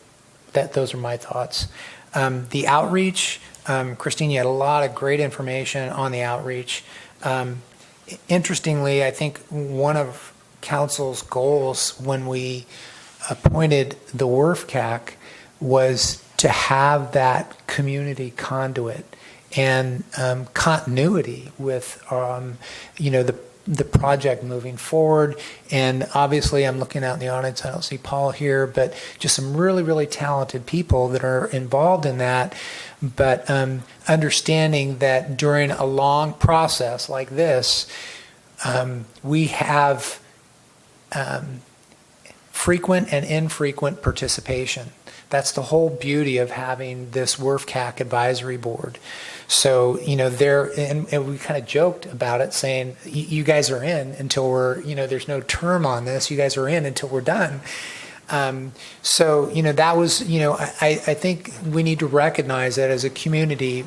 Those are my thoughts. The outreach, Christine, you had a lot of great information on the outreach. Interestingly, I think one of Council's goals when we appointed the WRF-CAC was to have that community conduit and continuity with the project moving forward. And obviously I'm looking out in the audience, I don't see Paul here, but just some really, really talented people that are involved in that. But understanding that during a long process like this, we have frequent and infrequent participation. That's the whole beauty of having this WRF-CAC advisory board. So, and we kind of joked about it saying, you guys are in until we're, there's no term on this. You guys are in until we're done. So, that was, I think we need to recognize that as a community,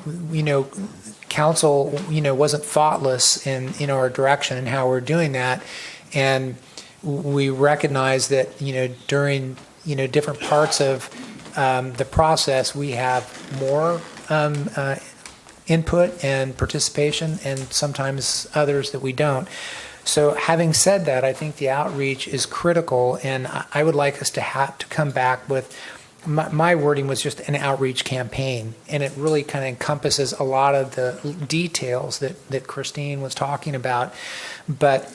council, wasn't thoughtless in our direction and how we're doing that. And we recognize that, during, different parts of the process, we have more input and participation and sometimes others that we don't. So having said that, I think the outreach is critical, and I would like us to have to come back with, my wording was just an outreach campaign, and it really kind of encompasses a lot of the details that Christine was talking about. But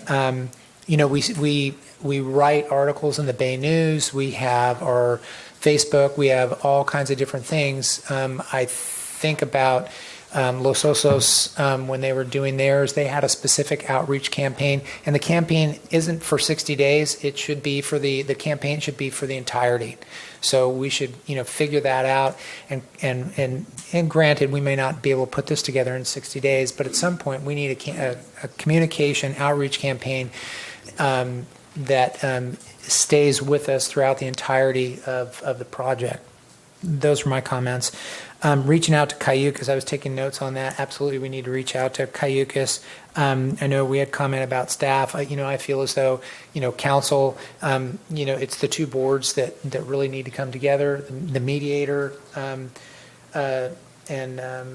we write articles in the Bay News. We have our Facebook. We have all kinds of different things. I think about Los Osos, when they were doing theirs, they had a specific outreach campaign, and the campaign isn't for 60 days. It should be for the campaign should be for the entirety. So we should, figure that out. And granted, we may not be able to put this together in 60 days, but at some point we need a communication outreach campaign that stays with us throughout the entirety of the project. Those were my comments. Reaching out to Cayucas, I was taking notes on that. Absolutely, we need to reach out to Cayucas. I know we had comment about staff. I feel as though, council, it's the two boards that really need to come together. The mediator and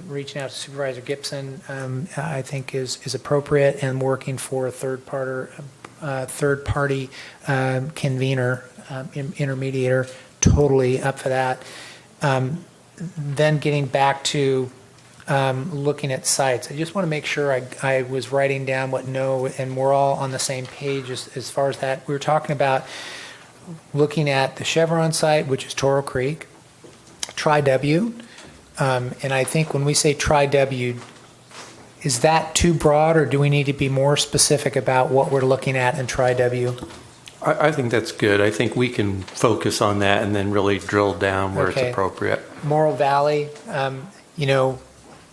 reaching out to Supervisor Gibson, I think is appropriate, and working for a third party convener, intermediator, totally up for that. Then getting back to looking at sites, I just want to make sure I was writing down what no, and we're all on the same page as far as that. We were talking about looking at the Chevron site, which is Toro Creek, Tri-W, and I think when we say Tri-W, is that too broad, or do we need to be more specific about what we're looking at in Tri-W? I think that's good. I think we can focus on that and then really drill down where it's appropriate. Morro Valley,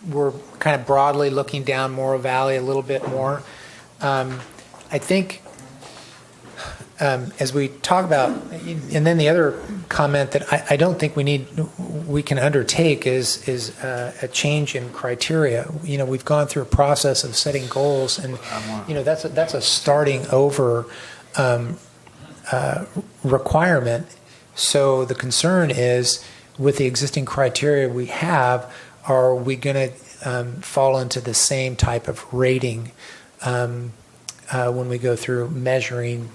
we're kind of broadly looking down Morrow Valley a little bit more. I think as we talk about, and then the other comment that I don't think we can undertake is a change in criteria. We've gone through a process of setting goals, and that's a starting over requirement. So the concern is, with the existing criteria we have, are we going to fall into the same type of rating when we go through measuring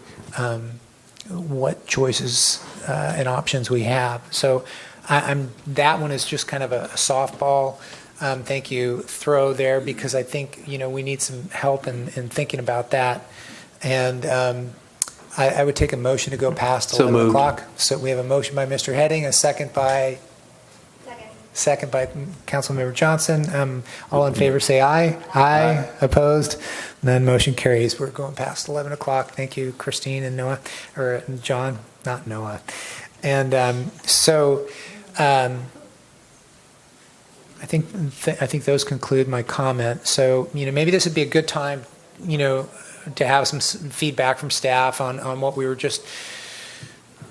what choices and options we have? So that one is just kind of a softball, thank you, throw there, because I think we need some help in thinking about that. And I would take a motion to go past 11 o'clock. So we have a motion by Mr. Heading, a second by Councilmember Johnson. All in favor say aye. Aye. Opposed? None. Motion carries. We're going past 11 o'clock. Thank you, Christine and Noah, or John, not Noah. And I think those conclude my comment. So maybe this would be a good time to have some feedback from staff on what we were just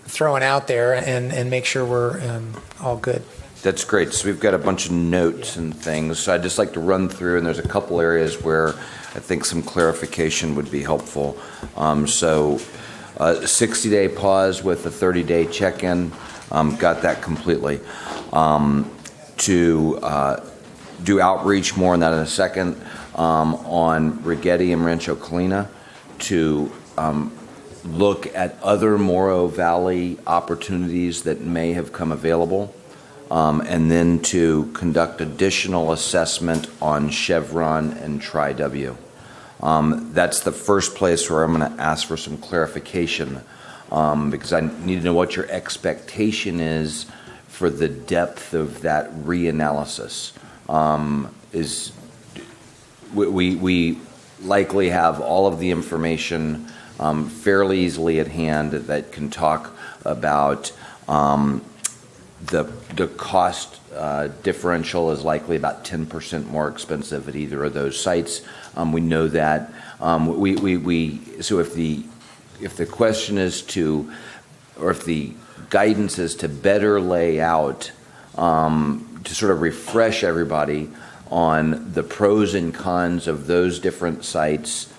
throwing out there, and make sure we're all good. That's great. So we've got a bunch of notes and things. So I'd just like to run through, and there's a couple areas where I think some clarification would be helpful. 60-day pause with a 30-day check-in, got that completely. To do outreach, more on that in a second, on Rigetti and Rancho Colina, to look at other Morrow Valley opportunities that may have come available. And then to conduct additional assessment on Chevron and Tri-W. That's the first place where I'm going to ask for some clarification, because I need to know what your expectation is for the depth of that reanalysis. We likely have all of the information fairly easily at hand that can talk about the cost differential is likely about 10% more expensive at either of those sites. We know that. So if the question is to, or if the guidance is to better lay out, to sort of refresh everybody on the pros and cons of those different sites,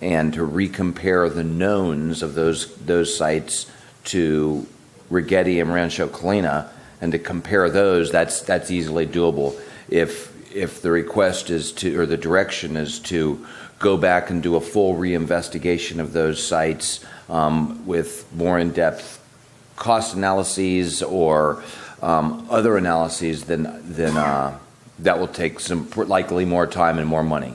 and to recompare the knowns of those sites to Rigetti and Rancho Colina, and to compare those, that's easily doable. If the request is to, or the direction is to go back and do a full reinvestigation of those sites with more in-depth cost analyses or other analyses, then that will take some likely more time and more money.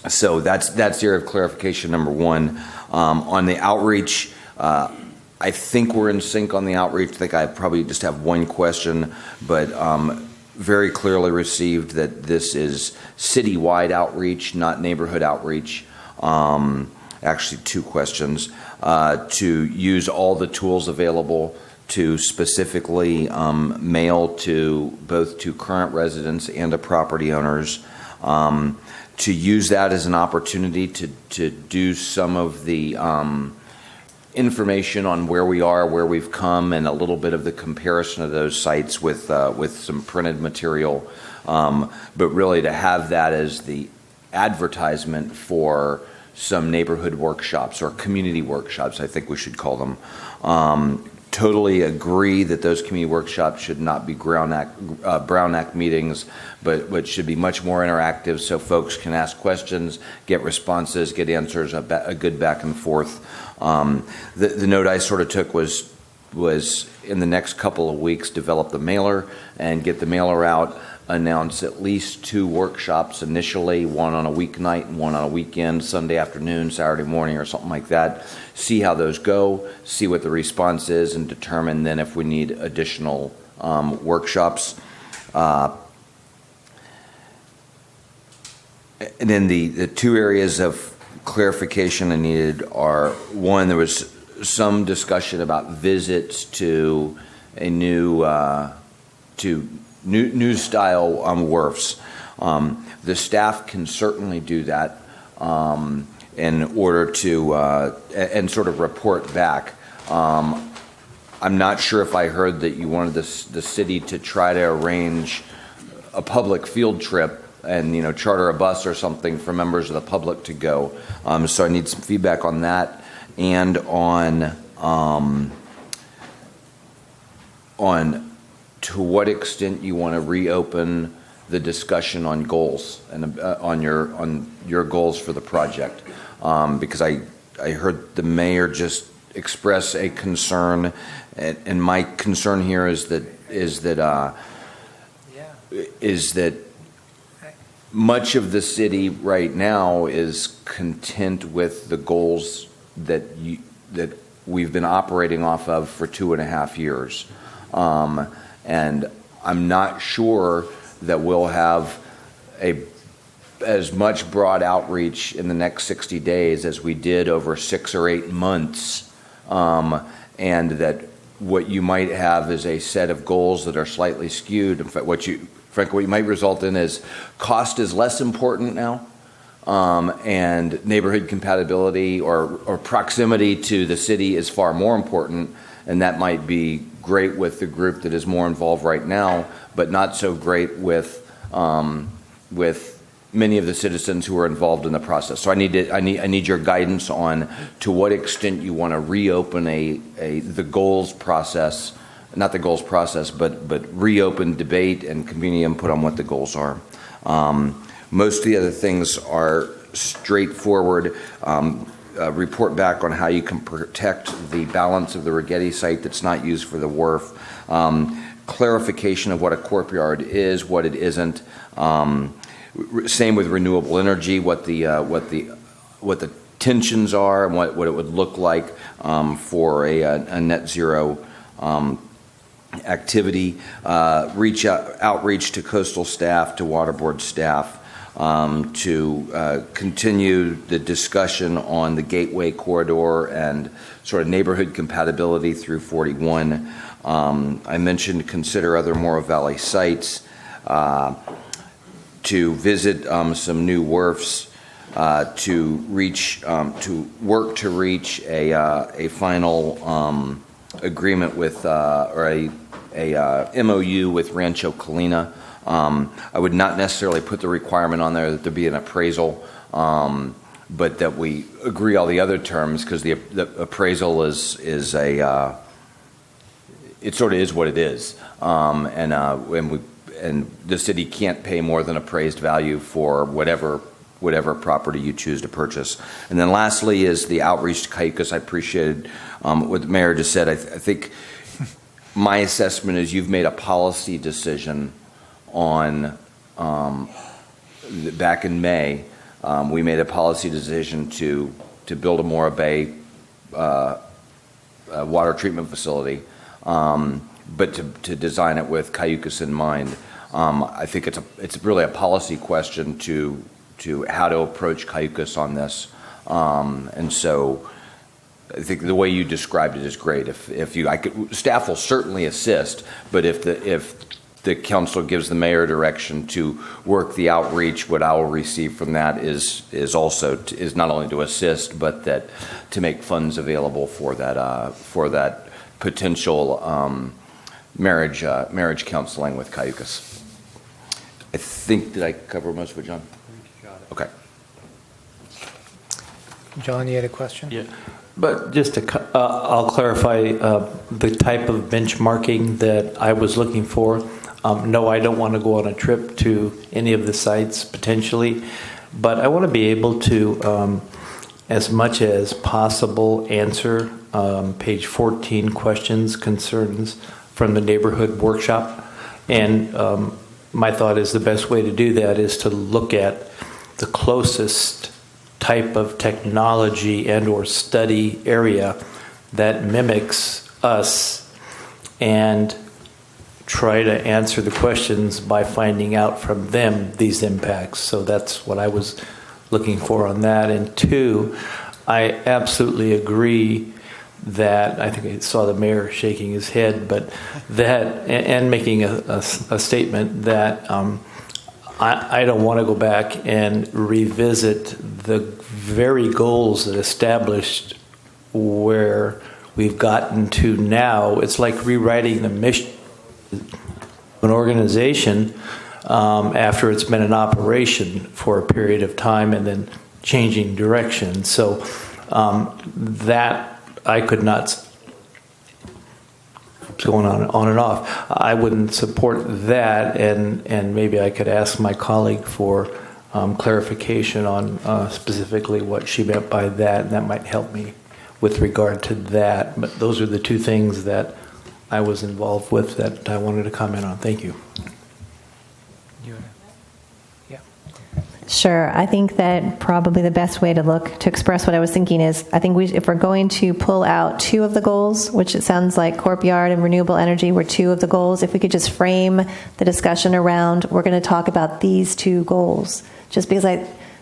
So that's the area of clarification number one. On the outreach, I think we're in sync on the outreach. I think I probably just have one question, but very clearly received that this is citywide outreach, not neighborhood outreach. Actually, two questions. To use all the tools available to specifically mail to both to current residents and to property owners. To use that as an opportunity to do some of the information on where we are, where we've come, and a little bit of the comparison of those sites with some printed material, but really to have that as the advertisement for some neighborhood workshops or community workshops, I think we should call them. Totally agree that those community workshops should not be Brown Act meetings, but should be much more interactive, so folks can ask questions, get responses, get answers, a good back and forth. The note I sort of took was in the next couple of weeks, develop the mailer and get the mailer out, announce at least 2 workshops initially, one on a weeknight and one on a weekend, Sunday afternoon, Saturday morning, or something like that. See how those go, see what the response is, and determine then if we need additional workshops. And then the 2 areas of clarification I needed are, one, there was some discussion about visits to a new new style wharfs. The staff can certainly do that in order to and sort of report back. I'm not sure if I heard that you wanted the city to try to arrange a public field trip and charter a bus or something for members of the public to go. So I need some feedback on that and on to what extent you want to reopen the discussion on goals and on your goals for the project, because I heard the mayor just express a concern, and my concern here is that much of the city right now is content with the goals that we've been operating off of for 2.5 years, and I'm not sure that we'll have as much broad outreach in the next 60 days as we did over 6 or 8 months, and that what you might have is a set of goals that are slightly skewed. In fact, what you might result in is cost is less important now, and neighborhood compatibility or proximity to the city is far more important, and that might be great with the group that is more involved right now, but not so great with many of the citizens who are involved in the process. So I need your guidance on to what extent you want to reopen the goals process, not the goals process, but reopen debate and community input on what the goals are. Most of the other things are straightforward. Report back on how you can protect the balance of the Rigetti site that's not used for the wharf. Clarification of what a courtyard is, what it isn't. Same with renewable energy, what the tensions are, and what it would look like for a net zero activity. Outreach to coastal staff, to water board staff, to continue the discussion on the Gateway Corridor and sort of neighborhood compatibility through 41. I mentioned consider other Morro Valley sites, to visit some new wharfs, to work to reach a final agreement with or a MOU with Rancho Colina. I would not necessarily put the requirement on there that there be an appraisal, but that we agree all the other terms, because the appraisal is it sort of is what it is, and the city can't pay more than appraised value for whatever property you choose to purchase. And then lastly is the outreach to Cayucos. I appreciated what the mayor just said. I think my assessment is you've made a policy decision on back in May. We made a policy decision to build a Morro Bay water treatment facility, but to design it with Cayucos in mind. I think it's really a policy question to how to approach Cayucos on this, and so I think the way you described it is great. Staff will certainly assist, but if the council gives the mayor direction to work the outreach, what I will receive from that is not only to assist, but that to make funds available for that potential marriage counseling with Cayucos. I think, did I cover most of it, John? Okay. John, you had a question? Yeah, but just I'll clarify the type of benchmarking that I was looking for. No, I don't want to go on a trip to any of the sites potentially, but I want to be able to, as much as possible, answer page 14 questions, concerns from the neighborhood workshop. And my thought is the best way to do that is to look at the closest type of technology and or study area that mimics us and try to answer the questions by finding out from them these impacts. So that's what I was looking for on that. And two, I absolutely agree that I think I saw the mayor shaking his head, but that and making a statement that I don't want to go back and revisit the very goals that established where we've gotten to now. It's like rewriting the mission of an organization after it's been in operation for a period of time and then changing direction. So that I could not, going on and off, I wouldn't support that, and maybe I could ask my colleague for clarification on specifically what she meant by that, and that might help me with regard to that. But those are the two things that I was involved with that I wanted to comment on. Thank you. Sure. I think that probably the best way to express what I was thinking is, I think if we're going to pull out two of the goals, which it sounds like Courtyard and renewable energy were two of the goals, if we could just frame the discussion around, we're going to talk about these two goals, just because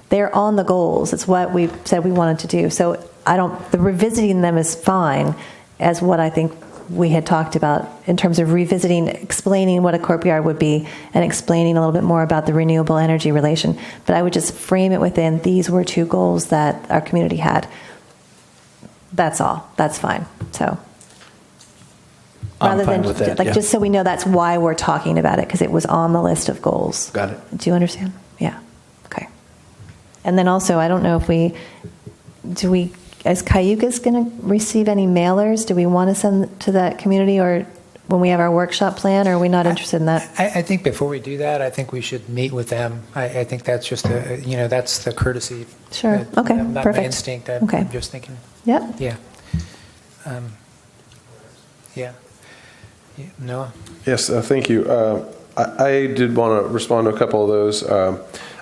they're on the goals. It's what we said we wanted to do. So the revisiting them is fine, as what I think we had talked about in terms of revisiting, explaining what a courtyard would be and explaining a little bit more about the renewable energy relation. But I would just frame it within, these were two goals that our community had. That's all. That's fine. So rather than just so we know that's why we're talking about it, because it was on the list of goals. Got it. Do you understand? Yeah. Okay. And then also, I don't know if is Cayucas going to receive any mailers? Do we want to send to that community, or when we have our workshop plan, or are we not interested in that? I think before we do that, I think we should meet with them. I think that's just that's the courtesy. Sure. Okay. Not Perfect. my instinct. Okay. I'm just thinking. Yep. Yeah. Yeah. Noah? Yes, thank you. I did want to respond to a couple of those.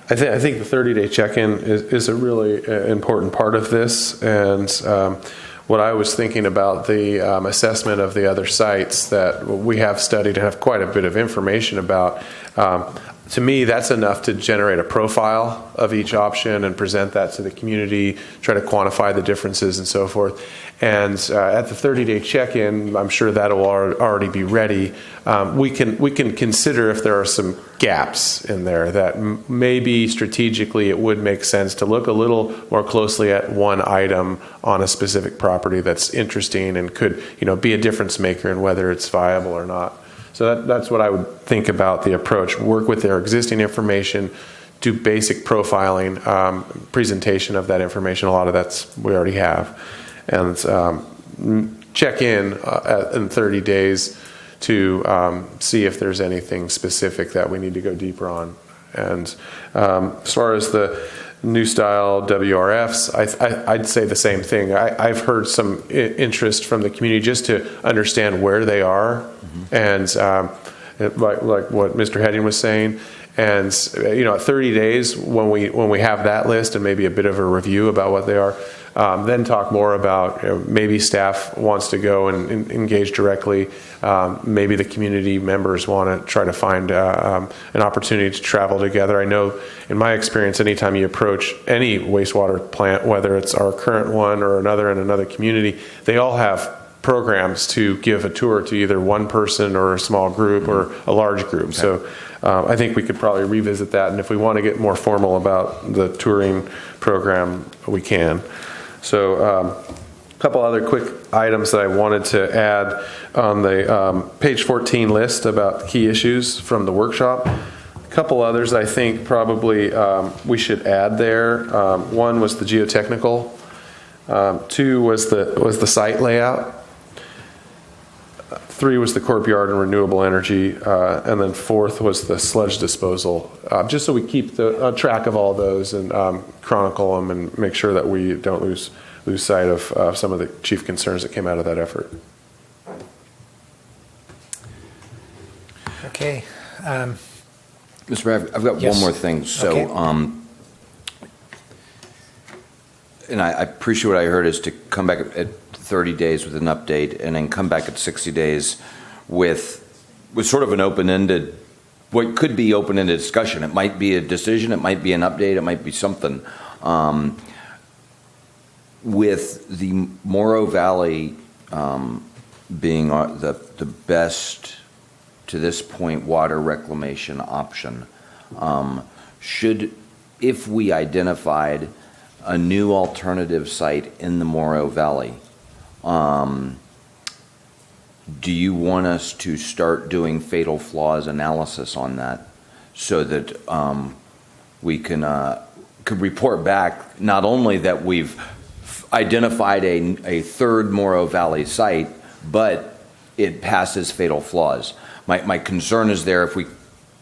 I think the 30-day check-in is a really important part of this, and what I was thinking about the assessment of the other sites that we have studied and have quite a bit of information about. To me, that's enough to generate a profile of each option and present that to the community, try to quantify the differences and so forth. And at the 30-day check-in, I'm sure that will already be ready. We can consider if there are some gaps in there that maybe strategically it would make sense to look a little more closely at one item on a specific property that's interesting and could be a difference maker in whether it's viable or not. So that's what I would think about the approach. Work with their existing information, do basic profiling, presentation of that information. A lot of that's we already have. And check in 30 days to see if there's anything specific that we need to go deeper on. And as far as the new style WRFs, I'd say the same thing. I've heard some interest from the community just to understand where they are, and like what Mr. Heading was saying. And at 30 days, when we have that list and maybe a bit of a review about what they are, then talk more about maybe staff wants to go and engage directly. Maybe the community members want to try to find an opportunity to travel together. I know in my experience, anytime you approach any wastewater plant, whether it's our current one or another in another community, they all have programs to give a tour to either one person or a small group or a large group. Okay. So I think we could probably revisit that. And if we want to get more formal about the touring program, we can. So a couple other quick items that I wanted to add on the page 14 list about key issues from the workshop. A couple others I think probably we should add there. One was the geotechnical. Two was the site layout. 3 was the courtyard and renewable energy, and then 4th was the sludge disposal. Just so we keep track of all those and chronicle them and make sure that we don't lose sight of some of the chief concerns that came out of that effort. Okay. Mr. Mayor, I've got one more thing. So, okay. And I appreciate what I heard is to come back at 30 days with an update and then come back at 60 days with sort of an open-ended, what could be open-ended discussion. It might be a decision, it might be an update, it might be something. With the Morrow Valley being the best, to this point, water reclamation option. If we identified a new alternative site in the Morrow Valley, do you want us to start doing fatal flaws analysis on that so that we could report back not only that we've identified a third Morrow Valley site, but it passes fatal flaws? My concern is there if we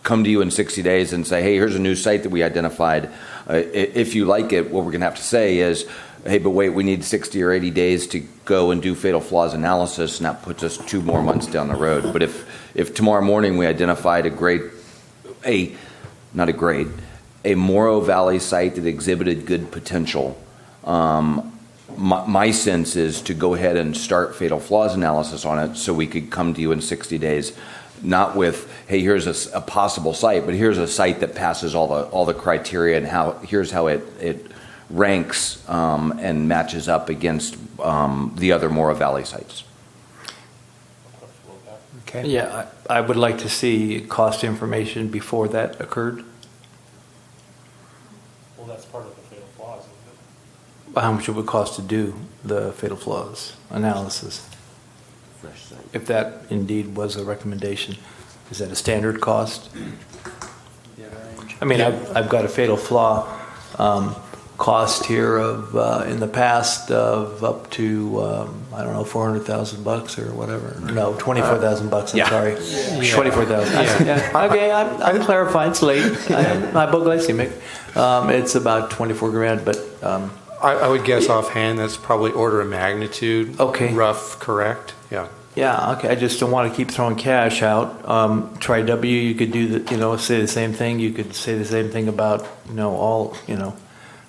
come to you in 60 days and say, hey, here's a new site that we identified. If you like it, what we're going to have to say is, hey, but wait, we need 60 or 80 days to go and do fatal flaws analysis, and that puts us 2 more months down the road. But if tomorrow morning we identified a Morrow Valley site that exhibited good potential, my sense is to go ahead and start fatal flaws analysis on it so we could come to you in 60 days, not with, hey, here's a possible site, but here's a site that passes all the criteria, and here's how it ranks and matches up against the other Morrow Valley sites. Okay. Yeah, I would like to see cost information before that occurred. Well, that's part of the fatal flaws, isn't How much it would cost to do the fatal flaws analysis? If that indeed was a recommendation, is that a standard cost? I mean, I've got a fatal flaw cost here of in the past of up to I don't know, $400,000 or whatever. No, $24,000. I'm sorry, 24,000. Yeah. Okay, I'm clarifying. It's late. I'm hypoglycemic. It's about 24 grand, but. I would guess offhand that's probably order of magnitude. Okay. Rough, correct? Yeah. Yeah, okay. I just don't want to keep throwing cash out. Try W, you could do say the same thing. You could say the same thing about, all, I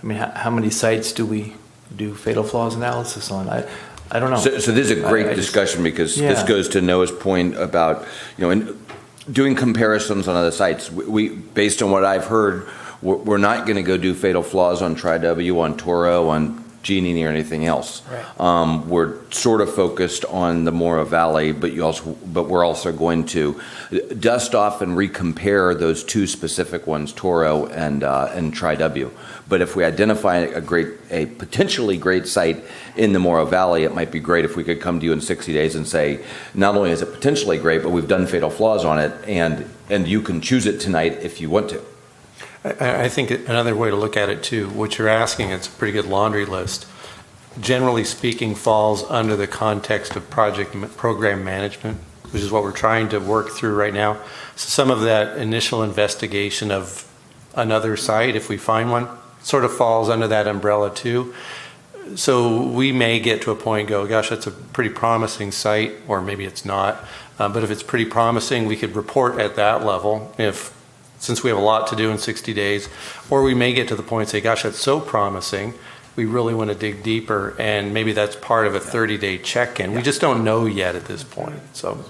mean, how many sites do we do fatal flaws analysis on? I don't know. So this is a great discussion because this goes to Noah's point about, in doing comparisons on other sites. We based on what I've heard, we're not going to go do fatal flaws on Tri-W, on Toro, on Genie, or anything else. Right. We're sort of focused on the Morrow Valley, but we're also going to dust off and recompare those 2 specific ones, Toro and Tri-W. But if we identify a potentially great site in the Morrow Valley, it might be great if we could come to you in 60 days and say, not only is it potentially great, but we've done fatal flaws on it, and you can choose it tonight if you want to. I think another way to look at it too, what you're asking, it's a pretty good laundry list. Generally speaking, falls under the context of program management, which is what we're trying to work through right now. So some of that initial investigation of another site, if we find one, sort of falls under that umbrella too. So we may get to a point and go, gosh, that's a pretty promising site, or maybe it's not. But if it's pretty promising, we could report at that level since we have a lot to do in 60 days, or we may get to the point and say, gosh, that's so promising, we really want to dig deeper, and maybe that's part of a 30-day check-in. We just don't know yet at this point. So,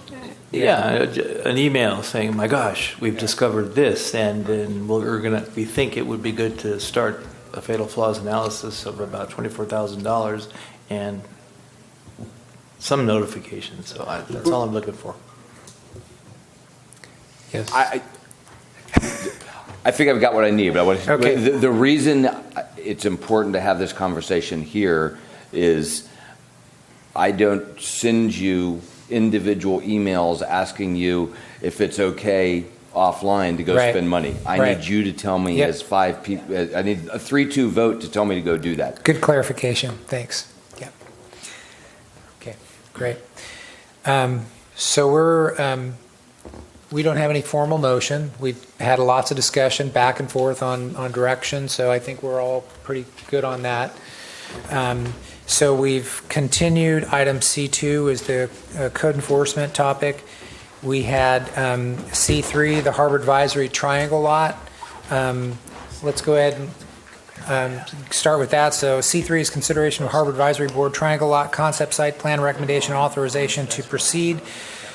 an email saying, my gosh, we've discovered this, and then we think it would be good to start a fatal flaws analysis of about $24,000 and some notification. So that's all I'm looking for. Yes. I think I've got what I need, but the reason it's important to have this conversation here is I don't send you individual emails asking you if it's okay offline to go spend money. I need you to tell me as 5 people. I need a 3-2 vote to tell me to go do that. Good clarification. Thanks. Yeah. Okay. Great. So we don't have any formal motion. We've had lots of discussion back and forth on direction, so I think we're all pretty good on that. So we've continued. Item C2 is the code enforcement topic. We had C3, the Harbor Advisory Triangle lot. Let's go ahead and start with that. So C3 is consideration of Harbor Advisory Board Triangle lot concept site plan recommendation authorization to proceed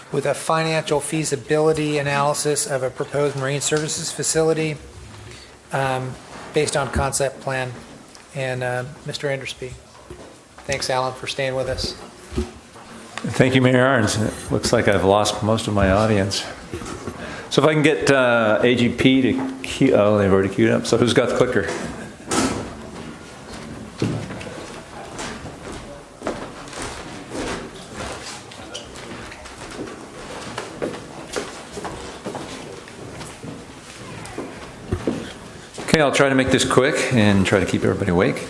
with a financial feasibility analysis of a proposed marine services facility based on concept plan. And Mr. Andersby. Thanks, Alan, for staying with us. Thank you, Mayor Arns. It looks like I've lost most of my audience. So if I can get AGP to queue, oh, they've already queued up. So who's got the clicker? Okay, I'll try to make this quick and try to keep everybody awake.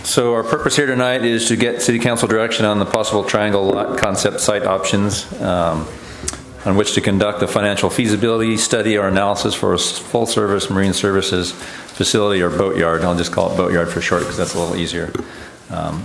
So our purpose here tonight is to get City Council direction on the possible triangle lot concept site options on which to conduct a financial feasibility study or analysis for a full-service marine services facility or boatyard. I'll just call it boatyard for short because that's a little easier.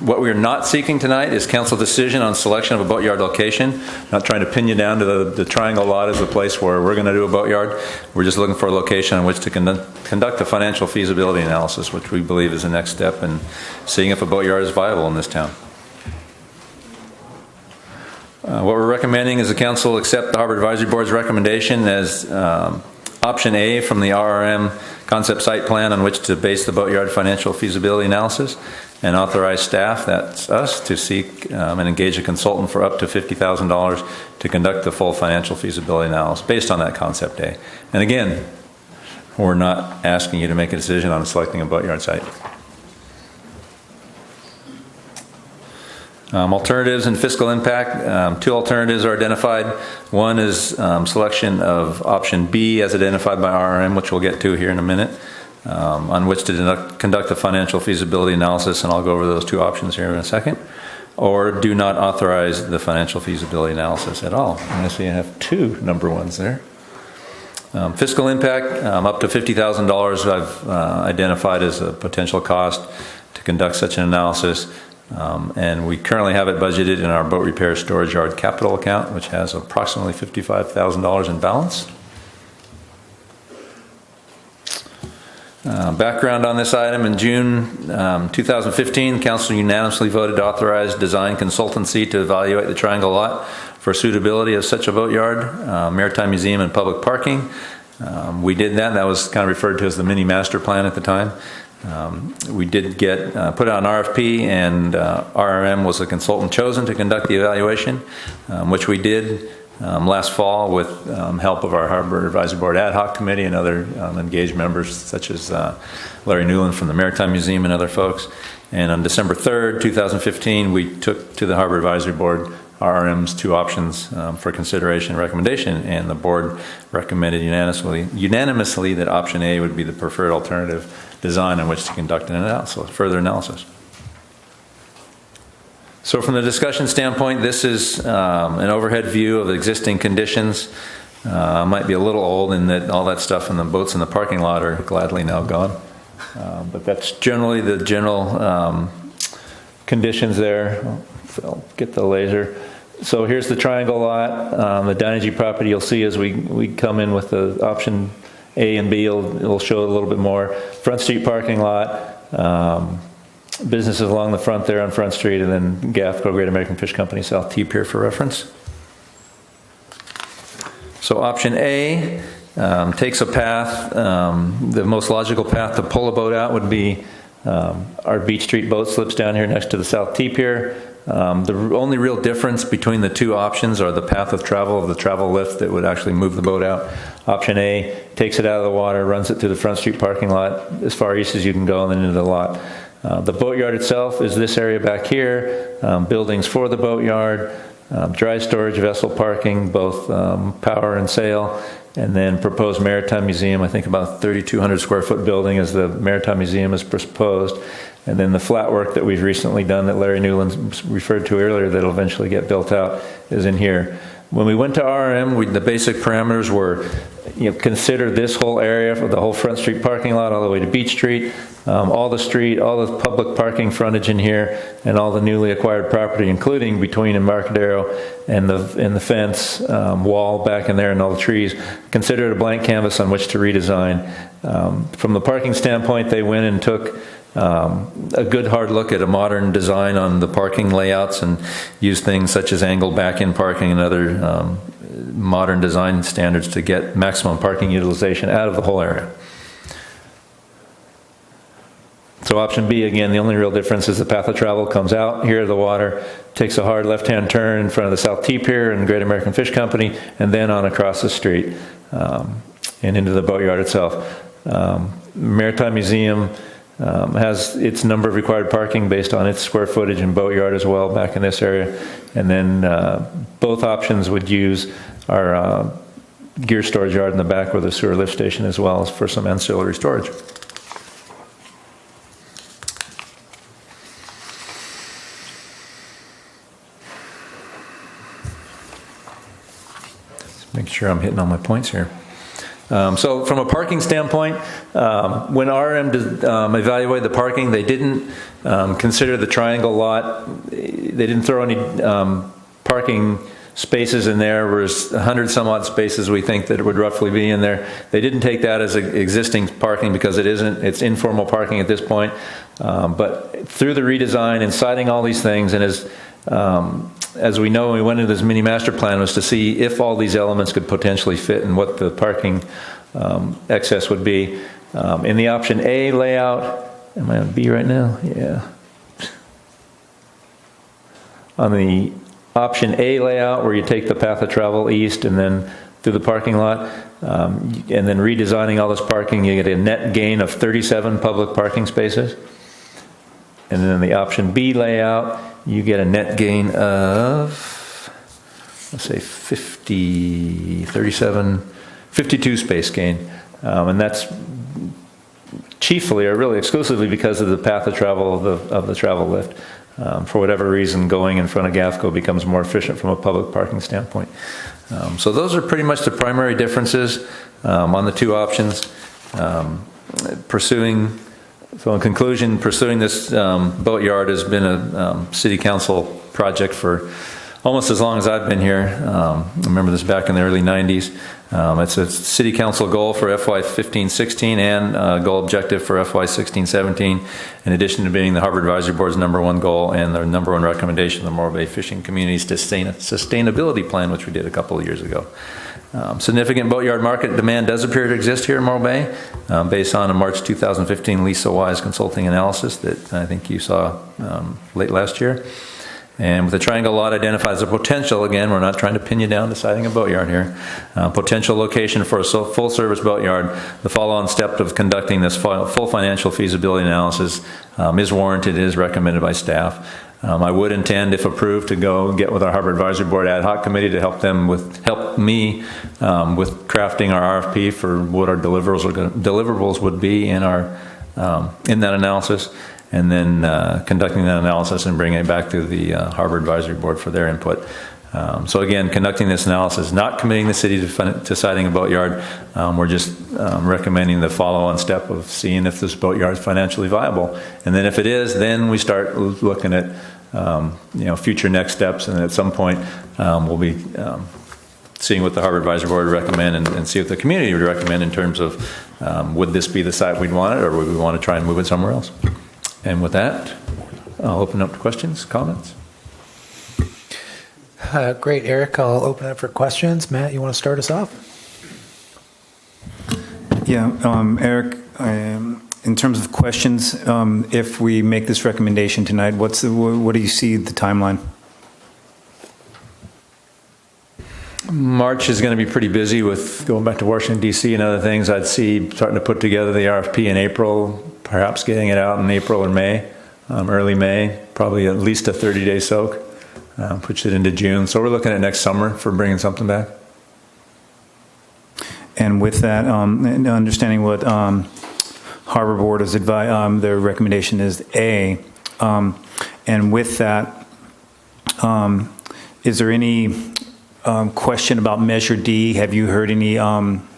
What we are not seeking tonight is council decision on selection of a boatyard location. Not trying to pin you down to the triangle lot as the place where we're going to do a boatyard. We're just looking for a location on which to conduct a financial feasibility analysis, which we believe is the next step in seeing if a boatyard is viable in this town. What we're recommending is the council accept the Harbor Advisory Board's recommendation as option A from the RRM concept site plan on which to base the boatyard financial feasibility analysis, and authorize staff, that's us, to seek and engage a consultant for up to $50,000 to conduct the full financial feasibility analysis based on that concept A. And again, we're not asking you to make a decision on selecting a boatyard site. Alternatives and fiscal impact. Two alternatives are identified. One is selection of option B as identified by RRM, which we'll get to here in a minute, on which to conduct a financial feasibility analysis, and I'll go over those two options here in a second. Or do not authorize the financial feasibility analysis at all. I see I have two number ones there. Fiscal impact, up to $50,000 I've identified as a potential cost to conduct such an analysis. And we currently have it budgeted in our boat repair storage yard capital account, which has approximately $55,000 in balance. Background on this item: in June 2015, Council unanimously voted to authorize design consultancy to evaluate the triangle lot for suitability of such a boatyard, maritime museum, and public parking. We did that. That was kind of referred to as the mini master plan at the time. We did get put out an RFP, and RRM was the consultant chosen to conduct the evaluation, which we did last fall with help of our Harbor Advisory Board Ad Hoc Committee and other engaged members such as Larry Newland from the Maritime Museum and other folks. And on December 3rd, 2015, we took to the Harbor Advisory Board RRM's two options for consideration and recommendation, and the board recommended unanimously that option A would be the preferred alternative design on which to conduct an analysis, further analysis. So from the discussion standpoint, this is an overhead view of existing conditions. Might be a little old in that all that stuff in the boats in the parking lot are gladly now gone. But that's generally the general conditions there. I'll get the laser. So here's the triangle lot. The Dynegy property you'll see as we come in with the option A and B, it'll show a little bit more. Front Street parking lot. Businesses along the front there on Front Street, and then GAFCO, Great American Fish Company, South T Pier for reference. So option A takes a path. The most logical path to pull a boat out would be our Beach Street boat slips down here next to the South T Pier. The only real difference between the two options are the path of travel of the travel lift that would actually move the boat out. Option A takes it out of the water, runs it to the Front Street parking lot as far east as you can go, and then into the lot. The boatyard itself is this area back here, buildings for the boatyard, dry storage vessel parking, both power and sail, and then proposed Maritime Museum. I think about 3,200 square foot building as the Maritime Museum is proposed. And then the flat work that we've recently done that Larry Newland referred to earlier that will eventually get built out is in here. When we went to RM, the basic parameters were, consider this whole area for the whole Front Street parking lot all the way to Beach Street, all the public parking frontage in here, and all the newly acquired property, including between Embarcadero and the fence wall back in there and all the trees. Consider it a blank canvas on which to redesign. From the parking standpoint, they went and took a good hard look at a modern design on the parking layouts and use things such as angled back-in parking and other modern design standards to get maximum parking utilization out of the whole area. So option B, again, the only real difference is the path of travel comes out here to the water, takes a hard left-hand turn in front of the South T Pier and Great American Fish Company, and then on across the street and into the boatyard itself. Maritime Museum has its number of required parking based on its square footage and boatyard as well back in this area. And then both options would use our gear storage yard in the back with a sewer lift station as well as for some ancillary storage. Just make sure I'm hitting all my points here. So from a parking standpoint, when RM evaluated the parking, they didn't consider the triangle lot. They didn't throw any parking spaces in there. There's 100 some odd spaces we think that would roughly be in there. They didn't take that as existing parking because it's informal parking at this point. But through the redesign and citing all these things, and as we know, when we went into this mini master plan, was to see if all these elements could potentially fit and what the parking excess would be. In the option A layout, am I on B right now? Yeah. On the option A layout, where you take the path of travel east and then through the parking lot, and then redesigning all this parking, you get a net gain of 37 public parking spaces. And then the option B layout, you get a net gain of, let's say 52 space gain. And that's chiefly or really exclusively because of the path of travel of the travel lift. For whatever reason, going in front of GAFCO becomes more efficient from a public parking standpoint. So those are pretty much the primary differences on the two options. So in conclusion, pursuing this boatyard has been a city council project for almost as long as I've been here. I remember this back in the early 90s. It's a city council goal for FY 15-16 and a goal objective for FY 16-17, in addition to being the Harbor Advisory Board's #1 goal and their #1 recommendation of the Morro Bay Fishing Community's sustainability plan, which we did a couple of years ago. Significant boatyard market demand does appear to exist here in Morro Bay, based on a March 2015 Lisa Wise consulting analysis that I think you saw late last year. And with the triangle lot identified as a potential, again, we're not trying to pin you down deciding a boatyard here, potential location for a full-service boatyard, the follow-on step of conducting this full financial feasibility analysis is warranted, is recommended by staff. I would intend, if approved, to go get with our Harbor Advisory Board ad hoc committee to help me with crafting our RFP for what our deliverables would be in that analysis, and then conducting that analysis and bringing it back to the Harbor Advisory Board for their input. So again, conducting this analysis, not committing the city to siting a boatyard. We're just recommending the follow-on step of seeing if this boatyard is financially viable. And then if it is, then we start looking at future next steps. And at some point, we'll be seeing what the Harbor Advisory Board would recommend and see what the community would recommend in terms of would this be the site we'd want it, or would we want to try and move it somewhere else? And with that, I'll open up to questions, comments. Great, Eric. I'll open it for questions. Matt, you want to start us off? Yeah, Eric, in terms of questions, if we make this recommendation tonight, what do you see the timeline? March is going to be pretty busy with going back to Washington, D.C. and other things. I'd see starting to put together the RFP in April, perhaps getting it out in April or May, early May, probably at least a 30-day soak. Push it into June. So we're looking at next summer for bringing something back. And with that, understanding what Harbor Board has advised, their recommendation is A. And with that, is there any question about Measure D? Have you heard any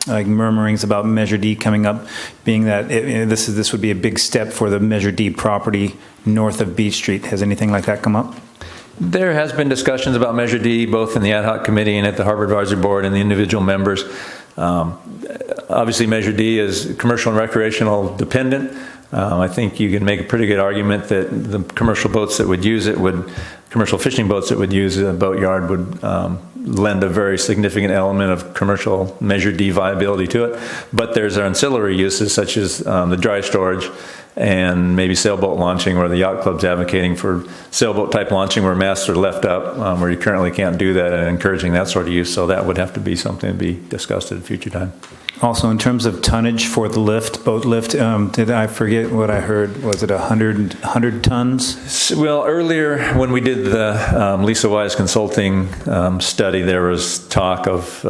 murmurings about Measure D coming up, being that this would be a big step for the Measure D property north of Beach Street? Has anything like that come up? There has been discussions about Measure D, both in the ad hoc committee and at the Harbor Advisory Board and the individual members. Obviously, Measure D is commercial and recreational dependent. I think you can make a pretty good argument that the commercial boats that would use it commercial fishing boats that would use a boatyard would lend a very significant element of commercial Measure D viability to it. But there's ancillary uses such as the dry storage and maybe sailboat launching, where the yacht club's advocating for sailboat type launching where masts are left up, where you currently can't do that, and encouraging that sort of use. So that would have to be something to be discussed at a future time. Also, in terms of tonnage for the lift, boat lift, did I forget what I heard? Was it 100 tons? Well, earlier when we did the Lisa Wise consulting study, there was talk of,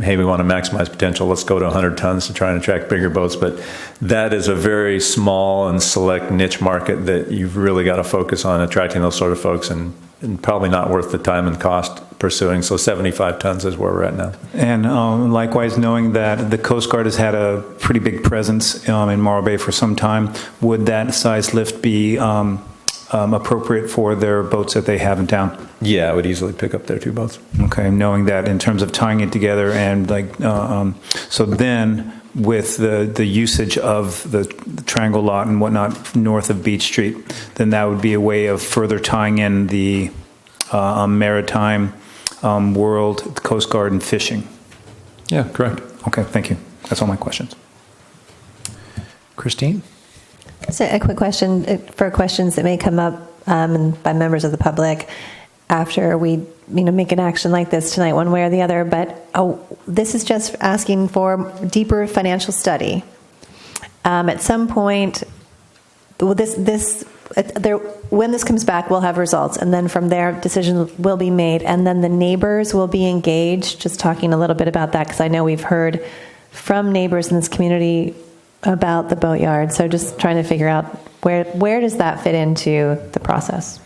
hey, we want to maximize potential. Let's go to 100 tons to try and attract bigger boats. But that is a very small and select niche market that you've really got to focus on attracting those sort of folks, and probably not worth the time and cost pursuing. So 75 tons is where we're at now. And likewise, knowing that the Coast Guard has had a pretty big presence in Morro Bay for some time, would that size lift be appropriate for their boats that they have in town? Yeah, I would easily pick up their 2 boats. Okay, knowing that in terms of tying it together and so then with the usage of the triangle lot and whatnot north of Beach Street, then that would be a way of further tying in the maritime world, the Coast Guard, and fishing. Yeah, correct. Okay, thank you. That's all my questions. Christine? So a quick question for questions that may come up by members of the public after we make an action like this tonight, one way or the other. But this is just asking for deeper financial study. At some point, when this comes back, we'll have results, and then from there, decisions will be made, and then the neighbors will be engaged. Just talking a little bit about that, because I know we've heard from neighbors in this community about the boatyard. So just trying to figure out where does that fit into the process?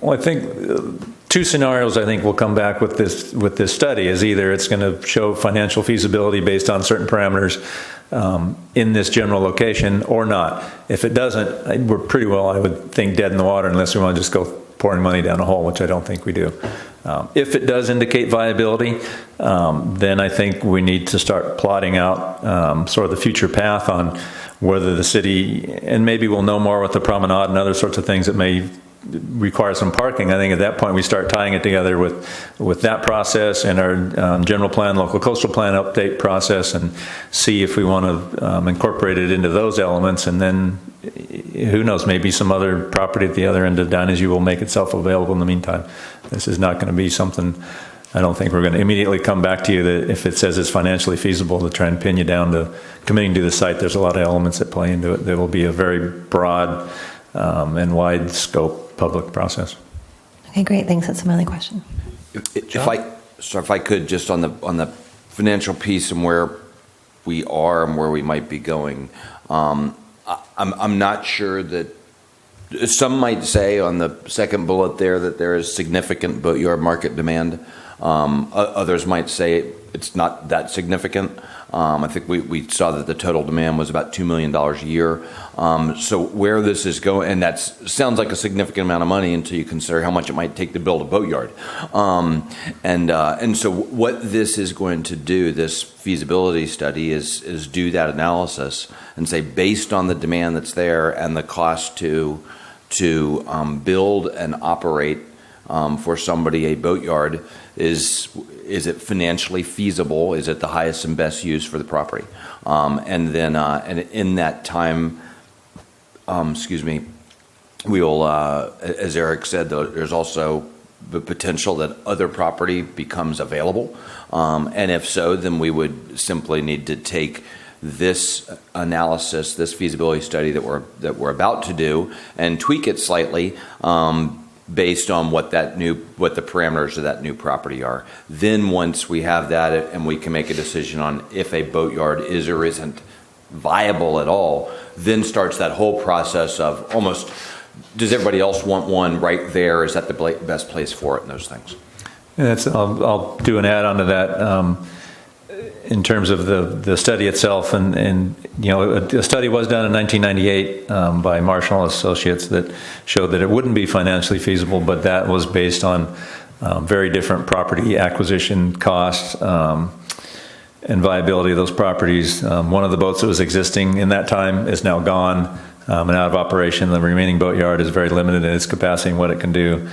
Well, I think 2 scenarios I think will come back with this study is either it's going to show financial feasibility based on certain parameters in this general location or not. If it doesn't, we're pretty well, I would think, dead in the water unless we want to just go pouring money down a hole, which I don't think we do. If it does indicate viability, then I think we need to start plotting out sort of the future path on whether the city, and maybe we'll know more with the promenade and other sorts of things that may require some parking. I think at that point we start tying it together with that process and our general plan, local coastal plan update process, and see if we want to incorporate it into those elements. And then who knows, maybe some other property at the other end of Dynasty will make itself available in the meantime. This is not going to be something, I don't think we're going to immediately come back to you that if it says it's financially feasible to try and pin you down to committing to the site. There's a lot of elements that play into it. There will be a very broad and wide scope public process. Okay, great. Thanks. That's my only question. If I could, just on the financial piece and where we are and where we might be going, I'm not sure that some might say on the second bullet there that there is significant boatyard market demand. Others might say it's not that significant. I think we saw that the total demand was about $2 million a year. So where this is going, and that sounds like a significant amount of money until you consider how much it might take to build a boatyard. And so what this is going to do, this feasibility study, is do that analysis and say, based on the demand that's there and the cost to build and operate for somebody a boatyard, is it financially feasible? Is it the highest and best use for the property? And then and in that time, we will, as Eric said, there's also the potential that other property becomes available. And if so, then we would simply need to take this analysis, this feasibility study that we're about to do, and tweak it slightly based on what the parameters of that new property are. Then once we have that and we can make a decision on if a boatyard is or isn't viable at all, then starts that whole process of almost, does everybody else want one right there? Is that the best place for it, and those things? I'll do an add-on to that. In terms of the study itself, and a study was done in 1998 by Marshall Associates that showed that it wouldn't be financially feasible, but that was based on very different property acquisition costs and viability of those properties. One of the boats that was existing in that time is now gone and out of operation. The remaining boatyard is very limited in its capacity and what it can do.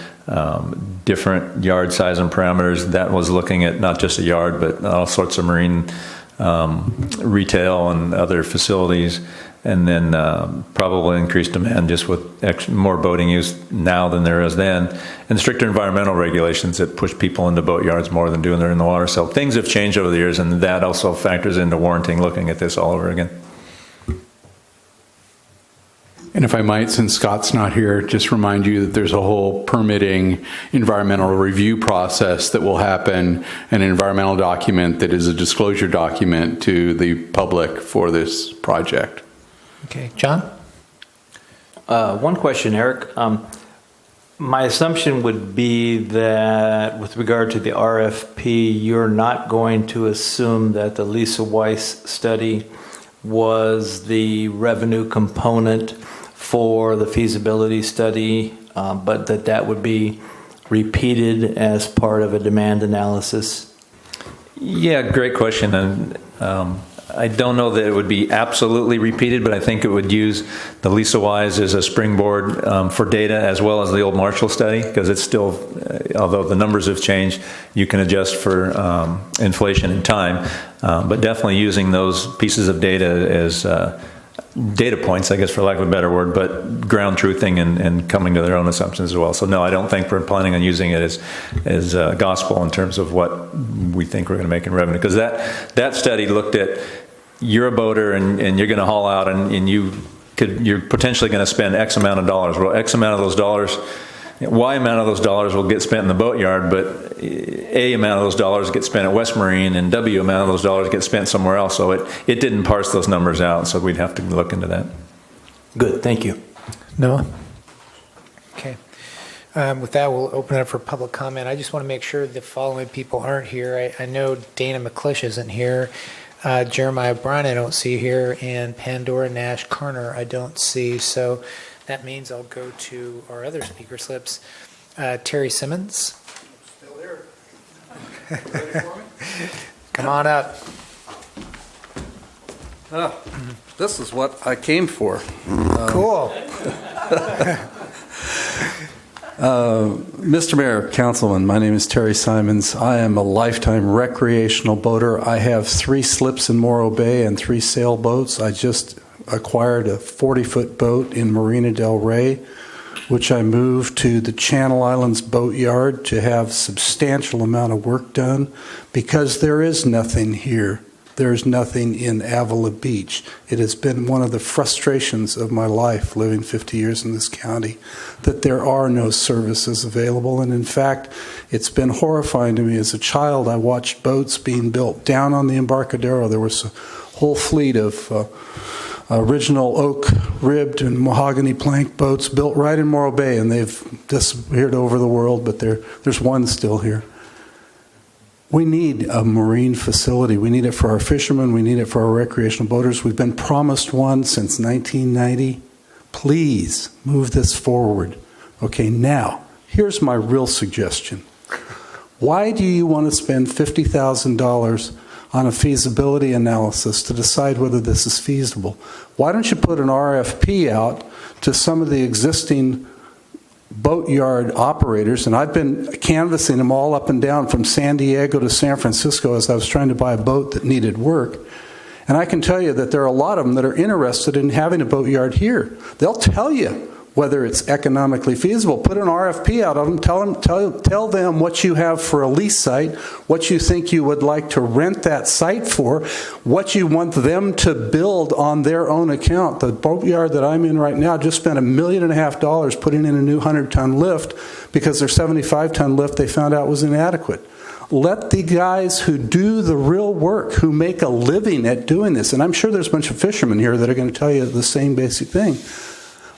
Different yard size and parameters. That was looking at not just a yard, but all sorts of marine retail and other facilities. and then probably increased demand just with more boating use now than there is then, and stricter environmental regulations that push people into boat yards more than doing they're in the water. So things have changed over the years, and that also factors into warranting looking at this all over again. And if I might, since Scott's not here, just remind you that there's a whole permitting environmental review process that will happen, and an environmental document that is a disclosure document to the public for this project. Okay, John? One question, Eric. My assumption would be that with regard to the RFP, you're not going to assume that the Lisa Weiss study was the revenue component for the feasibility study, but that would be repeated as part of a demand analysis? Yeah, great question. And I don't know that it would be absolutely repeated, but I think it would use the Lisa Wise as a springboard for data, as well as the old Marshall study, because it's still, although the numbers have changed, you can adjust for inflation in time. But definitely using those pieces of data as data points, I guess, for lack of a better word, but ground truthing and coming to their own assumptions as well. So no, I don't think we're planning on using it as gospel in terms of what we think we're going to make in revenue. Because that study looked at, you're a boater and you're going to haul out and you're potentially going to spend X amount of dollars. Well, X amount of those dollars, Y amount of those dollars will get spent in the boatyard, but A amount of those dollars get spent at West Marine, and W amount of those dollars get spent somewhere else. So it didn't parse those numbers out, so we'd have to look into that. Good, thank you. Noah? Okay. With that, we'll open it up for public comment. I just want to make sure the following people aren't here. I know Dana McClish isn't here. Jeremiah Bryan I don't see here, and Pandora Nash Carner I don't see. So that means I'll go to our other speaker slips. Terry Simmons. Still here. Come on up. Oh, this is what I came for. Cool. Mr. Mayor, Councilman, my name is Terry Simons. I am a lifetime recreational boater. I have 3 slips in Morro Bay and 3 sailboats. I just acquired a 40-foot boat in Marina del Rey, which I moved to the Channel Islands Boatyard to have substantial amount of work done, because there is nothing here. There's nothing in Avila Beach. It has been one of the frustrations of my life, living 50 years in this county, that there are no services available. And in fact, it's been horrifying to me. As a child, I watched boats being built down on the Embarcadero. There was a whole fleet of original oak ribbed and mahogany plank boats built right in Morro Bay, and they've disappeared over the world, but there's one still here. We need a marine facility. We need it for our fishermen. We need it for our recreational boaters. We've been promised one since 1990. Please move this forward. Okay, now, here's my real suggestion. Why do you want to spend $50,000 on a feasibility analysis to decide whether this is feasible? Why don't you put an RFP out to some of the existing boatyard operators? And I've been canvassing them all up and down from San Diego to San Francisco as I was trying to buy a boat that needed work. And I can tell you that there are a lot of them that are interested in having a boatyard here. They'll tell you whether it's economically feasible. Put an RFP out of them. Tell them what you have for a lease site, what you think you would like to rent that site for, what you want them to build on their own account. The boatyard that I'm in right now just spent $1.5 million putting in a new 100-ton lift because their 75-ton lift they found out was inadequate. Let the guys who do the real work, who make a living at doing this, and I'm sure there's a bunch of fishermen here that are going to tell you the same basic thing.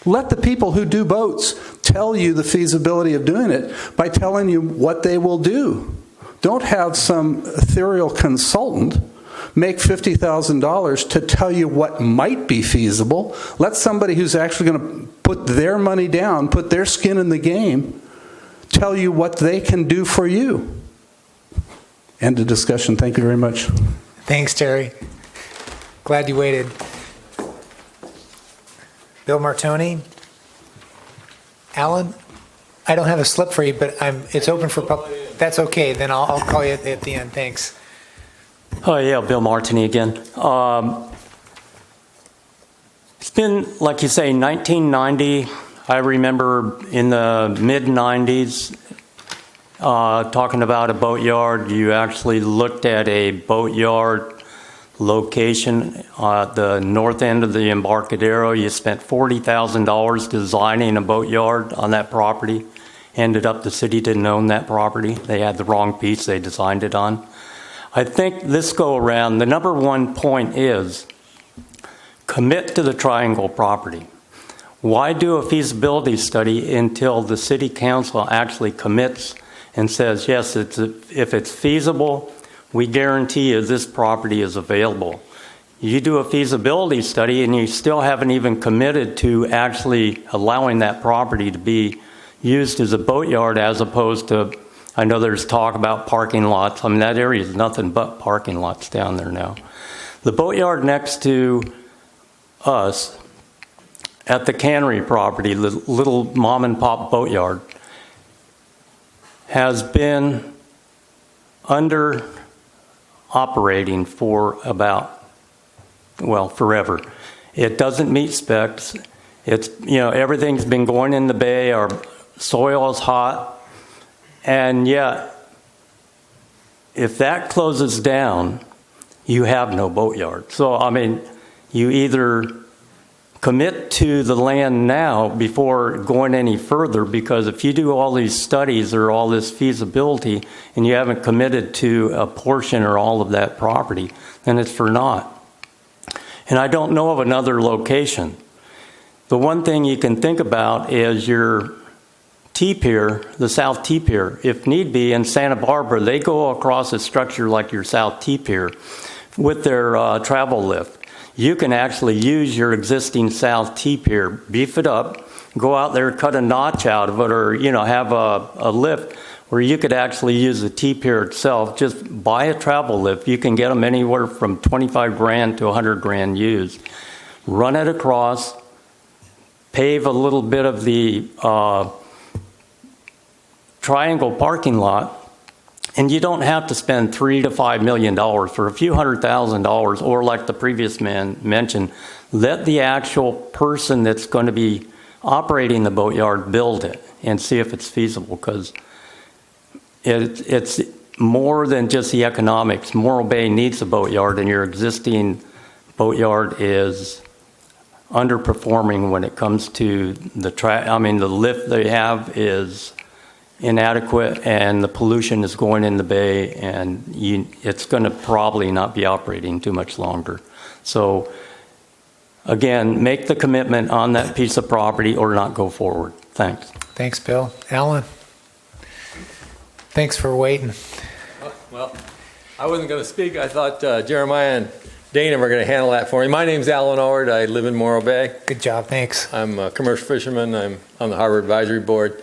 Let the people who do boats tell you the feasibility of doing it by telling you what they will do. Don't have some ethereal consultant make $50,000 to tell you what might be feasible. Let somebody who's actually going to put their money down, put their skin in the game, tell you what they can do for you. End of discussion. Thank you very much. Thanks, Terry. Glad you waited. Bill Martoni. Alan, I don't have a slip for you, but it's open for public. That's okay. Then I'll call you at the end. Thanks. Oh, yeah, Bill Martini again. been, like you say, 1990. I remember in the mid-90s talking about a boatyard. You actually looked at a boatyard location at the north end of the Embarcadero. You spent $40,000 designing a boatyard on that property. Ended up the city didn't own that property. They had the wrong piece they designed it on. I think this go around, the number one point is commit to the Triangle property. Why do a feasibility study until the city council actually commits and says, yes, if it's feasible, we guarantee you this property is available. You do a feasibility study and you still haven't even committed to actually allowing that property to be used as a boatyard as opposed to, I know there's talk about parking lots. I mean, that area is nothing but parking lots down there now. The boatyard next to us at the cannery property, the little mom and pop boatyard, has been under operating for about, well, forever. It doesn't meet specs. It's, everything's been going in the bay. Our soil is hot. And yet, if that closes down, you have no boatyard. So, I mean, you either commit to the land now before going any further, because if you do all these studies or all this feasibility and you haven't committed to a portion or all of that property, then it's for naught. And I don't know of another location. The one thing you can think about is your T-pier, the South T-pier. If need be, in Santa Barbara, they go across a structure like your South T-pier with their travel lift. You can actually use your existing South T-pier, beef it up, go out there, cut a notch out of it, or have a lift where you could actually use the T-pier itself. Just buy a travel lift. You can get them anywhere from 25 grand to 100 grand used. Run it across, pave a little bit of the Triangle parking lot, and you don't have to spend $3 to $5 million for a few $100,000, or like the previous man mentioned, let the actual person that's going to be operating the boatyard build it and see if it's feasible, because it's more than just the economics. Morro Bay needs a boatyard, and your existing boatyard is underperforming when it comes to the the lift they have is inadequate, and the pollution is going in the bay, and it's going to probably not be operating too much longer. So again, make the commitment on that piece of property or not go forward. Thanks. Thanks, Bill. Alan, thanks for waiting. Well, I wasn't going to speak. I thought Jeremiah and Dana were going to handle that for me. My name's Alan Ord. I live in Morro Bay. Good job. Thanks. I'm a commercial fisherman. I'm on the Harbor Advisory Board.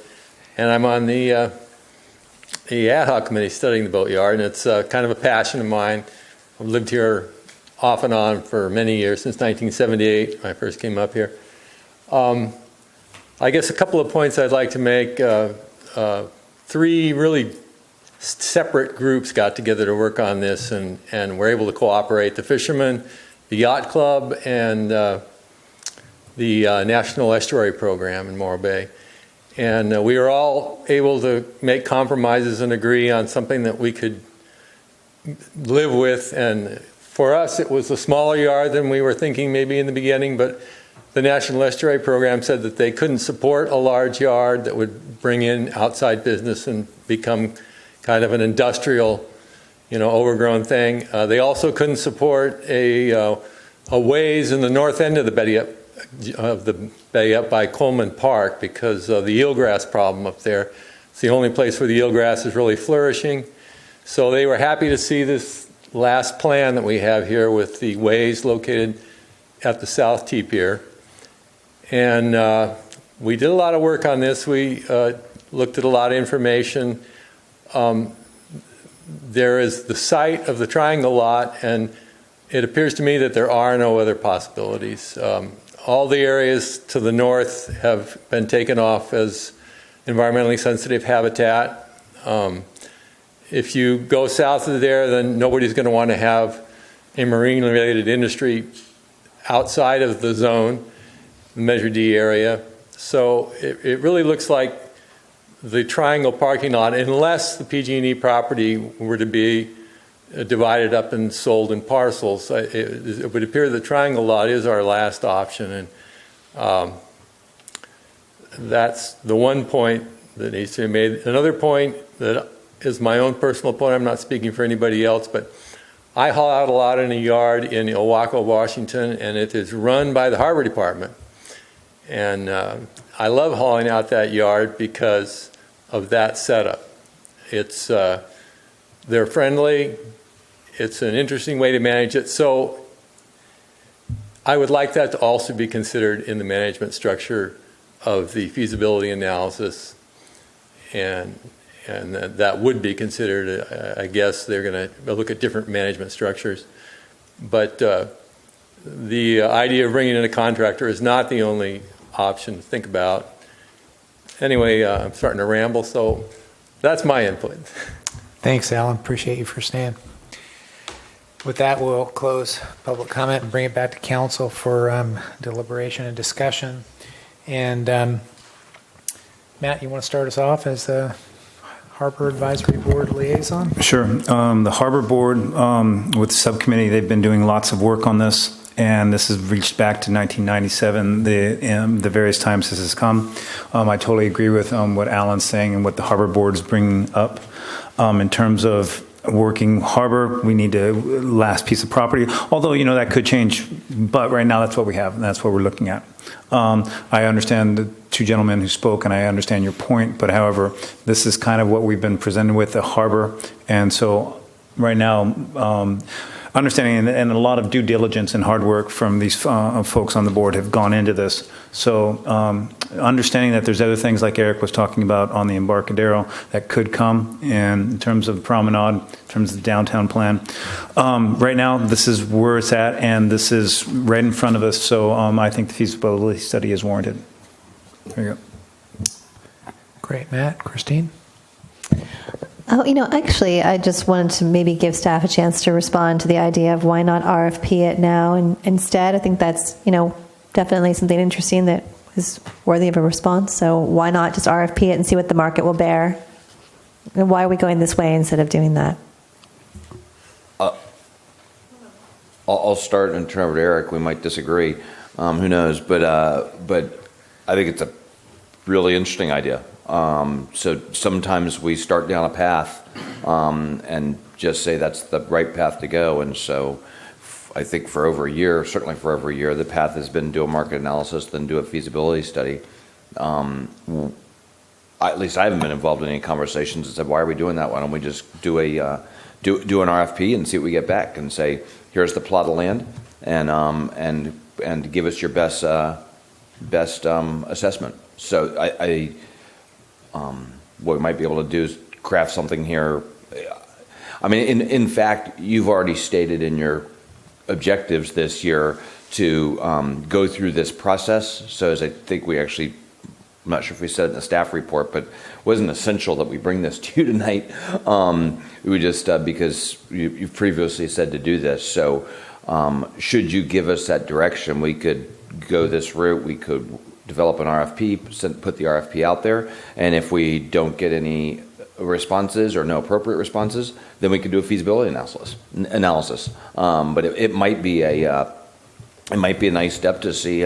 And I'm on the ad hoc committee studying the boatyard, and it's kind of a passion of mine. I've lived here off and on for many years, since 1978 when I first came up here. I guess a couple of points I'd like to make. Three really separate groups got together to work on this and were able to cooperate. The fishermen, the yacht club, and the National Estuary Program in Morro Bay. And we were all able to make compromises and agree on something that we could live with. And for us, it was a smaller yard than we were thinking maybe in the beginning, but the National Estuary Program said that they couldn't support a large yard that would bring in outside business and become kind of an industrial, overgrown thing. They also couldn't support a ways in the north end of the bay up by Coleman Park because of the eelgrass problem up there. It's the only place where the eelgrass is really flourishing. So they were happy to see this last plan that we have here with the ways located at the South T-pier. And we did a lot of work on this. We looked at a lot of information. There is the site of the Triangle lot, and it appears to me that there are no other possibilities. All the areas to the north have been taken off as environmentally sensitive habitat. If you go south of there, then nobody's going to want to have a marine-related industry outside of the zone. the Measure D area. So it really looks like the Triangle parking lot, unless the PG&E property were to be divided up and sold in parcels, it would appear the Triangle lot is our last option, and that's the one point that needs to be made. Another point that is my own personal point, I'm not speaking for anybody else, but I haul out a lot in a yard in Owako, Washington, and it is run by the Harbor Department. And I love hauling out that yard because of that setup. It's they're friendly. It's an interesting way to manage it. So I would like that to also be considered in the management structure of the feasibility analysis, and that would be considered. I guess they're going to look at different management structures, but the idea of bringing in a contractor is not the only option to think about. Anyway, I'm starting to ramble, so that's my input. Thanks, Alan. Appreciate you for staying. With that, we'll close public comment and bring it back to council for deliberation and discussion. And Matt, you want to start us off as the Harbor Advisory Board liaison? Sure. The Harbor Board, with the subcommittee, they've been doing lots of work on this, and this has reached back to 1997, the various times this has come. I totally agree with what Alan's saying and what the Harbor Board is bringing up. In terms of working harbor, we need a last piece of property, although, that could change, but right now that's what we have, and that's what we're looking at. I understand the two gentlemen who spoke, and I understand your point, but however, this is kind of what we've been presented with, the harbor, and so right now, understanding and a lot of due diligence and hard work from these folks on the board have gone into this. So understanding that there's other things like Eric was talking about on the Embarcadero that could come, and in terms of the promenade, in terms of the downtown plan. Right now, this is where it's at, and this is right in front of us, so I think the feasibility study is warranted. There you go. Great. Matt, Christine? Oh, actually, I just wanted to maybe give staff a chance to respond to the idea of why not RFP it now and instead. I think that's, definitely something interesting that is worthy of a response. So why not just RFP it and see what the market will bear? And why are we going this way instead of doing that? I'll start and turn over to Eric. We might disagree. Who knows? But I think it's a really interesting idea. So sometimes we start down a path and just say that's the right path to go. And so I think for over a year, certainly for over a year, the path has been do a market analysis, then do a feasibility study. At least I haven't been involved in any conversations that said, why are we doing that? Why don't we just do an RFP and see what we get back and say, here's the plot of land and give us your best assessment. So what we might be able to do is craft something here. I mean, in fact, you've already stated in your objectives this year to go through this process. So as I think we actually, I'm not sure if we said it in the staff report, but it wasn't essential that we bring this to you tonight. We just, because you've previously said to do this. So should you give us that direction, we could go this route. We could develop an RFP, put the RFP out there, and if we don't get any responses or no appropriate responses, then we could do a feasibility analysis. But it might be a nice step to see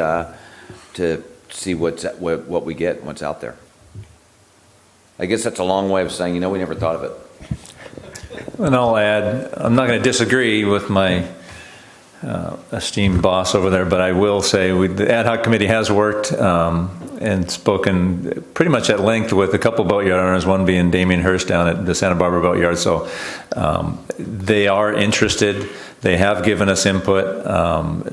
what we get and what's out there. I guess that's a long way of saying, we never thought of it. And I'll add, I'm not going to disagree with my esteemed boss over there, but I will say the ad hoc committee has worked and spoken pretty much at length with a couple boatyard owners, one being Damien Hurst down at the Santa Barbara Boatyard. So they are interested. They have given us input.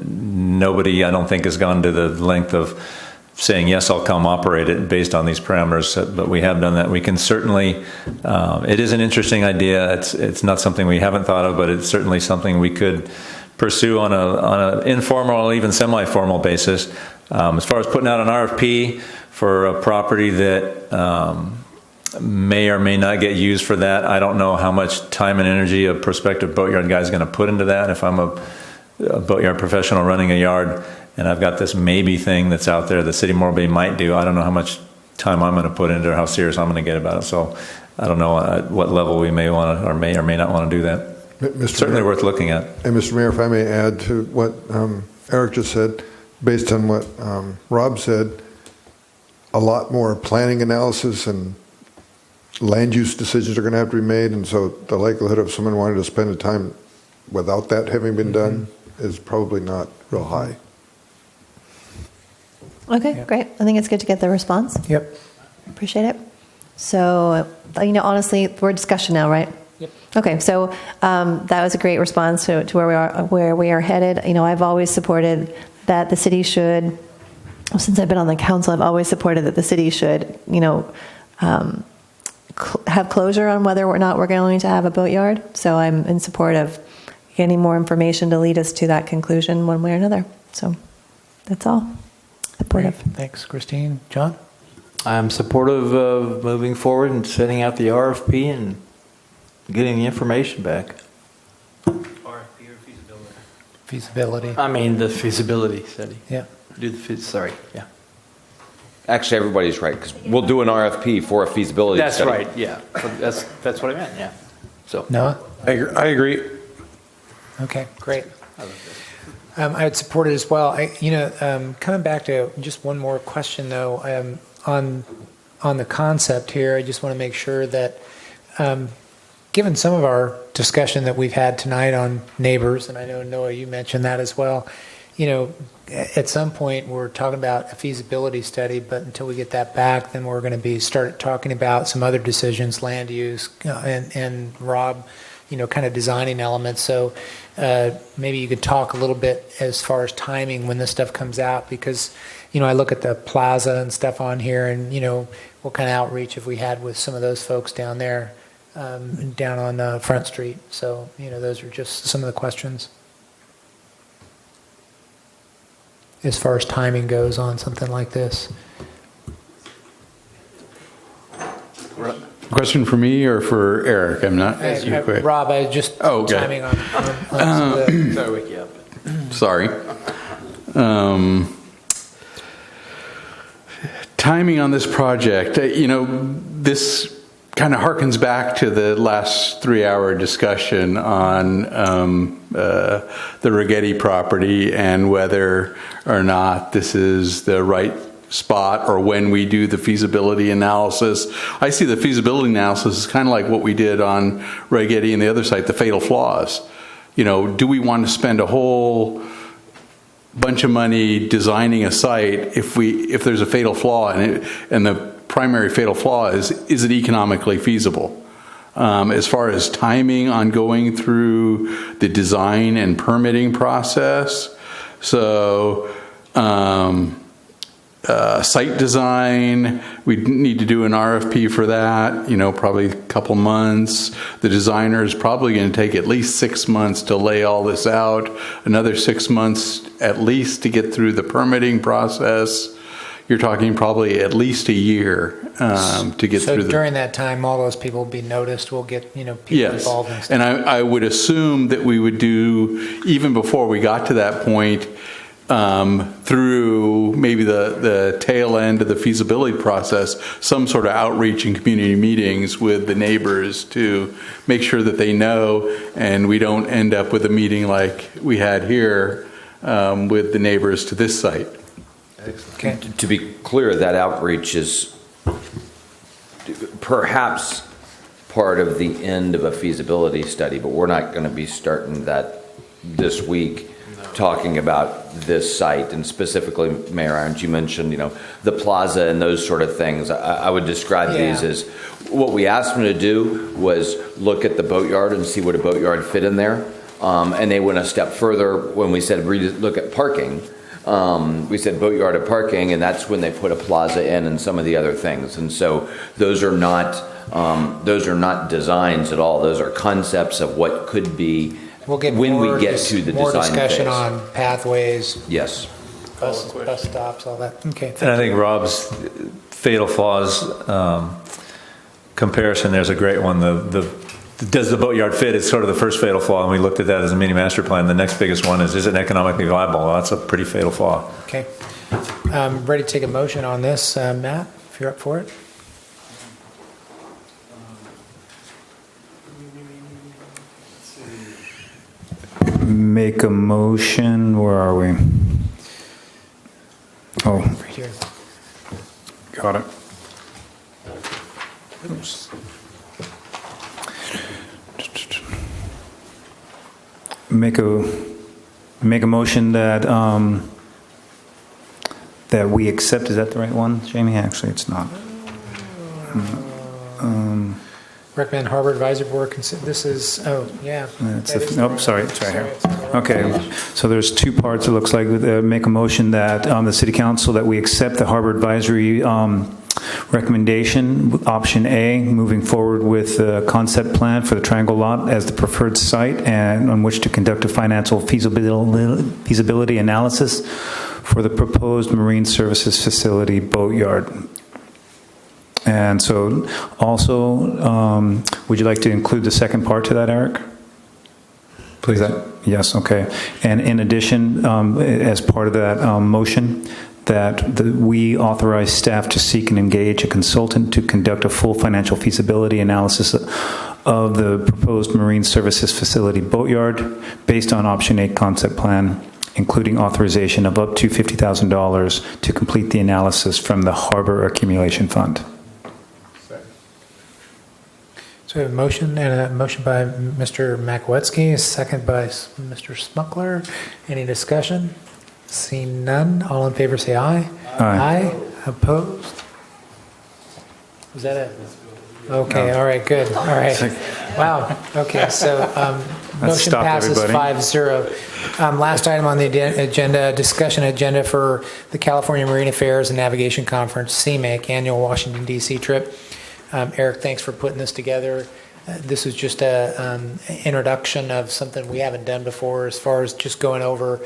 Nobody, I don't think, has gone to the length of saying, yes, I'll come operate it based on these parameters, but we have done that. We can certainly, it is an interesting idea. It's not something we haven't thought of, but it's certainly something we could pursue on an informal or even semi-formal basis. As far as putting out an RFP for a property that may or may not get used for that, I don't know how much time and energy a prospective boatyard guy is going to put into that. If I'm a boatyard professional running a yard and I've got this maybe thing that's out there the city of Morro Bay might do. I don't know how much time I'm going to put into it or how serious I'm going to get about it. So I don't know at what level we may want to or may not want to do that. Mr. Certainly Mayor, worth looking at. And Mr. Mayor, if I may add to what Eric just said, based on what Rob said, a lot more planning analysis and land use decisions are going to have to be made, and so the likelihood of someone wanting to spend the time without that having been done is probably not real high. Okay, great. I think it's good to get the response. Yep. Appreciate it. So, honestly, we're discussion now, right? Yep. Okay, so that was a great response to where we are headed. I've always supported that the city should, since I've been on the council, I've always supported that the city should, have closure on whether or not we're going to have a boatyard. So I'm in support of getting more information to lead us to that conclusion one way or another. So that's all. Supportive. Thanks, Christine. John? I'm supportive of moving forward and setting out the RFP and getting the information back. RFP or feasibility? Feasibility. I mean, the feasibility study. Yeah. Sorry. Yeah. Actually, everybody's right, because we'll do an RFP for a feasibility That's study. right. Yeah. That's what I meant. Yeah. So. Noah? I agree. Okay, great. I would support it as well. Coming back to just one more question, though, on the concept here, I just want to make sure that, given some of our discussion that we've had tonight on neighbors, and I know, Noah, you mentioned that as well, at some point we're talking about a feasibility study, but until we get that back, then we're going to start talking about some other decisions, land use, and Rob, kind of designing elements. So maybe you could talk a little bit as far as timing when this stuff comes out, because, I look at the plaza and stuff on here, and, what kind of outreach have we had with some of those folks down there, down on Front Street. So, those are just some of the questions. As far as timing goes on something like this. Question for me or for Eric? I'm not. Rob, I just timing on some of the. Sorry. Timing on this project. This kind of harkens back to the last 3-hour discussion on the Rigetti property and whether or not this is the right spot or when we do the feasibility analysis. I see the feasibility analysis as kind of like what we did on Rigetti and the other site, the fatal flaws. Do we want to spend a whole bunch of money designing a site if there's a fatal flaw and the primary fatal flaw is it economically feasible? As far as timing on going through the design and permitting process, so site design, we need to do an RFP for that, probably a couple months. The designer is probably going to take at least 6 months to lay all this out, another 6 months at least to get through the permitting process. You're talking probably at least a year to get through. So during that time, all those people will be noticed. We'll get people involved and stuff. And I would assume that we would do, even before we got to that point, through maybe the tail end of the feasibility process, some sort of outreach and community meetings with the neighbors to make sure that they know, and we don't end up with a meeting like we had here with the neighbors to this site. Okay. To be clear, that outreach is perhaps part of the end of a feasibility study, but we're not going to be starting that this week. Talking about this site, and specifically, Mayor Irons, you mentioned, the plaza and those sort of things. I would describe these as what we asked them to do was look at the boatyard and see what a boatyard fit in there. And they went a step further when we said look at parking. We said boatyard and parking, and that's when they put a plaza in and some of the other things. And so those are not designs at all. Those are concepts of what could be. We'll get when we get to the more design discussion phase. On pathways. Yes. Bus stops, all that. Okay. And I think Rob's fatal flaws comparison there's a great one. The does the boatyard fit? It's sort of the first fatal flaw, and we looked at that as a mini master plan. The next biggest one is it economically viable? Well, that's a pretty fatal flaw. Okay. Ready to take a motion on this, Matt, if you're up for it. Make a motion. Where are we? Oh, Right here. got it. Oops. Make a motion that that we accept. Is that the right one, Jamie? Actually, it's not. Recommend Harbor Advisory Board this is, oh, yeah. Nope, sorry, it's right here. Okay, so there's two parts, it looks like. Make a motion that the City Council, that we accept the Harbor Advisory recommendation, option A, moving forward with the concept plan for the Triangle Lot as the preferred site and on which to conduct a financial feasibility analysis for the proposed marine services facility boatyard. And so also, would you like to include the second part to that, Eric? Please. Yes, okay. And in addition, as part of that motion, that we authorize staff to seek and engage a consultant to conduct a full financial feasibility analysis of the proposed marine services facility boatyard based on option 8 concept plan, including authorization of up to $50,000 to complete the analysis from the Harbor Accumulation Fund. So we have a motion, and a motion by Mr. Makwetsky, a second by Mr. Smuckler. Any discussion? Seeing none, all in favor say aye. Aye. Opposed? Was that it? Okay, all right, good. All right. Wow. Okay, so motion passes 5-0. Last item on the agenda, discussion agenda for the California Marine Affairs and Navigation Conference, CMAC, annual Washington, D.C. trip. Eric, thanks for putting this together. This was just an introduction of something we haven't done before as far as just going over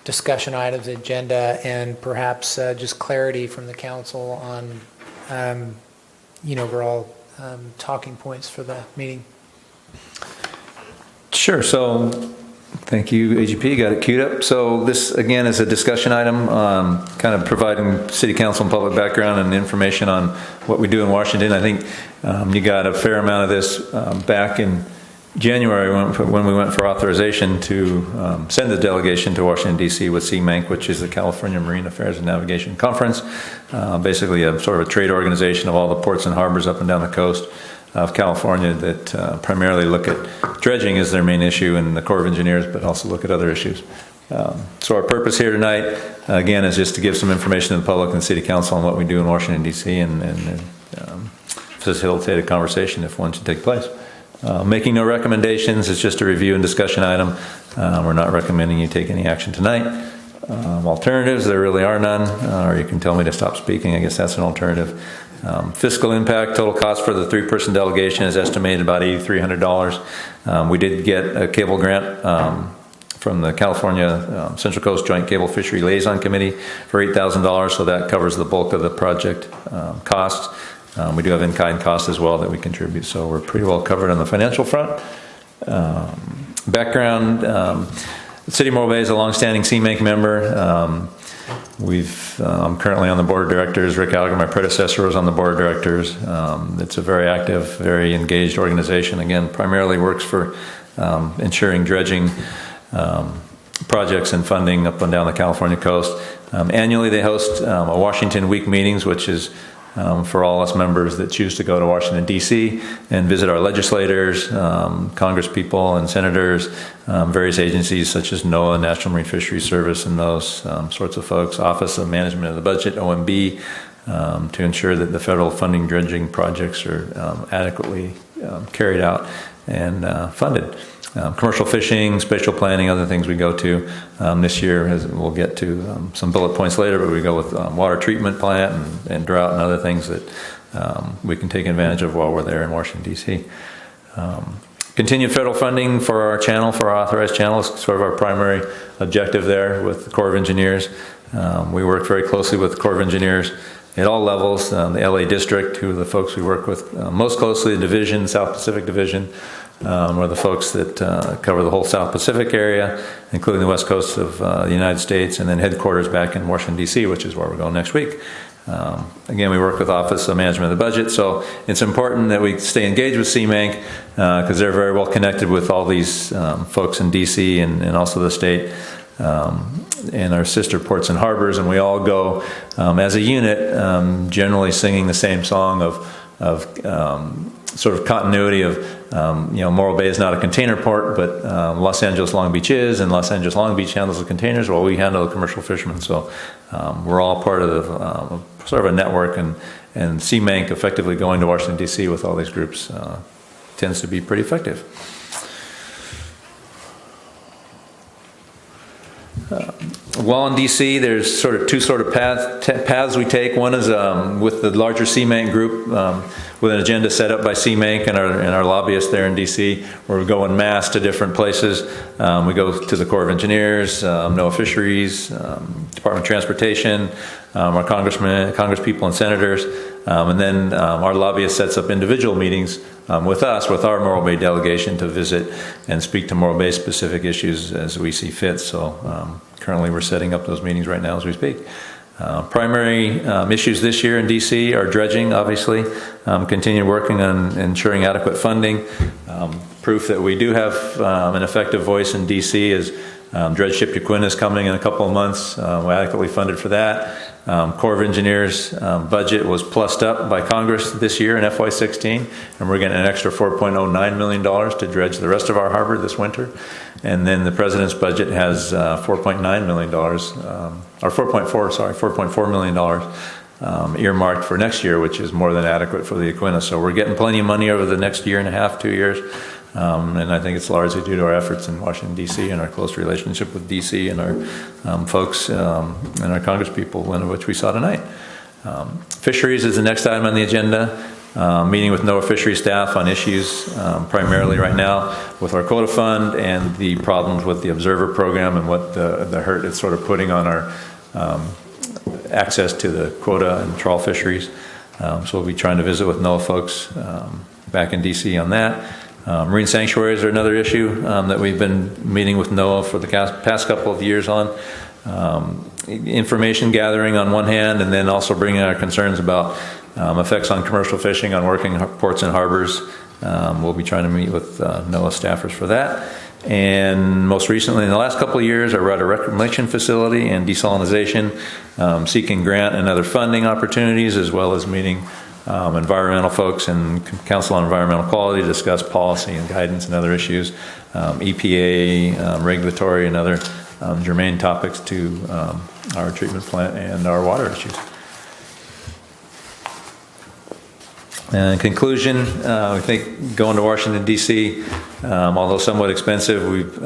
discussion items, agenda, and perhaps just clarity from the council on, overall talking points for the meeting. Sure. So thank you, AGP. Got it queued up. So this, again, is a discussion item, kind of providing City Council and public background and information on what we do in Washington. I think you got a fair amount of this back in January when we went for authorization to send the delegation to Washington, D.C. with CMAC, which is the California Marine Affairs and Navigation Conference, basically a sort of a trade organization of all the ports and harbors up and down the coast of California that primarily look at dredging as their main issue and the Corps of Engineers, but also look at other issues. So our purpose here tonight, again, is just to give some information to the public and the City Council on what we do in Washington, D.C. and facilitate a conversation if one should take place. Making no recommendations, it's just a review and discussion item. We're not recommending you take any action tonight. Alternatives, there really are none, or you can tell me to stop speaking. I guess that's an alternative. Fiscal impact, total cost for the 3-person delegation is estimated about $8,300. We did get a cable grant from the California Central Coast Joint Cable Fishery Liaison Committee for $8,000, so that covers the bulk of the project costs. We do have in-kind costs as well that we contribute, so we're pretty well covered on the financial front. Background, the City of Morro Bay is a longstanding CMAC member. I'm currently on the board of directors. Rick Alger, my predecessor, was on the board of directors. It's a very active, very engaged organization. Again, primarily works for ensuring dredging projects and funding up and down the California coast. Annually, they host a Washington Week meetings, which is for all us members that choose to go to Washington, D.C. and visit our legislators, Congress people and senators, various agencies such as NOAA, National Marine Fisheries Service, and those sorts of folks, Office of Management of the Budget, OMB, to ensure that the federal funding dredging projects are adequately carried out and funded. Commercial fishing, spatial planning, other things we go to. This year, we'll get to some bullet points later, but we go with water treatment plant and drought and other things that we can take advantage of while we're there in Washington, D.C. Continued federal funding for our channel, for our authorized channel, is sort of our primary objective there with the Corps of Engineers. We work very closely with the Corps of Engineers at all levels. The LA District, who are the folks we work with most closely, the Division, South Pacific Division, We're the folks that cover the whole South Pacific area, including the west coast of the United States, and then headquarters back in Washington, D.C., which is where we're going next week. Again, we work with Office of Management of the Budget, so it's important that we stay engaged with CMANC because they're very well connected with all these folks in D.C. and also the state and our sister ports and harbors, and we all go as a unit, generally singing the same song of sort of continuity of, Morro Bay is not a container port, but Los Angeles Long Beach is, and Los Angeles Long Beach handles the containers while we handle the commercial fishermen. So we're all part of sort of a network, and CMANC effectively going to Washington, D.C. with all these groups tends to be pretty effective. While in D.C., there's sort of two paths we take. One is with the larger CMANC group, with an agenda set up by CMANC and our lobbyists there in D.C., where we go en masse to different places. We go to the Corps of Engineers, NOAA Fisheries, Department of Transportation, our congresspeople and senators, and then our lobbyist sets up individual meetings with us, with our Morro Bay delegation, to visit and speak to Morro Bay specific issues as we see fit. So currently we're setting up those meetings right now as we speak. Primary issues this year in D.C. are dredging, obviously. Continue working on ensuring adequate funding. Proof that we do have an effective voice in D.C. is Dredge Ship Yaquin is coming in a couple of months. We're adequately funded for that. Corps of Engineers budget was plussed up by Congress this year in FY16, and we're getting an extra $4.09 million to dredge the rest of our harbor this winter. And then the President's budget has $4.9 million, or $4.4 million earmarked for next year, which is more than adequate for the Yaquina. So we're getting plenty of money over the next year and a half, 2 years. And I think it's largely due to our efforts in Washington, D.C., and our close relationship with D.C. and our folks and our congresspeople, one of which we saw tonight. Fisheries is the next item on the agenda. Meeting with NOAA fisheries staff on issues primarily right now with our quota fund and the problems with the observer program and what the hurt it's sort of putting on our access to the quota and trawl fisheries. So we'll be trying to visit with NOAA folks back in D.C. on that. Marine sanctuaries are another issue that we've been meeting with NOAA for the past couple of years on. Information gathering on one hand, and then also bringing our concerns about effects on commercial fishing on working ports and harbors. We'll be trying to meet with NOAA staffers for that. And most recently, in the last couple of years, I run a reclamation facility and desalinization, seeking grant and other funding opportunities, as well as meeting environmental folks and Council on Environmental Quality to discuss policy and guidance and other issues, EPA, regulatory, and other germane topics to our treatment plant and our water issues. In conclusion, we think going to Washington, D.C., although somewhat expensive, we've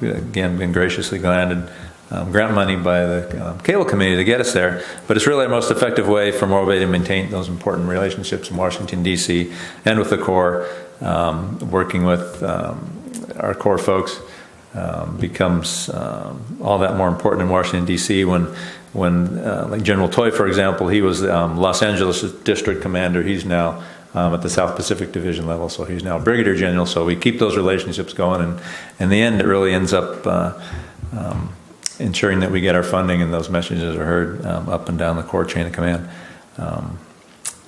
again been graciously granted grant money by the Cable Committee to get us there. But it's really our most effective way for Morro Bay to maintain those important relationships in Washington, D.C. and with the Corps. Working with our Corps folks becomes all that more important in Washington, D.C. when like General Toy, for example, he was Los Angeles District Commander. He's now at the South Pacific Division level, so he's now Brigadier General. So we keep those relationships going, and in the end, it really ends up ensuring that we get our funding and those messages are heard up and down the Corps chain of command.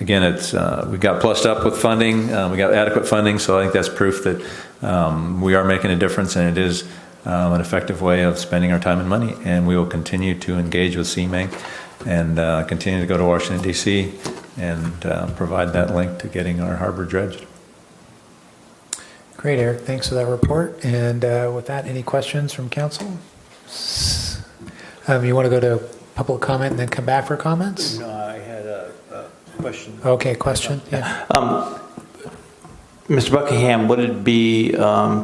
Again, it's we got plussed up with funding. We got adequate funding, so I think that's proof that we are making a difference, and it is an effective way of spending our time and money. And we will continue to engage with CMANC and continue to go to Washington, D.C. and provide that link to getting our harbor dredged. Great, Eric. Thanks for that report. And with that, any questions from council? You want to go to public comment and then come back for comments? No, I had a question. Okay, question. Yeah. Mr. Buckingham, would it be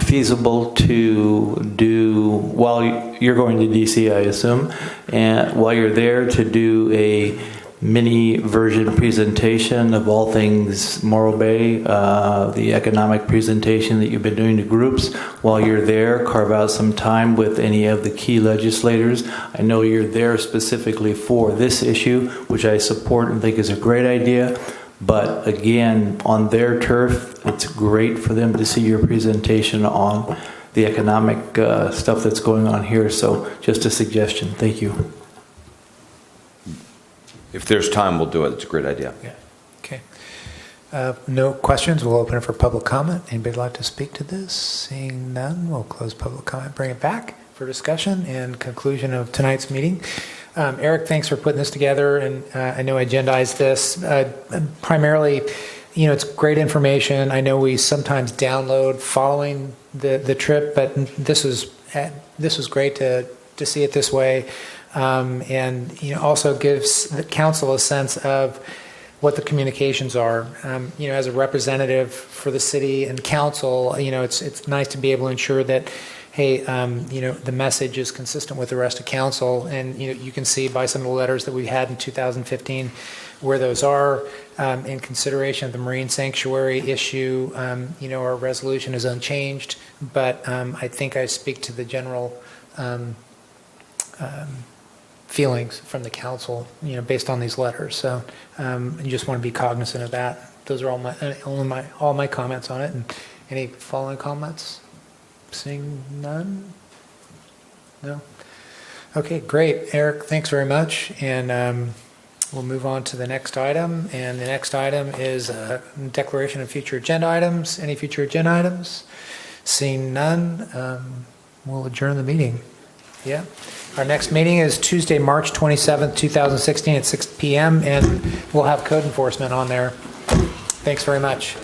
feasible to do, while you're going to DC, I assume, and while you're there, to do a mini version presentation of all things Morro Bay, the economic presentation that you've been doing to groups while you're there, carve out some time with any of the key legislators? I know you're there specifically for this issue, which I support and think is a great idea, But again, on their turf, it's great for them to see your presentation on the economic stuff that's going on here. So just a suggestion. Thank you. If there's time, we'll do it. It's a great idea. Yeah. Okay. No questions. We'll open it for public comment. Anybody like to speak to this? Seeing none, we'll close public comment, bring it back for discussion and conclusion of tonight's meeting. Eric, thanks for putting this together, and I know I agendized this. Primarily, it's great information. I know we sometimes download following the trip, but this was great to see it this way, and also gives the council a sense of what the communications are. As a representative for the city and council, it's nice to be able to ensure that, hey, the message is consistent with the rest of council, and you can see by some of the letters that we had in 2015 where those are. In consideration of the marine sanctuary issue, our resolution is unchanged, but I think I speak to the general feelings from the council, based on these letters. So you just want to be cognizant of that. Those are all my comments on it. And any following comments? Seeing none? No? Okay, great. Eric, thanks very much. And we'll move on to the next item. And the next item is a declaration of future agenda items. Any future agenda items? Seeing none, we'll adjourn the meeting. Yeah. Our next meeting is Tuesday, March 27th, 2016 at 6 p.m. And we'll have code enforcement on there. Thanks very much.